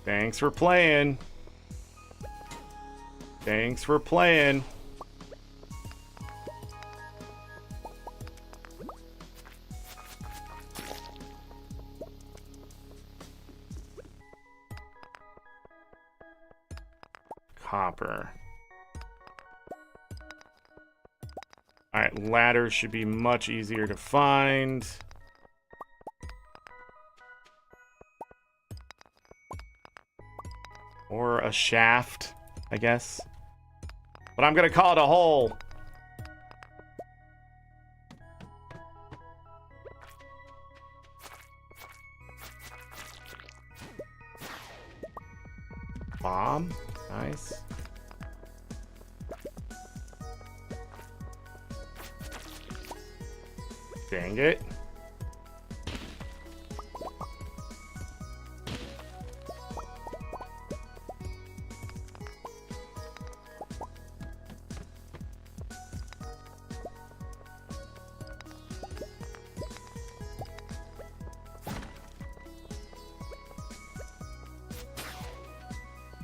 Thanks for playing. Thanks for playing. Copper. Alright, ladders should be much easier to find. Or a shaft, I guess. But I'm gonna call it a hole. Bomb. Nice. Dang it.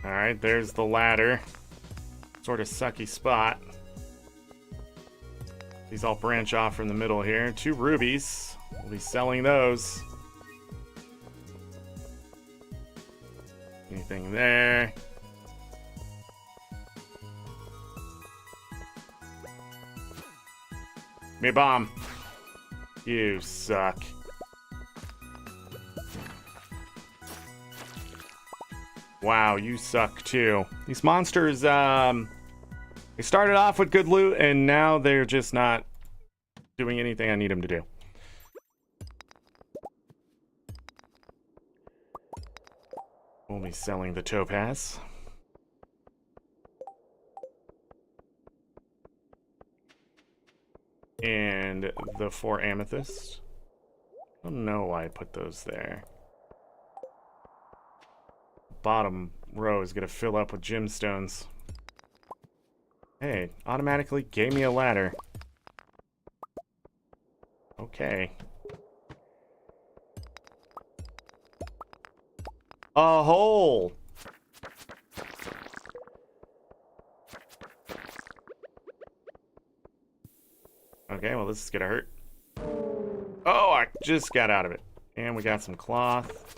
Alright, there's the ladder. Sort of sucky spot. These all branch off from the middle here. 2 rubies. We'll be selling those. Anything there? Give me a bomb. You suck. Wow, you suck too. These monsters, they started off with good loot, and now they're just not doing anything I need them to do. We'll be selling the topaz. And the 4 amethysts. I don't know why I put those there. Bottom row is going to fill up with gemstones. Hey, automatically gave me a ladder. Okay. A hole! Okay, well this is gonna hurt. Oh, I just got out of it. And we got some cloth.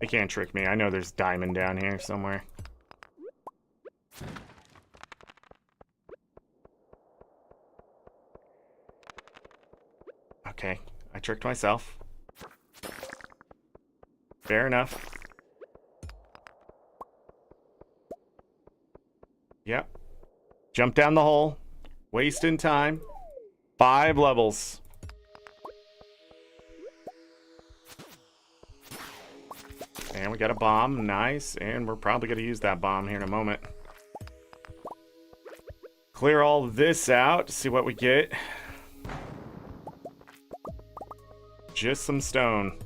They can't trick me. I know there's diamond down here somewhere. Okay, I tricked myself. Fair enough. Yep. Jump down the hole. Wasting time. 5 levels. And we got a bomb. Nice. And we're probably going to use that bomb here in a moment. Clear all this out. See what we get. Just some stone.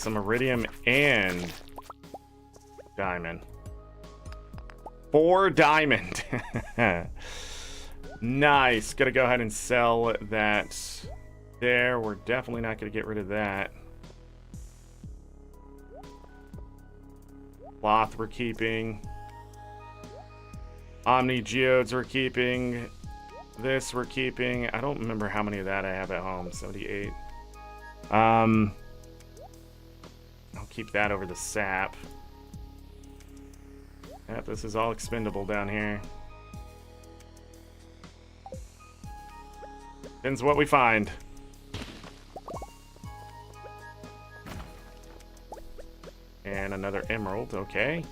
some iridium and diamond. 4 diamond. Nice. Gotta go ahead and sell that there. We're definitely not gonna get rid of that. Cloth we're keeping. Omni geodes we're keeping. This we're keeping. I don't remember how many of that I have at home. 78. I'll keep that over the sap. Yep, this is all expendable down here. Depends what we find. And another emerald, okay.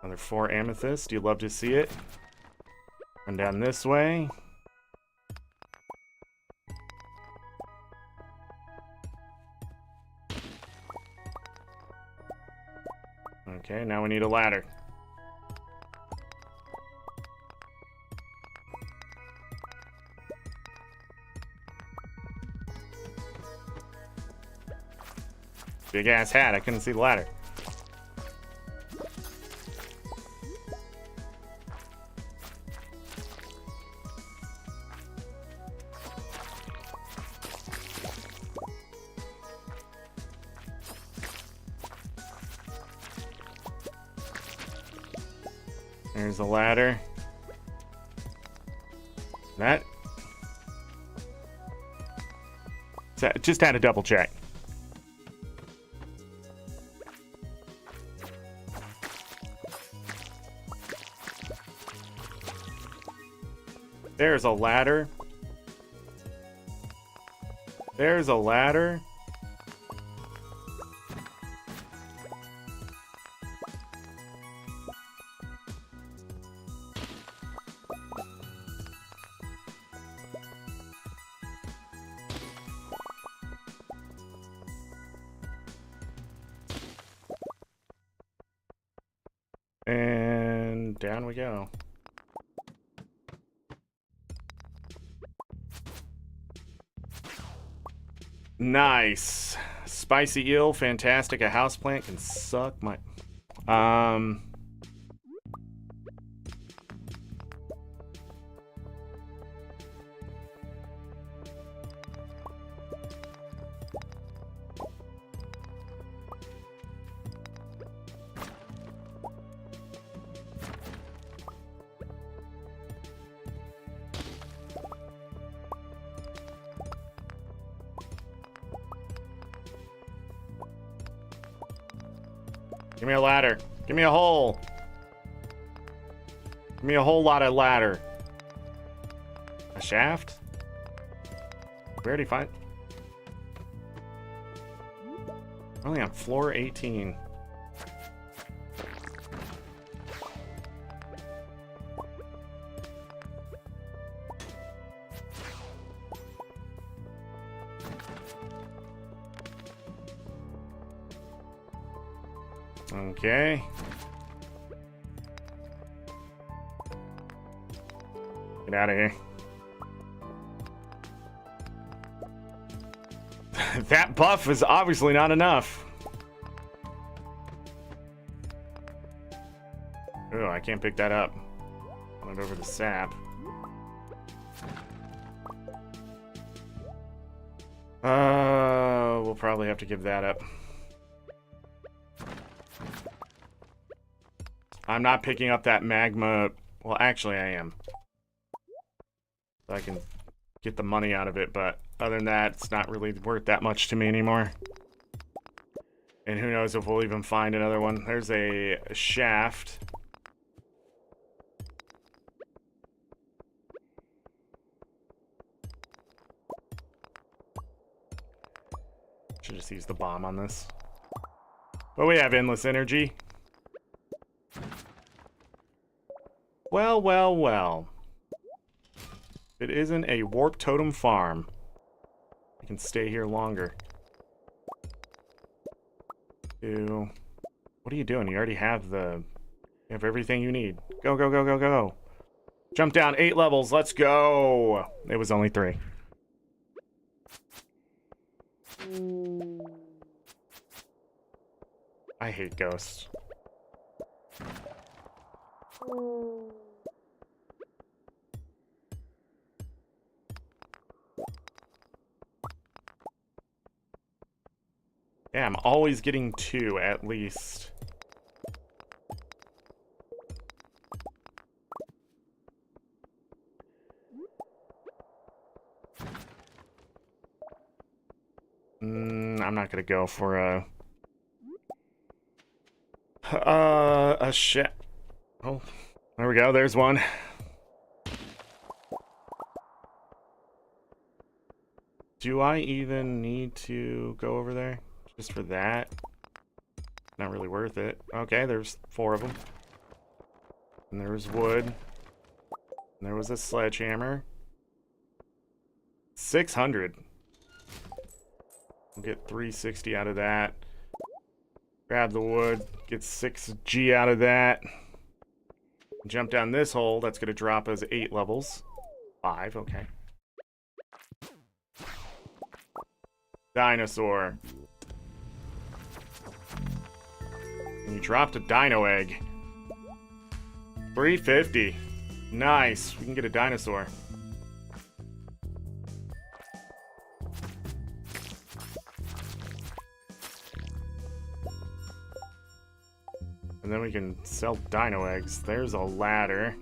Another 4 amethyst. You love to see it. Run down this way. Okay, now we need a ladder. Big ass hat, I couldn't see the ladder. There's a ladder. That just had to double check. There's a ladder. There's a ladder. And down we go. Nice. Spicy eel, fantastic. A houseplant can suck my... Give me a ladder. Give me a hole. Give me a whole lot of ladder. A shaft? We already find... Only on floor 18. Okay. Get out of here. That buff is obviously not enough. Oh, I can't pick that up. Run it over the sap. We'll probably have to give that up. I'm not picking up that magma. Well, actually, I am. So I can get the money out of it, but other than that, it's not really worth that much to me anymore. And who knows if we'll even find another one. There's a shaft. Should just use the bomb on this. But we have endless energy. Well, well, well. It isn't a warp totem farm. I can stay here longer. What are you doing? You already have the You have everything you need. Go, go, go, go, go. Jump down 8 levels. Let's go. It was only 3. I hate ghosts. Yeah, I'm always getting 2 at least. I'm not gonna go for a shit. Oh, there we go. There's one. Do I even need to go over there just for that? Not really worth it. Okay, there's 4 of them. And there was wood. And there was a sledgehammer. 600. We'll get 360 out of that. Grab the wood. Get 6G out of that. Jump down this hole. That's going to drop us 8 levels. 5, okay. Dinosaur. And you dropped a dino egg. 350. Nice. We can get a dinosaur. And then we can sell dino eggs. There's a ladder.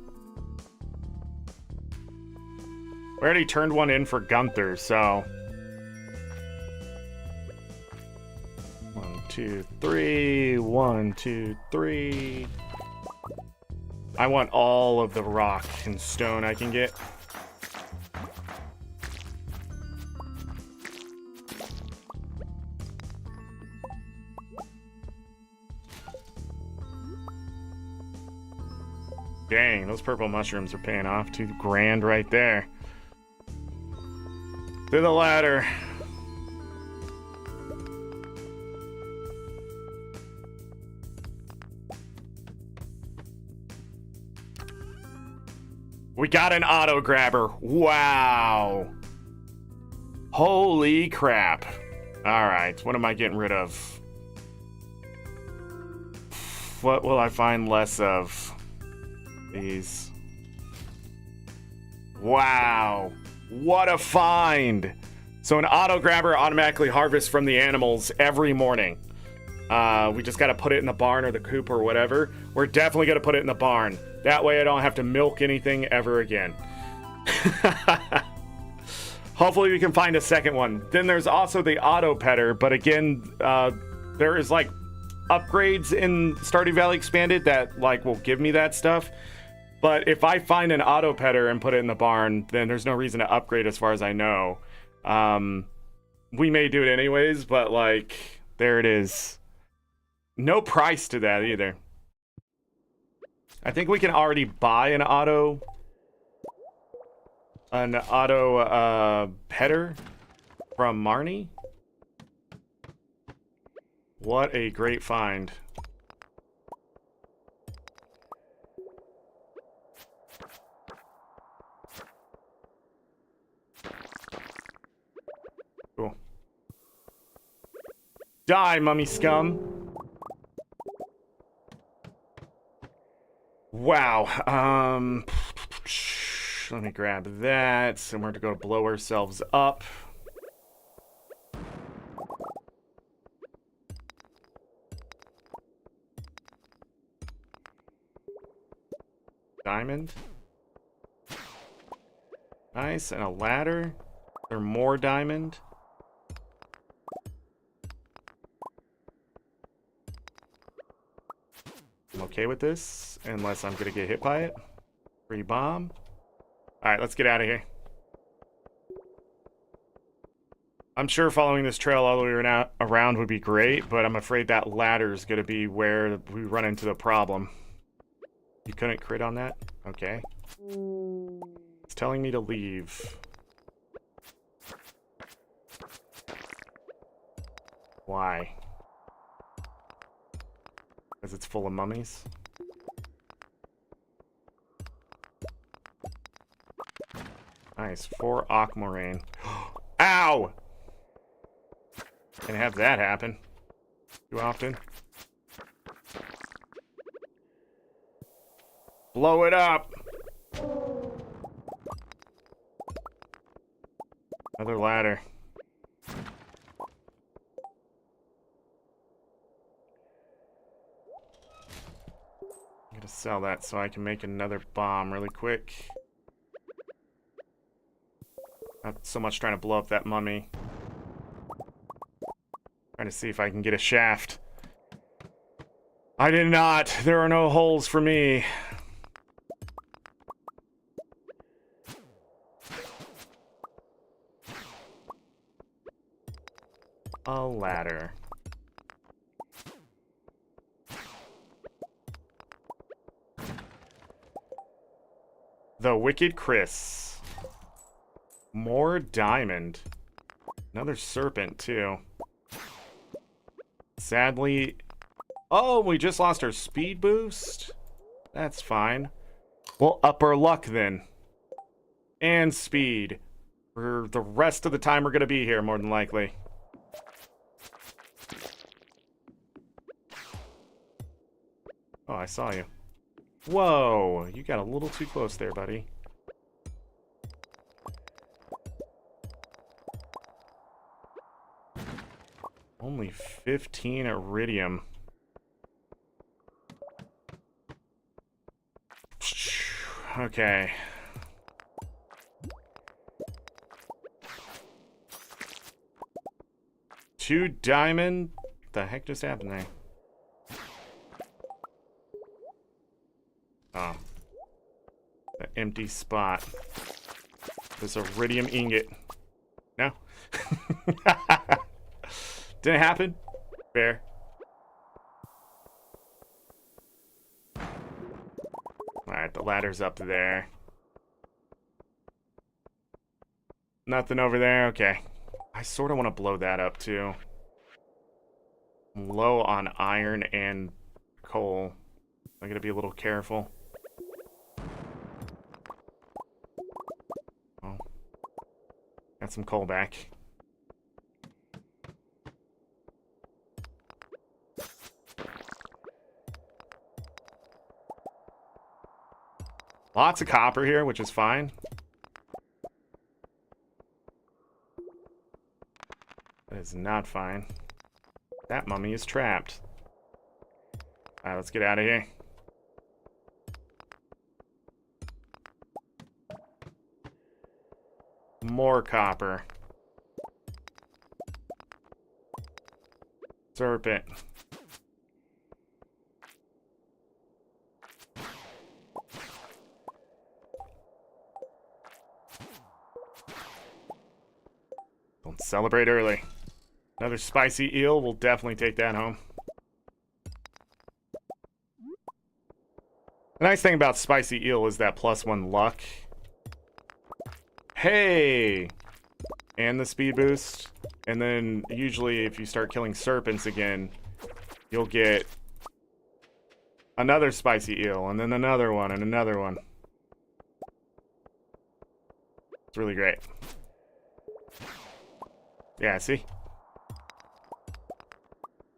We already turned one in for Gunther, so... 1, 2, 3. 1, 2, 3. I want all of the rock and stone I can get. Dang, those purple mushrooms are paying off. 2 grand right there. To the ladder. We got an auto grabber. Wow. Holy crap. All right, what am I getting rid of? What will I find less of? These. Wow. What a find. So an auto grabber automatically harvests from the animals every morning. We just got to put it in the barn or the coop or whatever. We're definitely going to put it in the barn. That way I don't have to milk anything ever again. Hopefully we can find a second one. Then there's also the auto petter, but again, there is like upgrades in Stardew Valley Expanded that like will give me that stuff. But if I find an auto petter and put it in the barn, then there's no reason to upgrade as far as I know. We may do it anyways, but like, there it is. No price to that either. I think we can already buy an auto petter from Marnie. What a great find. Cool. Die, mummy scum. Wow. Let me grab that. And we're going to go blow ourselves up. Diamond. Nice. And a ladder. Or more diamond. I'm okay with this, unless I'm gonna get hit by it. Free bomb. Alright, let's get out of here. I'm sure following this trail all the way around would be great, but I'm afraid that ladder is gonna be where we run into the problem. You couldn't crit on that? Okay. It's telling me to leave. Why? Because it's full of mummies? Nice. 4 aquamarine. Ow! Can't have that happen too often. Blow it up! Another ladder. I'm gonna sell that so I can make another bomb really quick. Not so much trying to blow up that mummy. Trying to see if I can get a shaft. I did not. There are no holes for me. A ladder. The Wicked Chris. More diamond. Another serpent, too. Sadly... Oh, we just lost our speed boost? That's fine. We'll up our luck, then. And speed. For the rest of the time we're going to be here, more than likely. Oh, I saw you. Whoa, you got a little too close there, buddy. Only 15 iridium. Okay. Two diamond? What the heck just happened there? Oh. An empty spot. This iridium ingot. No? Didn't happen? Fair. Alright, the ladder's up there. Nothing over there? Okay. I sort of want to blow that up, too. I'm low on iron and coal. I'm going to be a little careful. Oh. Got some coal back. Lots of copper here, which is fine. That is not fine. That mummy is trapped. Alright, let's get out of here. More copper. Serpent. Don't celebrate early. Another spicy eel. We'll definitely take that home. The nice thing about spicy eel is that +1 luck. Hey! And the speed boost. And then usually if you start killing serpents again, you'll get another spicy eel, and then another one, and another one. It's really great. Yeah, see?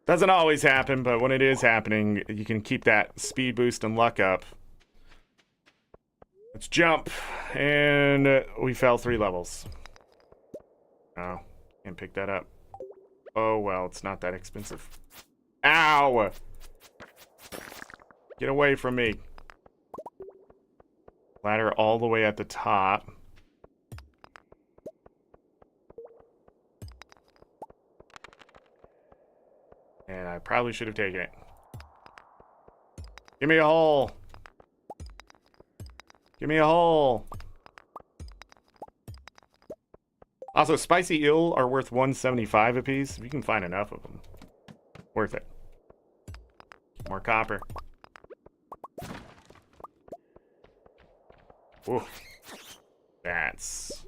Doesn't always happen, but when it is happening, you can keep that speed boost and luck up. Let's jump. And we fell 3 levels. Oh, can't pick that up. Oh, well, it's not that expensive. Ow! Get away from me. Ladder all the way at the top. And I probably should have taken it. Give me a hole. Give me a hole. Also, spicy eel are worth 175 apiece. If you can find enough of them, worth it. More copper. Ooh. That's...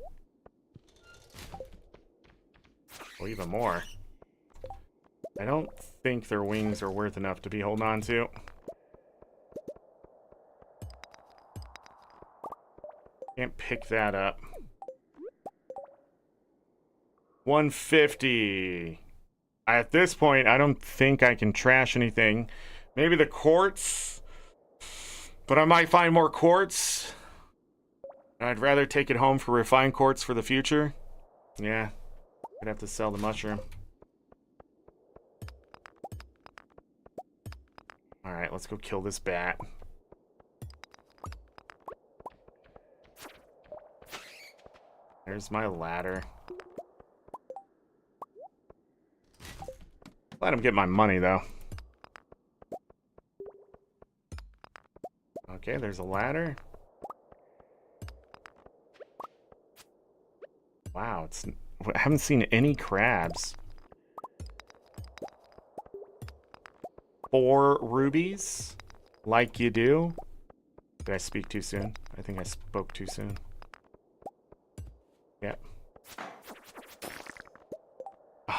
well, even more. I don't think their wings are worth enough to be holding on to. Can't pick that up. 150. At this point, I don't think I can trash anything. Maybe the quartz, but I might find more quartz. I'd rather take it home for refined quartz for the future. Yeah, I'd have to sell the mushroom. Alright, let's go kill this bat. There's my ladder. Let him get my money, though. Okay, there's a ladder. Wow, I haven't seen any crabs. 4 rubies, like you do. Did I speak too soon? I think I spoke too soon. Yep.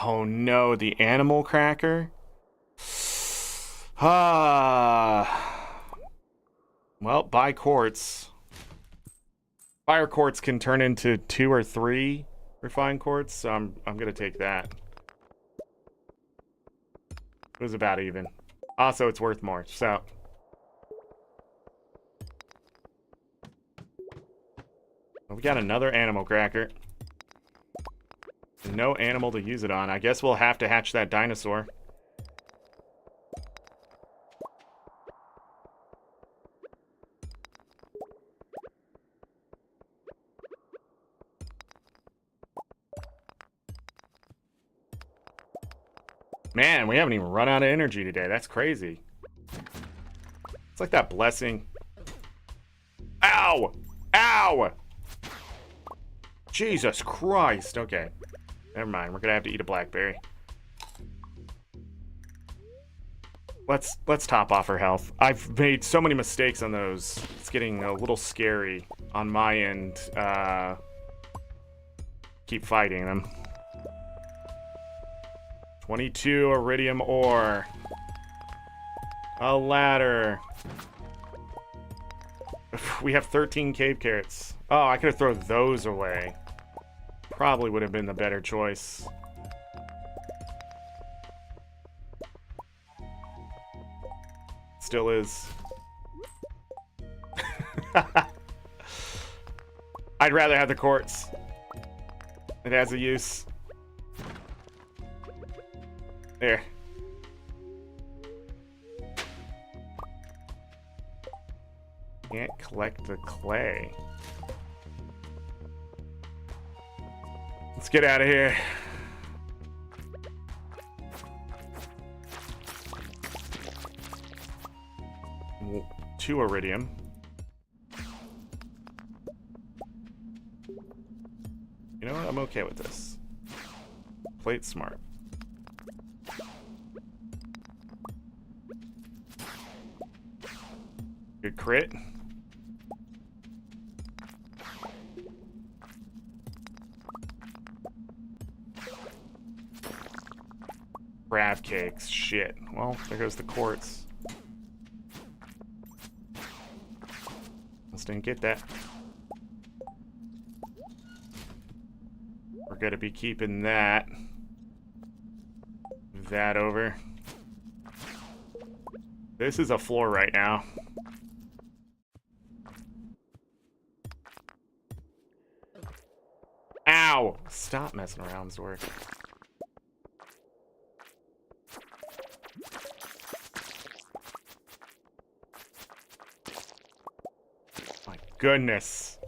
Oh no, the animal cracker? Well, buy quartz. Fire quartz can turn into 2 or 3 refined quartz, so I'm gonna take that. It was about even. Also, it's worth more, so. We got another animal cracker. No animal to use it on. I guess we'll have to hatch that dinosaur. Man, we haven't even run out of energy today. That's crazy. It's like that blessing. Ow! Ow! Jesus Christ. Okay. Never mind. We're gonna have to eat a blackberry. Let's top off her health. I've made so many mistakes on those. It's getting a little scary on my end. Keep fighting them. 22 iridium ore. A ladder. We have 13 cave carrots. Oh, I could have thrown those away. Probably would have been the better choice. Still is. I'd rather have the quartz. It has a use. There. Can't collect the clay. Let's get out of here. Two iridium. You know what? I'm okay with this. Plate smart. Good crit. Crab cakes. Shit. Well, there goes the quartz. Almost didn't get that. We're gonna be keeping that. That over. This is a floor right now. Ow! Stop messing around, Zorric. My goodness.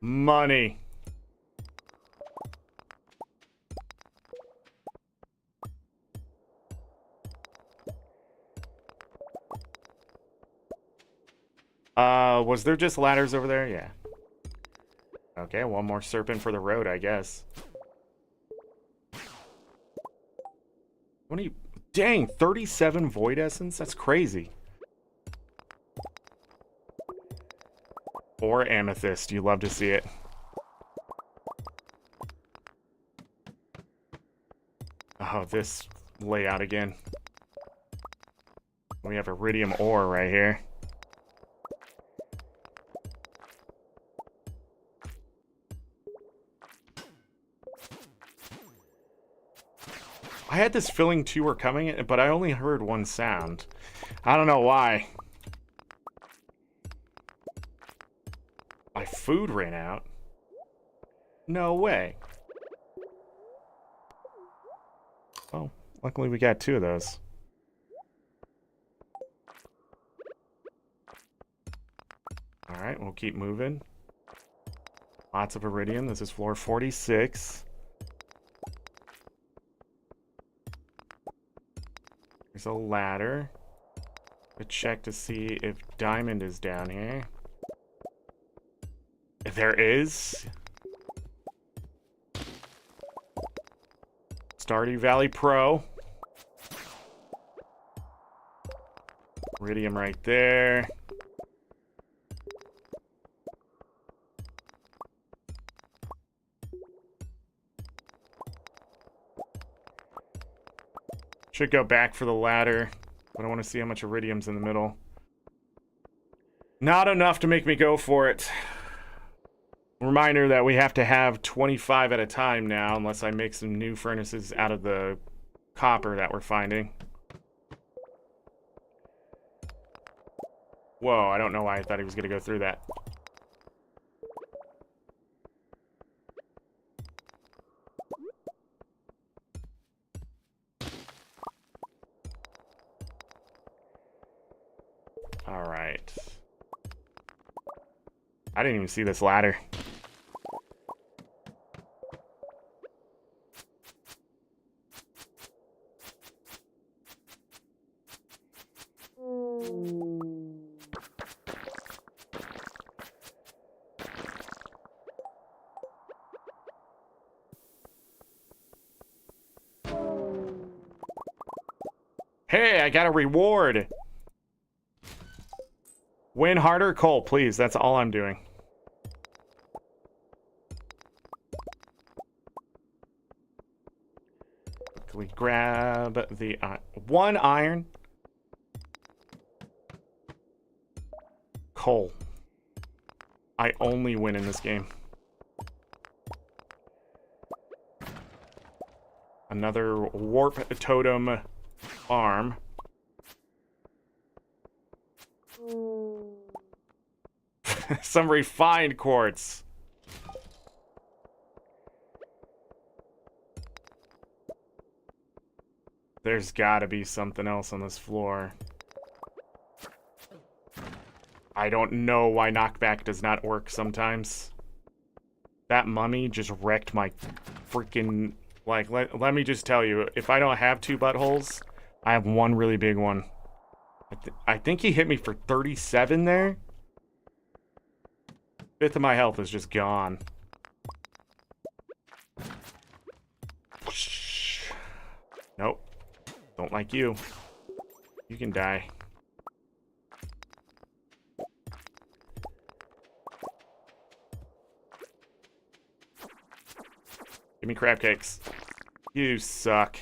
Money. Was there just ladders over there? Yeah. Okay, one more serpent for the road, I guess. What are you... Dang, 37 void essence? That's crazy. Or amethyst. You love to see it. Oh, this layout again. We have iridium ore right here. I had this feeling two were coming, but I only heard one sound. I don't know why. My food ran out. No way. Oh, luckily we got two of those. Alright, we'll keep moving. Lots of iridium. This is floor 46. There's a ladder. To check to see if diamond is down here. If there is. Stardew Valley Pro. Iridium right there. Should go back for the ladder, but I want to see how much iridium's in the middle. Not enough to make me go for it. Reminder that we have to have 25 at a time now, unless I make some new furnaces out of the copper that we're finding. Whoa, I don't know why I thought he was going to go through that. All right. I didn't even see this ladder. Hey, I got a reward. Win harder, Cole, please. That's all I'm doing. Can we grab the one iron? Cole. I only win in this game. Another warp totem arm. Some refined quartz. There's gotta be something else on this floor. I don't know why knockback does not work sometimes. That mummy just wrecked my freaking... Like, let me just tell you, if I don't have two buttholes, I have one really big one. I think he hit me for 37 there. Fifth of my health is just gone. Nope. Don't like you. You can die. Give me crab cakes. You suck.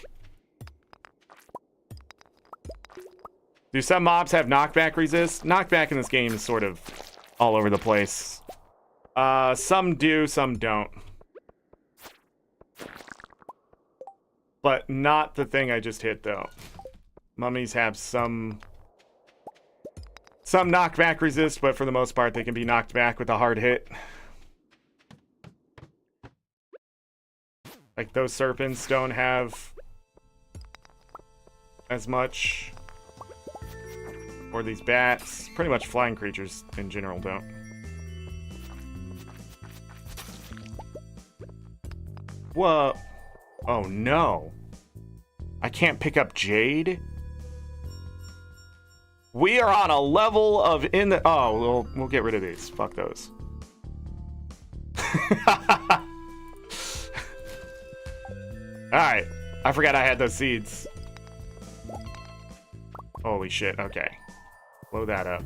Do some mobs have knockback resist? Knockback in this game is sort of all over the place. Some do, some don't. But not the thing I just hit, though. Mummies have some knockback resist, but for the most part, they can be knocked back with a hard hit. Like, those serpents don't have as much. Or these bats. Pretty much flying creatures in general don't. Whoa. Oh, no. I can't pick up jade? We are on a level of in the... Oh, we'll get rid of these. Fuck those. Alright. I forgot I had those seeds. Holy shit. Okay. Blow that up.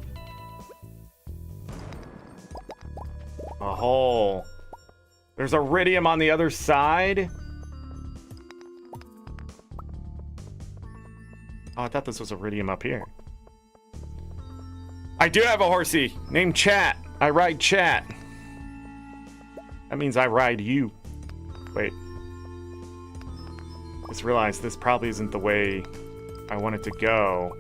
A hole. There's iridium on the other side. Oh, I thought this was iridium up here. I do have a horsey named Chat. I ride Chat. That means I ride you. Wait. Just realized this probably isn't the way I want it to go.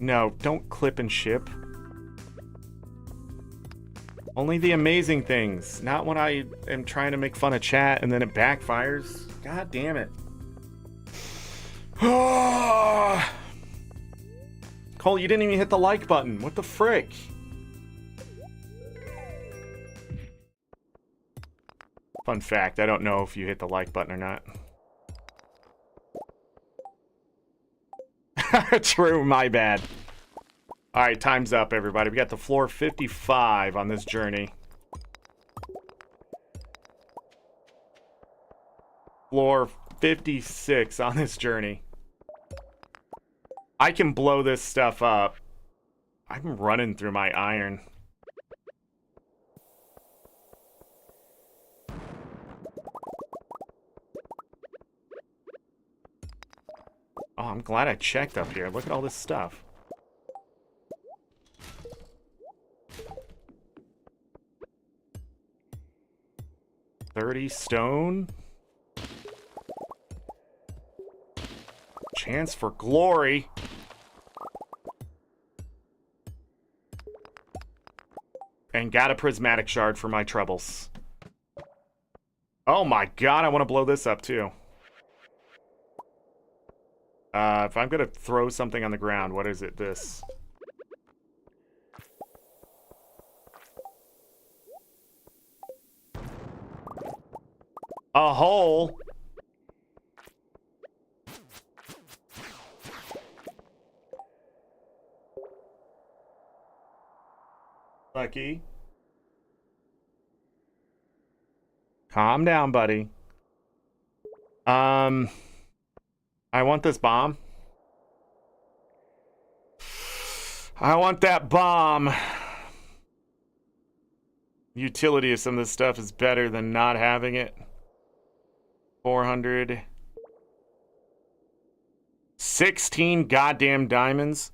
No, don't clip and ship. Only the amazing things, not when I am trying to make fun of chat and then it backfires. God damn it. Cole, you didn't even hit the like button. What the frick? Fun fact, I don't know if you hit the like button or not. True, my bad. Alright, time's up, everybody. We got the floor 55 on this journey. Floor 56 on this journey. I can blow this stuff up. I'm running through my iron. Oh, I'm glad I checked up here. Look at all this stuff. $30 stone. Chance for glory. And got a prismatic shard for my troubles. Oh my god, I want to blow this up too. If I'm gonna throw something on the ground, what is it? This. A hole. Lucky. Calm down, buddy. I want this bomb. I want that bomb. Utility of some of this stuff is better than not having it. 400. 16 goddamn diamonds.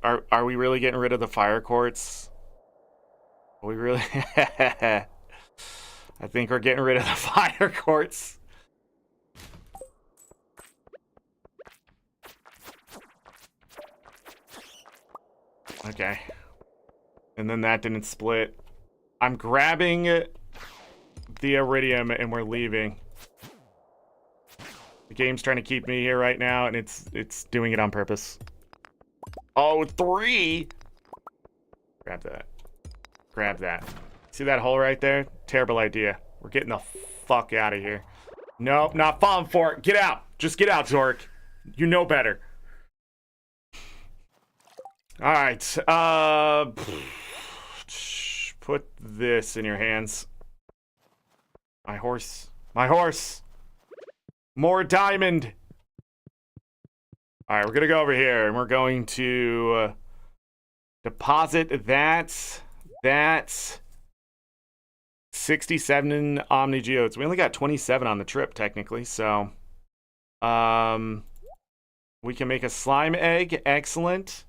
Are we really getting rid of the fire quartz? Are we really? I think we're getting rid of the fire quartz. Okay. And then that didn't split. I'm grabbing the iridium and we're leaving. The game's trying to keep me here right now and it's doing it on purpose. Oh, 3! Grab that. Grab that. See that hole right there? Terrible idea. We're getting the fuck out of here. Nope, not falling for it. Get out. Just get out, Zorric. You know better. Alright, put this in your hands. My horse. My horse! More diamond! Alright, we're gonna go over here, and we're going to deposit that 67 Omni Geodes. We only got 27 on the trip, technically, so we can make a slime egg. Excellent.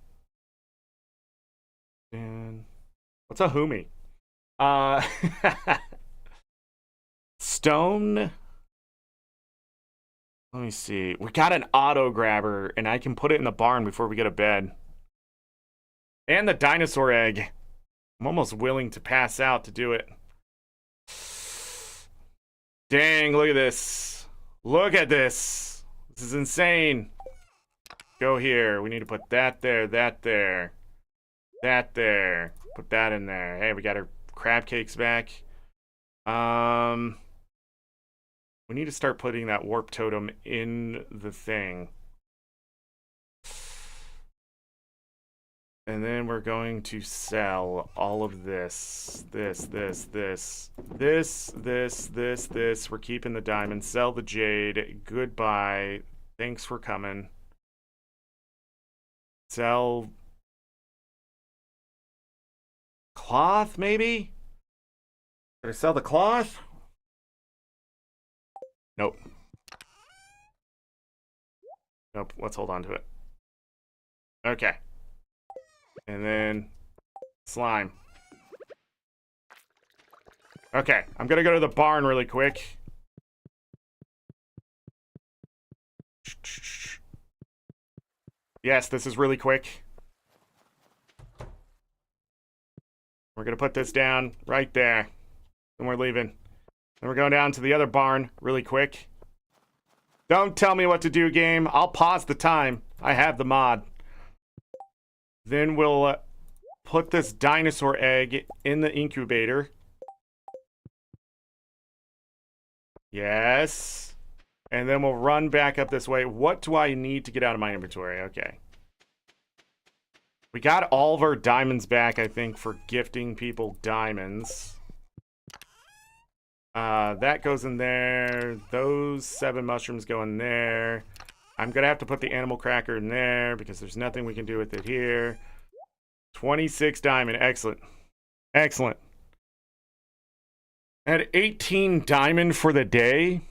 And what's a humi? Stone. Let me see. We got an auto grabber, and I can put it in the barn before we get to bed. And the dinosaur egg. I'm almost willing to pass out to do it. Dang, look at this. Look at this. This is insane. Go here. We need to put that there, that there. That there. Put that in there. Hey, we got our crab cakes back. We need to start putting that warp totem in the thing. And then we're going to sell all of this. This. We're keeping the diamond. Sell the jade. Goodbye. Thanks for coming. Sell cloth, maybe? Did I sell the cloth? Nope. Nope, let's hold on to it. Okay. And then slime. Okay, I'm gonna go to the barn really quick. Yes, this is really quick. We're gonna put this down right there. And we're leaving. Then we're going down to the other barn really quick. Don't tell me what to do, game. I'll pause the time. I have the mod. Then we'll put this dinosaur egg in the incubator. Yes. And then we'll run back up this way. What do I need to get out of my inventory? Okay. We got all of our diamonds back, I think, for gifting people diamonds. That goes in there. Those 7 mushrooms go in there. I'm going to have to put the animal cracker in there because there's nothing we can do with it here. 26 diamond. Excellent. Excellent. At 18 diamond for the day.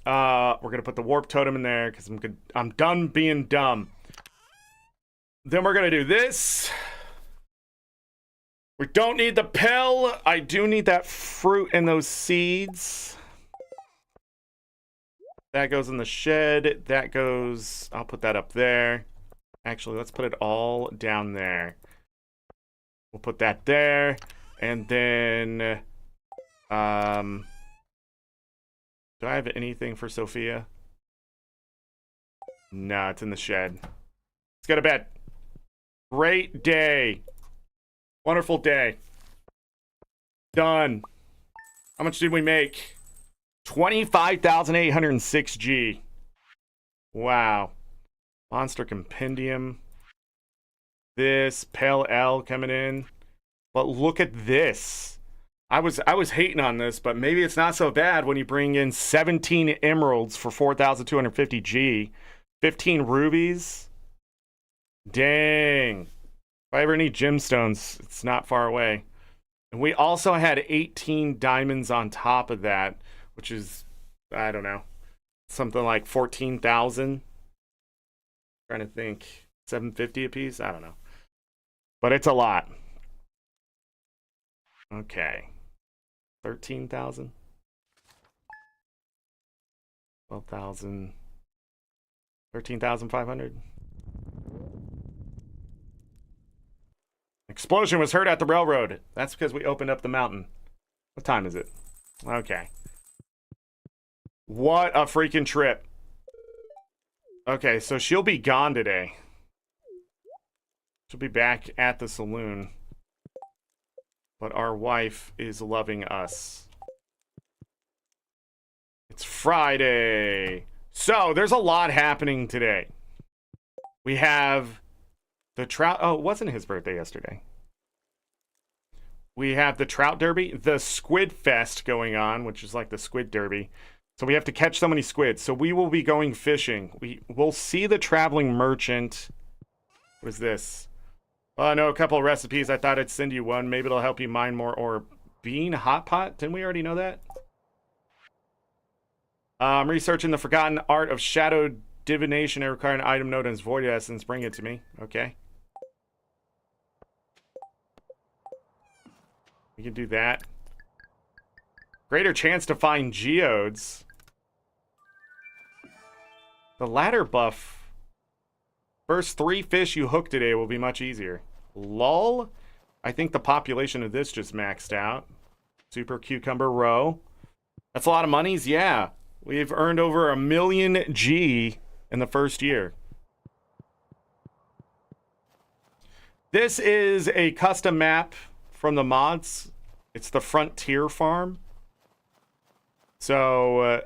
We're going to put the warp totem in there because I'm done being dumb. Then we're going to do this. We don't need the pill. I do need that fruit and those seeds. That goes in the shed. That goes... I'll put that up there. Actually, let's put it all down there. We'll put that there. And then... do I have anything for Sophia? No, it's in the shed. Let's go to bed. Great day. Wonderful day. Done. How much did we make? 25,806 G. Wow. Monster Compendium. This Pale L coming in. But look at this. I was hating on this, but maybe it's not so bad when you bring in 17 emeralds for 4,250 G. 15 rubies. Dang. If I ever need gemstones, it's not far away. And we also had 18 diamonds on top of that, which is, I don't know, something like 14,000. Trying to think, 750 a piece? I don't know. But it's a lot. Okay. 13,000? 12,000. 13,500? Explosion was heard at the railroad. That's because we opened up the mountain. What time is it? Okay. What a freaking trip. Okay, so she'll be gone today. She'll be back at the saloon. But our wife is loving us. It's Friday. So, there's a lot happening today. We have the trout... Oh, it wasn't his birthday yesterday. We have the Trout Derby, the Squid Fest going on, which is like the Squid Derby. So we have to catch so many squids. So we will be going fishing. We'll see the Traveling Merchant. What is this? I know a couple of recipes. I thought I'd send you one. Maybe it'll help you mine more. Or bean hot pot. Didn't we already know that? I'm researching the forgotten art of shadow divination. I require an item node and its void essence. Bring it to me. Okay. We can do that. Greater chance to find geodes. The ladder buff. First 3 fish you hook today will be much easier. Lol. I think the population of this just maxed out. Super Cucumber Row. That's a lot of monies. Yeah. We've earned over 1 million G in the first year. This is a custom map from the mods. It's the Frontier Farm. So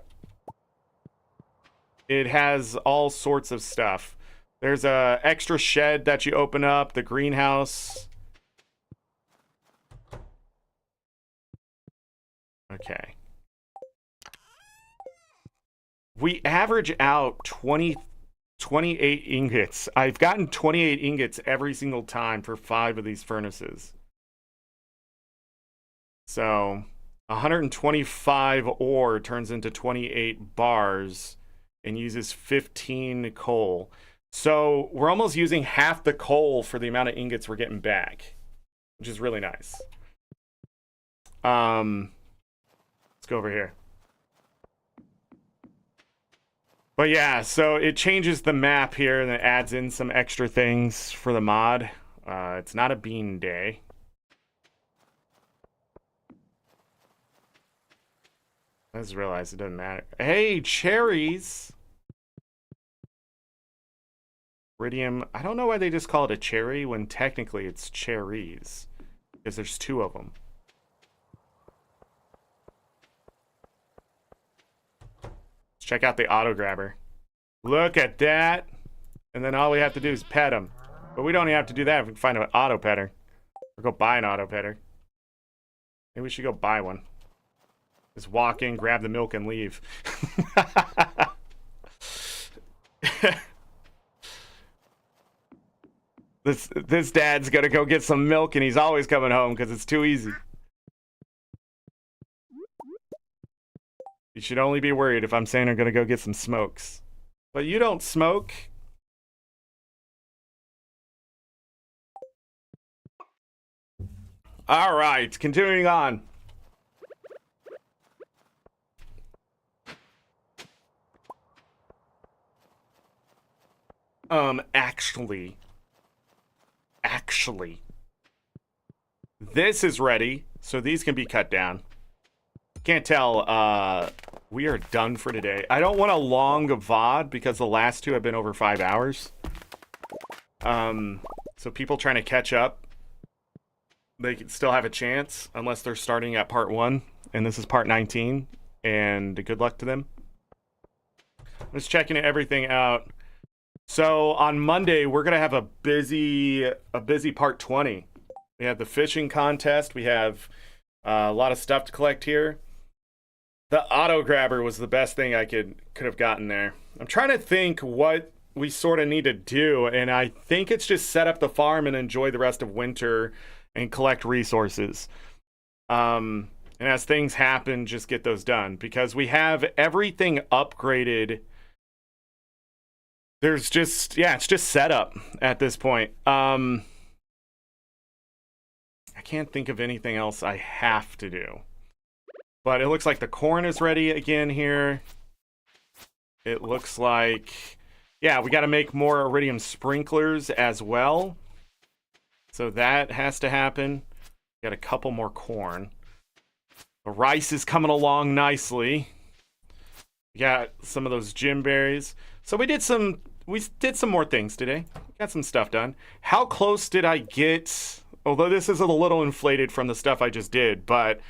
it has all sorts of stuff. There's a extra shed that you open up, the greenhouse. Okay. We average out 28 ingots. I've gotten 28 ingots every single time for 5 of these furnaces. So 125 ore turns into 28 bars and uses 15 coal. So we're almost using half the coal for the amount of ingots we're getting back, which is really nice. Let's go over here. But yeah, so it changes the map here and it adds in some extra things for the mod. It's not a bean day. I just realized it doesn't matter. Hey, cherries! Iridium. I don't know why they just call it a cherry when technically it's cherries. Because there's 2 of them. Let's check out the auto grabber. Look at that! And then all we have to do is pet him. But we don't even have to do that if we can find an auto petter. Or go buy an auto petter. Maybe we should go buy one. Just walk in, grab the milk, and leave. This dad's gonna go get some milk, and he's always coming home because it's too easy. You should only be worried if I'm saying I'm gonna go get some smokes. But you don't smoke. All right, continuing on. Actually, this is ready, so these can be cut down. Can't tell, we are done for today. I don't want a long VOD because the last 2 have been over 5 hours. So people trying to catch up, they can still have a chance unless they're starting at part 1, and this is part 19, and good luck to them. I'm just checking everything out. So on Monday, we're gonna have a busy part 20. We have the fishing contest. We have a lot of stuff to collect here. The auto grabber was the best thing I could have gotten there. I'm trying to think what we sort of need to do, and I think it's just set up the farm and enjoy the rest of winter and collect resources. And as things happen, just get those done because we have everything upgraded. There's just, yeah, it's just setup at this point. I can't think of anything else I have to do. But it looks like the corn is ready again here. It looks like, yeah, we got to make more iridium sprinklers as well. So that has to happen. Got a couple more corn. The rice is coming along nicely. We got some of those gym berries. So we did some more things today. Got some stuff done. How close did I get? Although this is a little inflated from the stuff I just did, but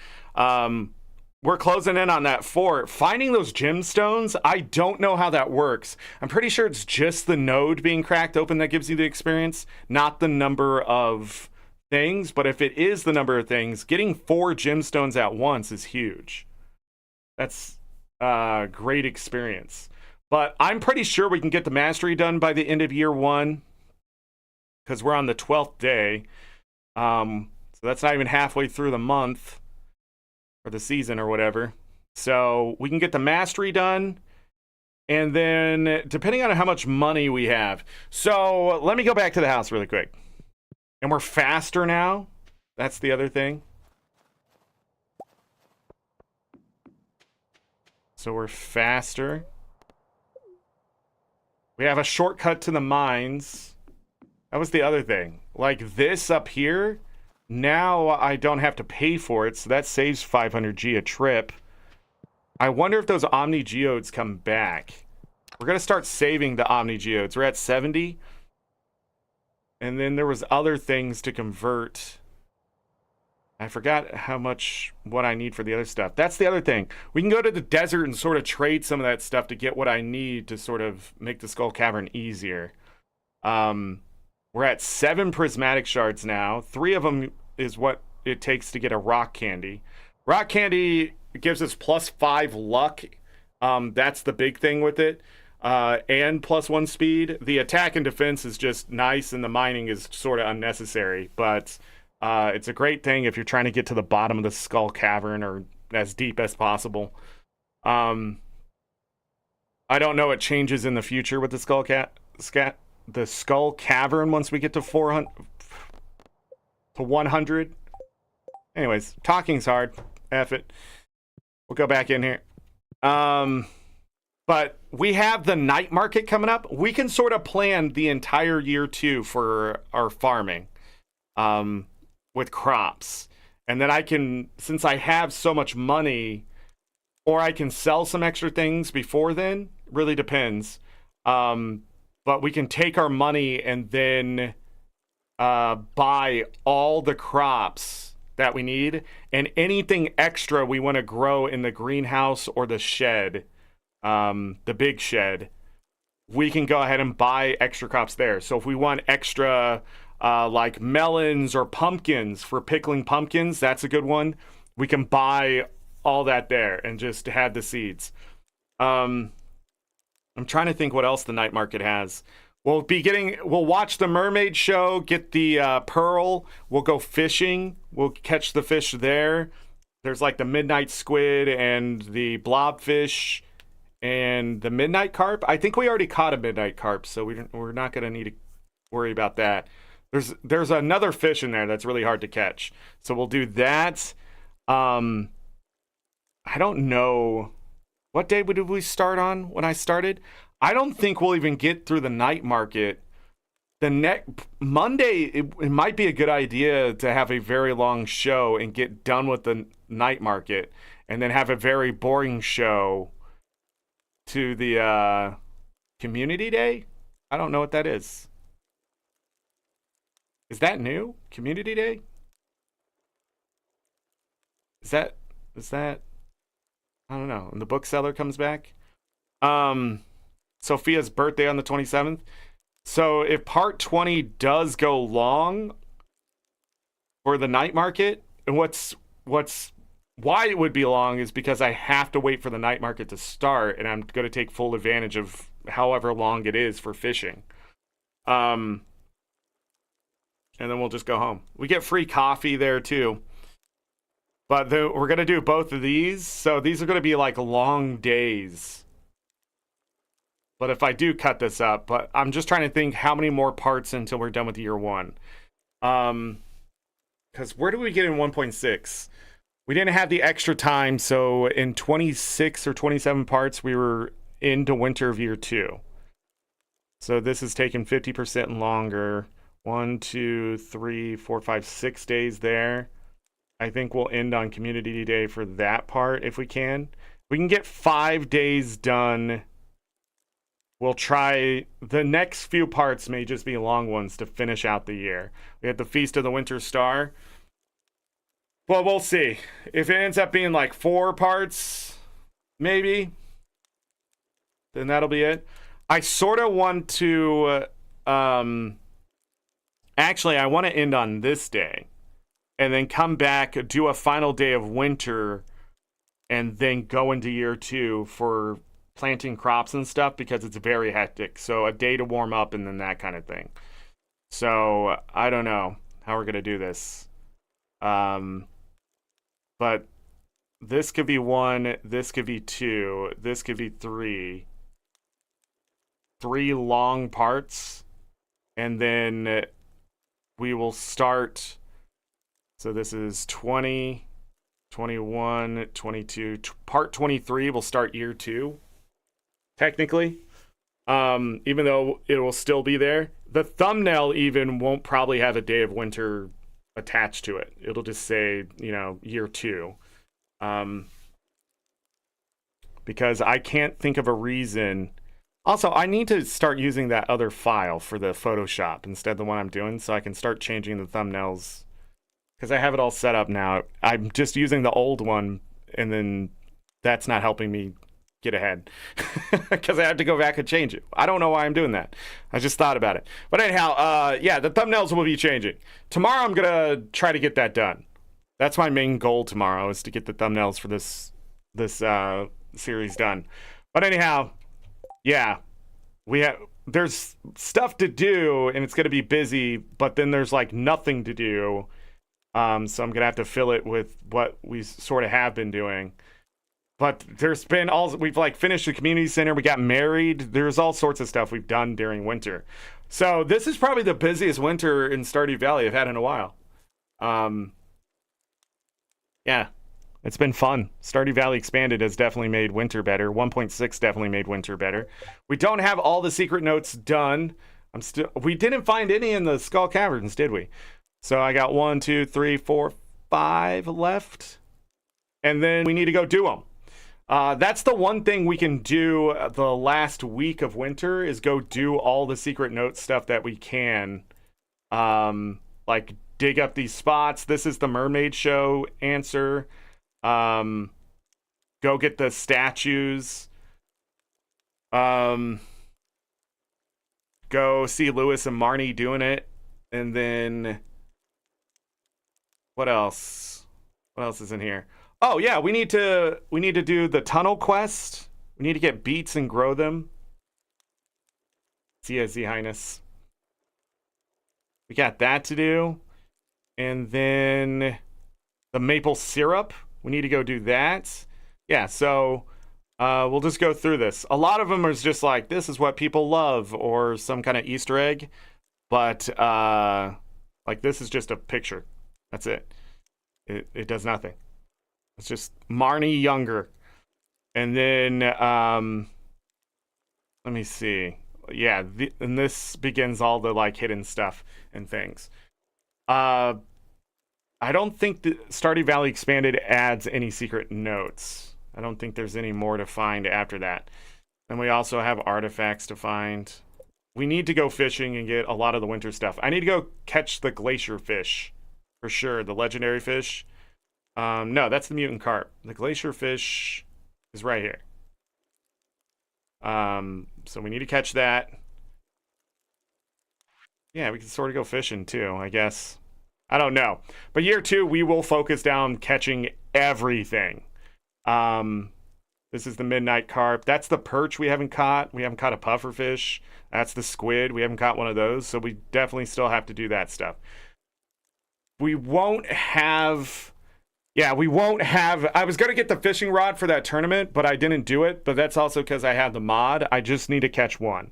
we're closing in on that fort. Finding those gemstones, I don't know how that works. I'm pretty sure it's just the node being cracked open that gives you the experience, not the number of things. But if it is the number of things, getting 4 gemstones at once is huge. That's a great experience. But I'm pretty sure we can get the mastery done by the end of year 1 because we're on the 12th day. So that's not even halfway through the month or the season or whatever. So we can get the mastery done. And then depending on how much money we have. So let me go back to the house really quick. And we're faster now. That's the other thing. So we're faster. We have a shortcut to the mines. That was the other thing. Like this up here, now I don't have to pay for it, so that saves 500 G a trip. I wonder if those Omni Geodes come back. We're going to start saving the Omni Geodes. We're at 70. And then there was other things to convert. I forgot what I need for the other stuff. That's the other thing. We can go to the desert and sort of trade some of that stuff to get what I need to sort of make the Skull Cavern easier. We're at 7 prismatic shards now. 3 of them is what it takes to get a rock candy. Rock candy gives us +5 luck. That's the big thing with it. And +1 speed. The attack and defense is just nice, and the mining is sort of unnecessary. But it's a great thing if you're trying to get to the bottom of the Skull Cavern or as deep as possible. I don't know what changes in the future with the Skull Cavern once we get to 100. Anyways, talking's hard. F it. We'll go back in here. But we have the night market coming up. We can sort of plan the entire year 2 for our farming with crops. And then I can, since I have so much money, or I can sell some extra things before then. Really depends. But we can take our money and then buy all the crops that we need. And anything extra we want to grow in the greenhouse or the shed, the big shed, we can go ahead and buy extra crops there. So if we want extra like melons or pumpkins for pickling pumpkins, that's a good one. We can buy all that there and just have the seeds. I'm trying to think what else the night market has. We'll watch the mermaid show, get the pearl. We'll go fishing. We'll catch the fish there. There's like the midnight squid and the blobfish and the midnight carp. I think we already caught a midnight carp, so we're not going to need to worry about that. There's another fish in there that's really hard to catch. So we'll do that. I don't know. What day did we start on when I started? I don't think we'll even get through the night market. The next Monday, it might be a good idea to have a very long show and get done with the night market, and then have a very boring show to the community day. I don't know what that is. Is that new? Community day? Is that I don't know. And the bookseller comes back. Sophia's birthday on the 27th. So if part 20 does go long for the night market, and why it would be long is because I have to wait for the night market to start, and I'm going to take full advantage of however long it is for fishing. And then we'll just go home. We get free coffee there too. But we're going to do both of these. So these are going to be like long days. But if I do cut this up, but I'm just trying to think how many more parts until we're done with year 1. Because where do we get in 1.6? We didn't have the extra time. So in 26 or 27 parts, we were into winter of year 2. So this is taking 50% longer. 1, 2, 3, 4, 5, 6 days there. I think we'll end on Community Day for that part if we can. We can get 5 days done. We'll try. The next few parts may just be long ones to finish out the year. We had the Feast of the Winter Star. Well, we'll see. If it ends up being like 4 parts, maybe, then that'll be it. I sort of want to... Actually, I want to end on this day. And then come back, do a final day of winter, and then go into year 2 for planting crops and stuff, because it's very hectic. So a day to warm up and then that kind of thing. So I don't know how we're going to do this. But this could be 1, this could be 2, this could be 3. 3 long parts. And then we will start... So this is 20, 21, 22. Part 23 will start year 2, technically. Even though it will still be there. The thumbnail even won't probably have a day of winter attached to it. It'll just say, year 2. Because I can't think of a reason. Also, I need to start using that other file for the Photoshop instead of the one I'm doing, so I can start changing the thumbnails. Because I have it all set up now. I'm just using the old one, and then that's not helping me get ahead. Because I have to go back and change it. I don't know why I'm doing that. I just thought about it. But anyhow, yeah, the thumbnails will be changing. Tomorrow I'm going to try to get that done. That's my main goal tomorrow, is to get the thumbnails for this series done. But anyhow, yeah, there's stuff to do, and it's going to be busy, but then there's like nothing to do. So I'm going to have to fill it with what we sort of have been doing. But we've finished the community center. We got married. There's all sorts of stuff we've done during winter. So this is probably the busiest winter in Stardew Valley I've had in a while. Yeah, it's been fun. Stardew Valley Expanded has definitely made winter better. 1.6 definitely made winter better. We don't have all the secret notes done. We didn't find any in the Skull Caverns, did we? So I got 1, 2, 3, 4, 5 left. And then we need to go do them. That's the one thing we can do the last week of winter is go do all the secret note stuff that we can. Like dig up these spots. This is the Mermaid Show answer. Go get the statues. Go see Lewis and Marnie doing it. And then what else? What else is in here? Oh yeah, we need to do the tunnel quest. We need to get beets and grow them. See ya, Z Highness. We got that to do. And then the maple syrup. We need to go do that. Yeah, so we'll just go through this. A lot of them is just like, this is what people love, or some kind of Easter egg. But like this is just a picture. That's it. It does nothing. It's just Marnie younger. And then, let me see. Yeah, and this begins all the like hidden stuff and things. I don't think the Stardew Valley Expanded adds any secret notes. I don't think there's any more to find after that. And we also have artifacts to find. We need to go fishing and get a lot of the winter stuff. I need to go catch the glacier fish. For sure, the legendary fish. No, that's the mutant carp. The glacier fish is right here. So we need to catch that. Yeah, we can sort of go fishing too, I guess. I don't know. But year 2, we will focus down catching everything. This is the midnight carp. That's the perch we haven't caught. We haven't caught a pufferfish. That's the squid. We haven't caught one of those. So we definitely still have to do that stuff. We won't have... Yeah, we won't have... I was going to get the fishing rod for that tournament, but I didn't do it. But that's also because I have the mod. I just need to catch one.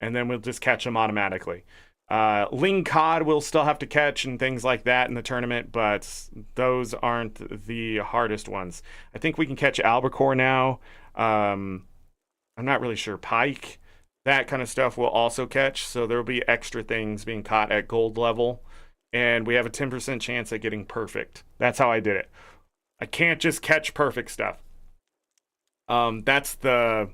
And then we'll just catch them automatically. Ling cod we'll still have to catch and things like that in the tournament, but those aren't the hardest ones. I think we can catch albacore now. I'm not really sure. Pike. That kind of stuff we'll also catch. So there will be extra things being caught at gold level. And we have a 10% chance at getting perfect. That's how I did it. I can't just catch perfect stuff. That's the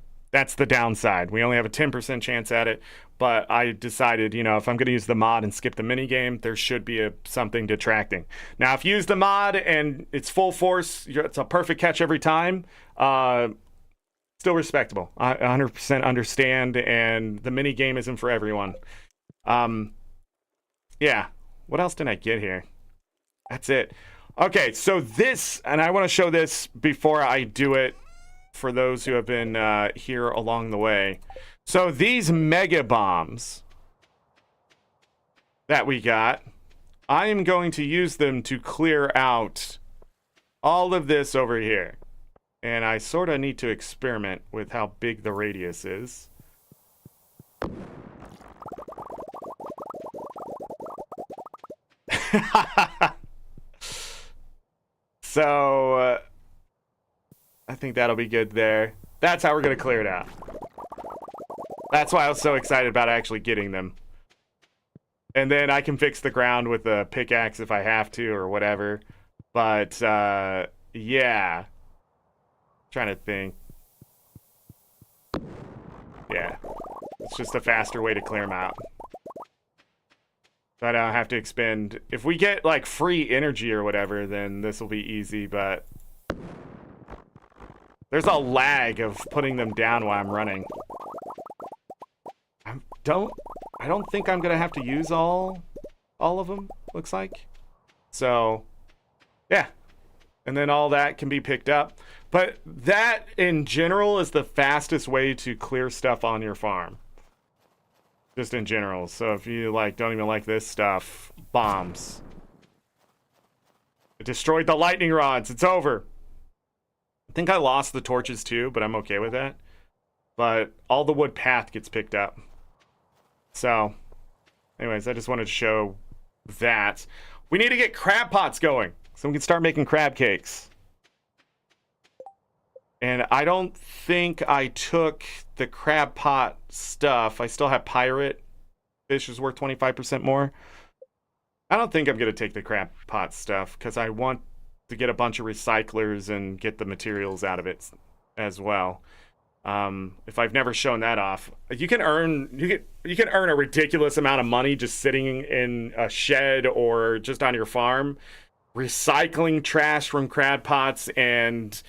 downside. We only have a 10% chance at it. But I decided, you know, if I'm going to use the mod and skip the minigame, there should be something detracting. Now, if you use the mod and it's full force, it's a perfect catch every time, still respectable. I 100% understand, and the minigame isn't for everyone. Yeah. What else did I get here? That's it. Okay, so this, and I want to show this before I do it for those who have been here along the way. So these mega bombs that we got, I am going to use them to clear out all of this over here. And I sort of need to experiment with how big the radius is. So I think that'll be good there. That's how we're going to clear it out. That's why I was so excited about actually getting them. And then I can fix the ground with a pickaxe if I have to or whatever. But, yeah. Trying to think. Yeah. It's just a faster way to clear them out. So I don't have to expend... If we get, like, free energy or whatever, then this will be easy, but... There's a lag of putting them down while I'm running. I don't think I'm gonna have to use all of them, looks like. So, yeah. And then all that can be picked up. But that, in general, is the fastest way to clear stuff on your farm. Just in general. So if you, like, don't even like this stuff, bombs. It destroyed the lightning rods. It's over. I think I lost the torches too, but I'm okay with that. But all the wood path gets picked up. So, anyways, I just wanted to show that. We need to get crab pots going. So we can start making crab cakes. And I don't think I took the crab pot stuff. I still have pirate. Fish is worth 25% more. I don't think I'm going to take the crab pot stuff because I want to get a bunch of recyclers and get the materials out of it as well. If I've never shown that off, you can earn a ridiculous amount of money just sitting in a shed or just on your farm, recycling trash from crab pots and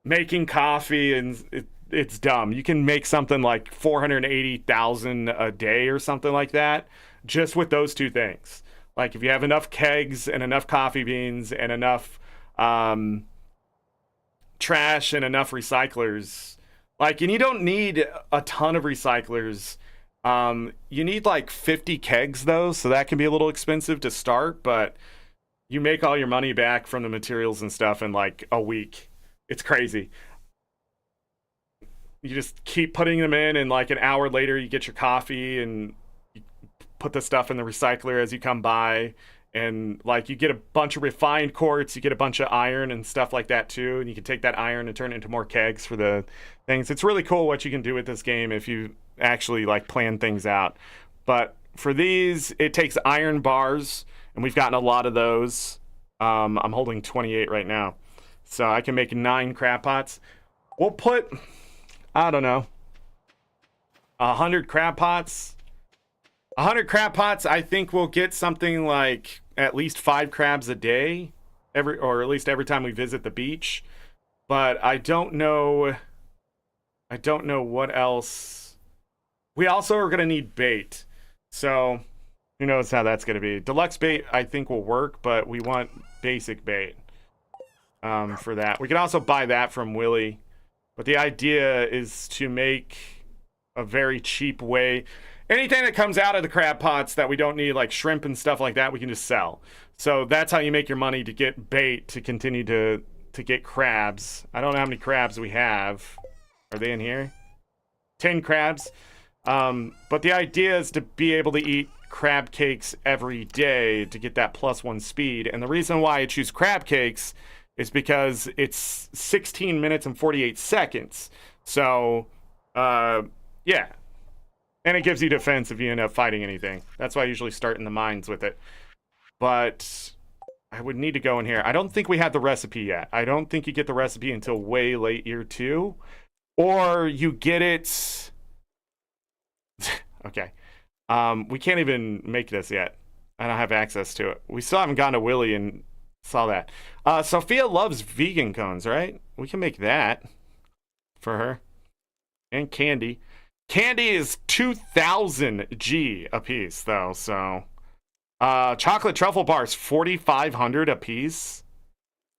making coffee, and it's dumb. You can make something like 480,000 a day or something like that just with those two things. Like if you have enough kegs and enough coffee beans and enough trash and enough recyclers, like, and you don't need a ton of recyclers. You need like 50 kegs though, so that can be a little expensive to start, but you make all your money back from the materials and stuff in like a week. It's crazy. You just keep putting them in, and like an hour later you get your coffee and you put the stuff in the recycler as you come by, and like you get a bunch of refined quartz, you get a bunch of iron and stuff like that too, and you can take that iron and turn it into more kegs for the things. It's really cool what you can do with this game if you actually like plan things out. But for these, it takes iron bars, and we've gotten a lot of those. I'm holding 28 right now, so I can make 9 crab pots. We'll put, I don't know, 100 crab pots. 100 crab pots, I think we'll get something like at least 5 crabs a day, or at least every time we visit the beach. But I don't know what else. We also are going to need bait. So who knows how that's going to be. Deluxe bait, I think, will work, but we want basic bait for that. We can also buy that from Willie. But the idea is to make a very cheap way. Anything that comes out of the crab pots that we don't need, like shrimp and stuff like that, we can just sell. So that's how you make your money to get bait to continue to get crabs. I don't know how many crabs we have. Are they in here? 10 crabs. But the idea is to be able to eat crab cakes every day to get that +1 speed. And the reason why I choose crab cakes is because it's 16 minutes and 48 seconds. So, yeah. And it gives you defense if you end up fighting anything. That's why I usually start in the mines with it. But I would need to go in here. I don't think we have the recipe yet. I don't think you get the recipe until way late year 2. Or you get it... Okay. We can't even make this yet. I don't have access to it. We still haven't gone to Willie and saw that. Sophia loves vegan cones, right? We can make that for her. And candy. Candy is 2,000 G a piece, though, so... chocolate truffle bars, 4,500 a piece.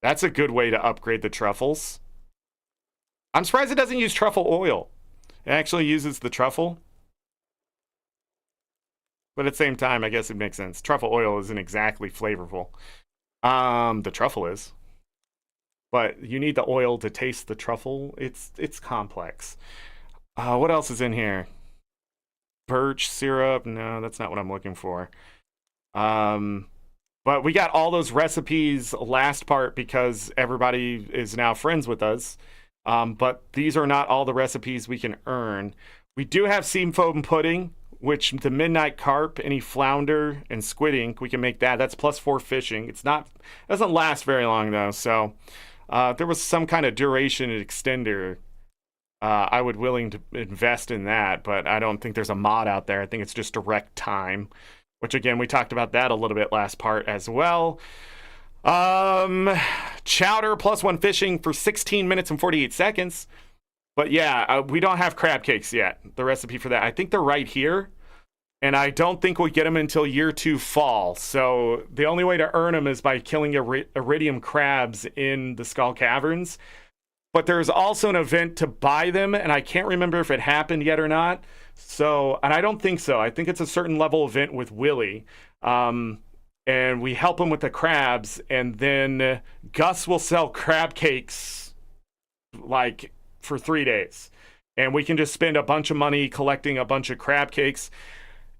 That's a good way to upgrade the truffles. I'm surprised it doesn't use truffle oil. It actually uses the truffle. But at the same time, I guess it makes sense. Truffle oil isn't exactly flavorful. The truffle is. But you need the oil to taste the truffle. It's complex. What else is in here? Birch syrup. No, that's not what I'm looking for. But we got all those recipes last part because everybody is now friends with us. But these are not all the recipes we can earn. We do have seam foam pudding, which the midnight carp, any flounder, and squid ink, we can make that. That's +4 fishing. It doesn't last very long though. So there was some kind of duration extender. I would willing to invest in that, but I don't think there's a mod out there. I think it's just direct time, which again, we talked about that a little bit last part as well. Chowder +1 fishing for 16 minutes and 48 seconds. But yeah, we don't have crab cakes yet. The recipe for that. I think they're right here. And I don't think we get them until year 2 fall. So the only way to earn them is by killing iridium crabs in the Skull Caverns. But there's also an event to buy them, and I can't remember if it happened yet or not. So, and I don't think so. I think it's a certain level event with Willie. And we help him with the crabs, and then Gus will sell crab cakes like for 3 days. And we can just spend a bunch of money collecting a bunch of crab cakes.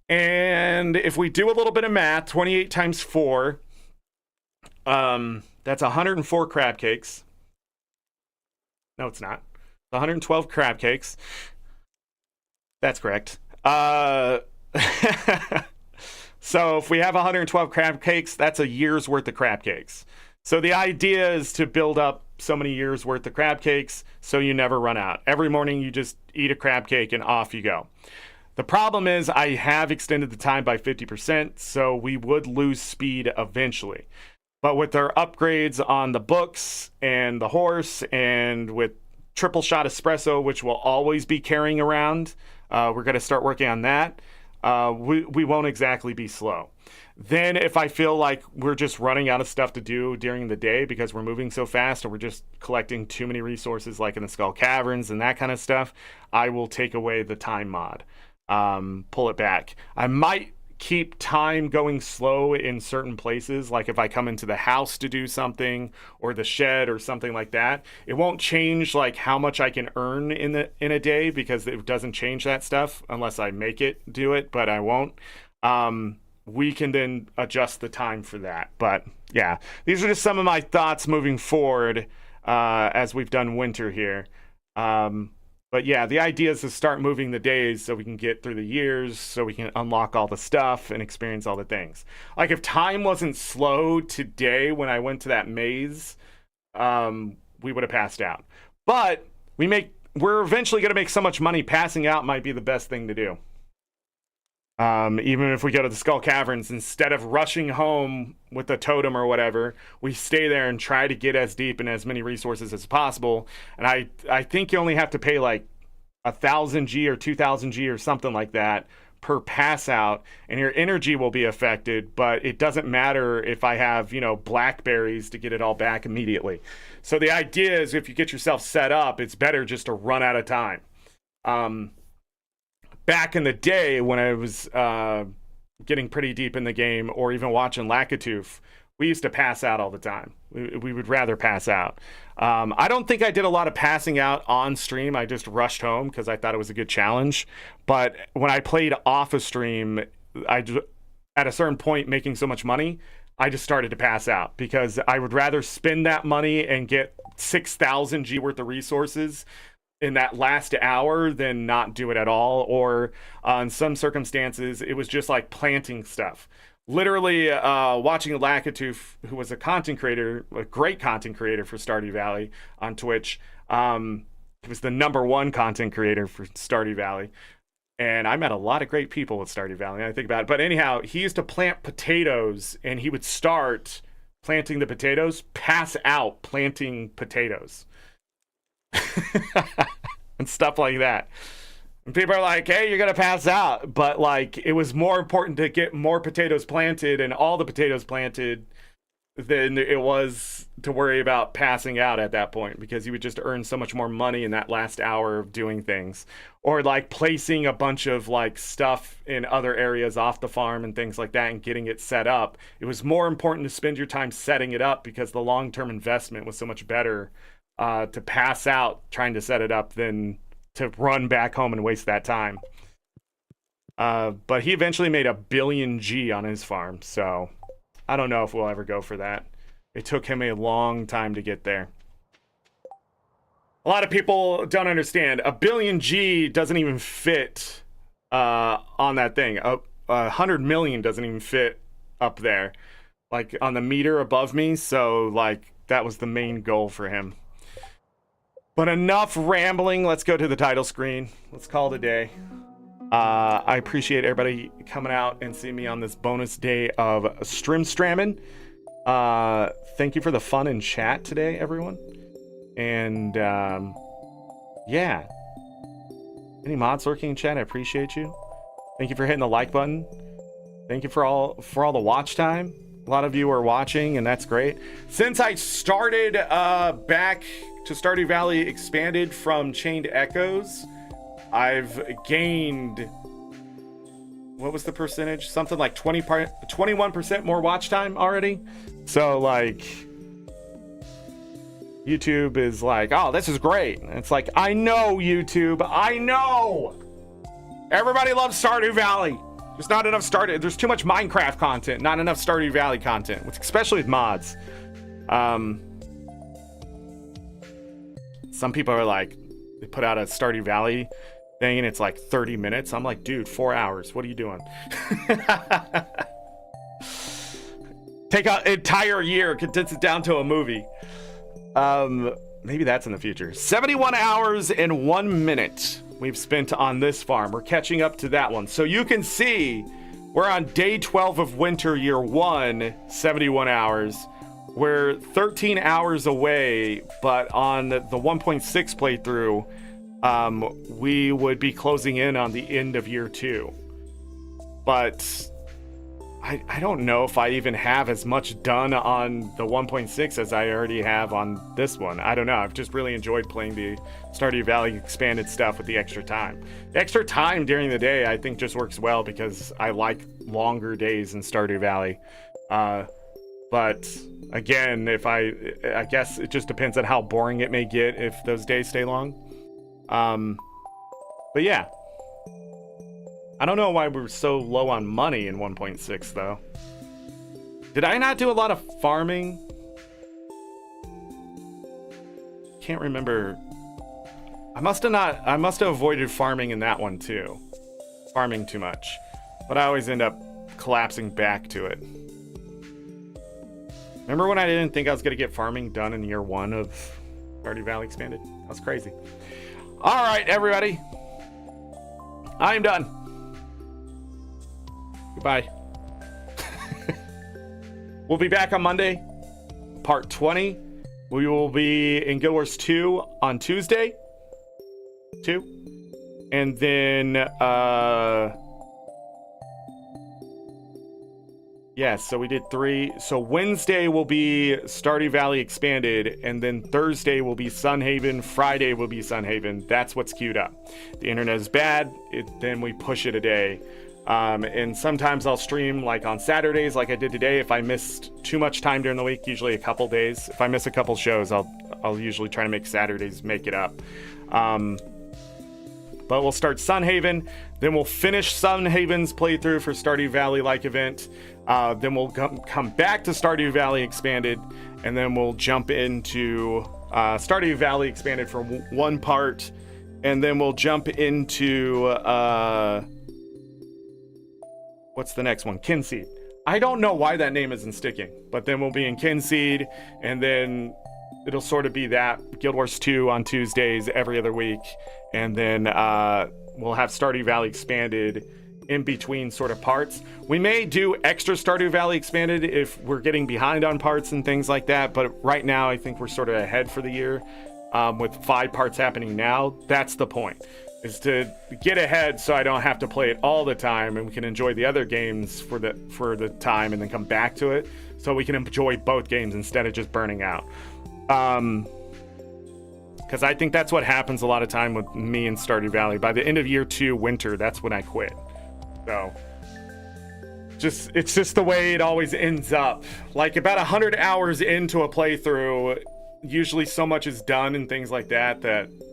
And if we do a little bit of math, 28 times 4, That's 104 crab cakes. No, it's not. 112 crab cakes. That's correct. So if we have 112 crab cakes, that's a year's worth of crab cakes. So the idea is to build up so many years worth of crab cakes so you never run out. Every morning you just eat a crab cake and off you go. The problem is I have extended the time by 50%, so we would lose speed eventually. But with our upgrades on the books and the horse and with triple shot espresso, which we'll always be carrying around, we're going to start working on that. We won't exactly be slow. Then if I feel like we're just running out of stuff to do during the day because we're moving so fast or we're just collecting too many resources like in the Skull Caverns and that kind of stuff, I will take away the time mod, pull it back. I might keep time going slow in certain places, like if I come into the house to do something or the shed or something like that. It won't change like how much I can earn in a day because it doesn't change that stuff unless I make it do it, but I won't. We can then adjust the time for that. But yeah, these are just some of my thoughts moving forward as we've done winter here. But yeah, the idea is to start moving the days so we can get through the years, so we can unlock all the stuff and experience all the things. Like if time wasn't slow today when I went to that maze, we would have passed out. But we're eventually going to make so much money, passing out might be the best thing to do. Even if we go to the Skull Caverns, instead of rushing home with the totem or whatever, we stay there and try to get as deep and as many resources as possible. And I think you only have to pay like 1,000 G or 2,000 G or something like that per pass out, and your energy will be affected, but it doesn't matter if I have, blackberries to get it all back immediately. So the idea is if you get yourself set up, it's better just to run out of time. Back in the day when I was getting pretty deep in the game or even watching Lakitu, we used to pass out all the time. We would rather pass out. I don't think I did a lot of passing out on stream. I just rushed home because I thought it was a good challenge. But when I played off a stream, at a certain point making so much money, I just started to pass out because I would rather spend that money and get 6,000 G worth of resources in that last hour than not do it at all. Or in some circumstances, it was just like planting stuff. Literally watching Lakitu, who was a content creator, a great content creator for Stardew Valley on Twitch. He was the #1 content creator for Stardew Valley. And I met a lot of great people with Stardew Valley, I think about it. But anyhow, he used to plant potatoes, and he would start planting the potatoes, pass out planting potatoes. And stuff like that. And people are like, hey, you're gonna pass out, but like it was more important to get more potatoes planted and all the potatoes planted than it was to worry about passing out at that point, because you would just earn so much more money in that last hour of doing things, or like placing a bunch of like stuff in other areas off the farm and things like that and getting it set up. It was more important to spend your time setting it up because the long-term investment was so much better to pass out trying to set it up than to run back home and waste that time. But he eventually made 1 billion G on his farm, so I don't know if we'll ever go for that. It took him a long time to get there. A lot of people don't understand. 1 billion G doesn't even fit on that thing. 100 million doesn't even fit up there, like on the meter above me. So like that was the main goal for him. But enough rambling. Let's go to the title screen. Let's call it a day. I appreciate everybody coming out and seeing me on this bonus day of streaming. Thank you for the fun in chat today, everyone. And yeah, any mods lurking in chat, I appreciate you. Thank you for hitting the like button. Thank you for all the watch time. A lot of you are watching, and that's great. Since I started back to Stardew Valley Expanded from Chained Echoes, I've gained, what was the percentage? Something like 21% more watch time already. So like YouTube is like, oh, this is great. And it's like, I know, YouTube, I know. Everybody loves Stardew Valley. There's not enough there's too much Minecraft content, not enough Stardew Valley content, especially with mods. Some people are like, they put out a Stardew Valley thing and it's like 30 minutes. I'm like, dude, 4 hours. What are you doing? Take an entire year, condense it down to a movie. Maybe that's in the future. 71 hours and 1 minute we've spent on this farm. We're catching up to that one. So you can see we're on day 12 of winter, year 1, 71 hours. We're 13 hours away, but on the 1.6 playthrough, we would be closing in on the end of year 2. But I don't know if I even have as much done on the 1.6 as I already have on this one. I don't know. I've just really enjoyed playing the Stardew Valley expanded stuff with the extra time. The extra time during the day, I think, just works well because I like longer days in Stardew Valley. But again, I guess it just depends on how boring it may get if those days stay long. But yeah. I don't know why we're so low on money in 1.6 though. Did I not do a lot of farming? Can't remember. I must have avoided farming in that one too. Farming too much. But I always end up collapsing back to it. Remember when I didn't think I was gonna get farming done in year 1 of Stardew Valley Expanded? That's crazy. All right, everybody. I'm done. Goodbye. We'll be back on Monday, part 20. We will be in Guild Wars 2 on Tuesday. 2. And then, yeah, so we did 3. So Wednesday will be Stardew Valley Expanded, and then Thursday will be Sunhaven, Friday will be Sunhaven. That's what's queued up. The internet is bad, then we push it a day. And sometimes I'll stream like on Saturdays like I did today if I missed too much time during the week, usually a couple days. If I miss a couple shows, I'll usually try to make Saturdays make it up. But we'll start Sunhaven, then we'll finish Sunhaven's playthrough for Stardew Valley like event. Then we'll come back to Stardew Valley Expanded, and then we'll jump into Stardew Valley Expanded for one part, and then we'll jump into what's the next one? Kinseed. I don't know why that name isn't sticking, but then we'll be in Kinseed, and then it'll sort of be that Guild Wars 2 on Tuesdays every other week, and then we'll have Stardew Valley Expanded in between sort of parts. We may do extra Stardew Valley Expanded if we're getting behind on parts and things like that, but right now I think we're sort of ahead for the year with 5 parts happening now. That's the point, is to get ahead so I don't have to play it all the time, and we can enjoy the other games for the time and then come back to it, so we can enjoy both games instead of just burning out. Because I think that's what happens a lot of time with me in Stardew Valley. By the end of year 2, winter, that's when I quit. So it's just the way it always ends up. Like about 100 hours into a playthrough, usually so much is done and things like that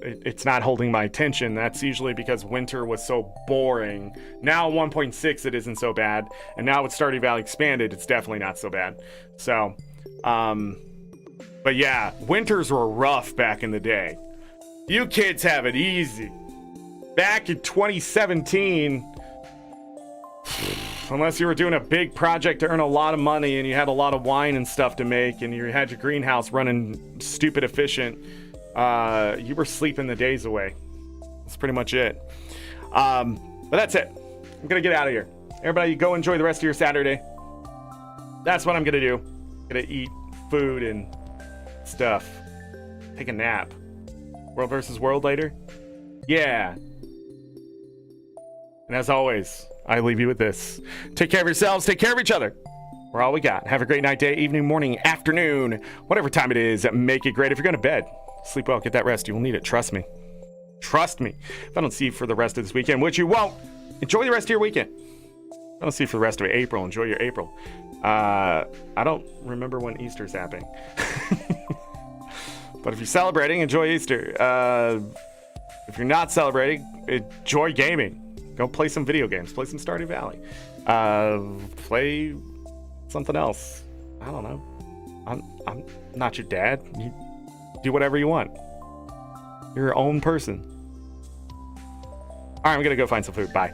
it's not holding my attention. That's usually because winter was so boring. Now 1.6 it isn't so bad, and now with Stardew Valley Expanded it's definitely not so bad. So but yeah, winters were rough back in the day. You kids have it easy. Back in 2017, unless you were doing a big project to earn a lot of money and you had a lot of wine and stuff to make and you had your greenhouse running stupid efficient, you were sleeping the days away. That's pretty much it. But that's it. I'm gonna get out of here. Everybody go enjoy the rest of your Saturday. That's what I'm gonna do. I'm gonna eat food and stuff. Take a nap. World versus World later? Yeah. And as always, I leave you with this. Take care of yourselves. Take care of each other. We're all we got. Have a great night, day, evening, morning, afternoon, whatever time it is. Make it great. If you're going to bed, sleep well, get that rest. You will need it. Trust me. Trust me. If I don't see you for the rest of this weekend, which you won't, enjoy the rest of your weekend. If I don't see you for the rest of April, enjoy your April. I don't remember when Easter's happening. But if you're celebrating, enjoy Easter. If you're not celebrating, enjoy gaming. Go play some video games. Play some Stardew Valley. Play something else. I don't know. I'm not your dad. You do whatever you want. You're your own person. All right, I'm gonna go find some food. Bye.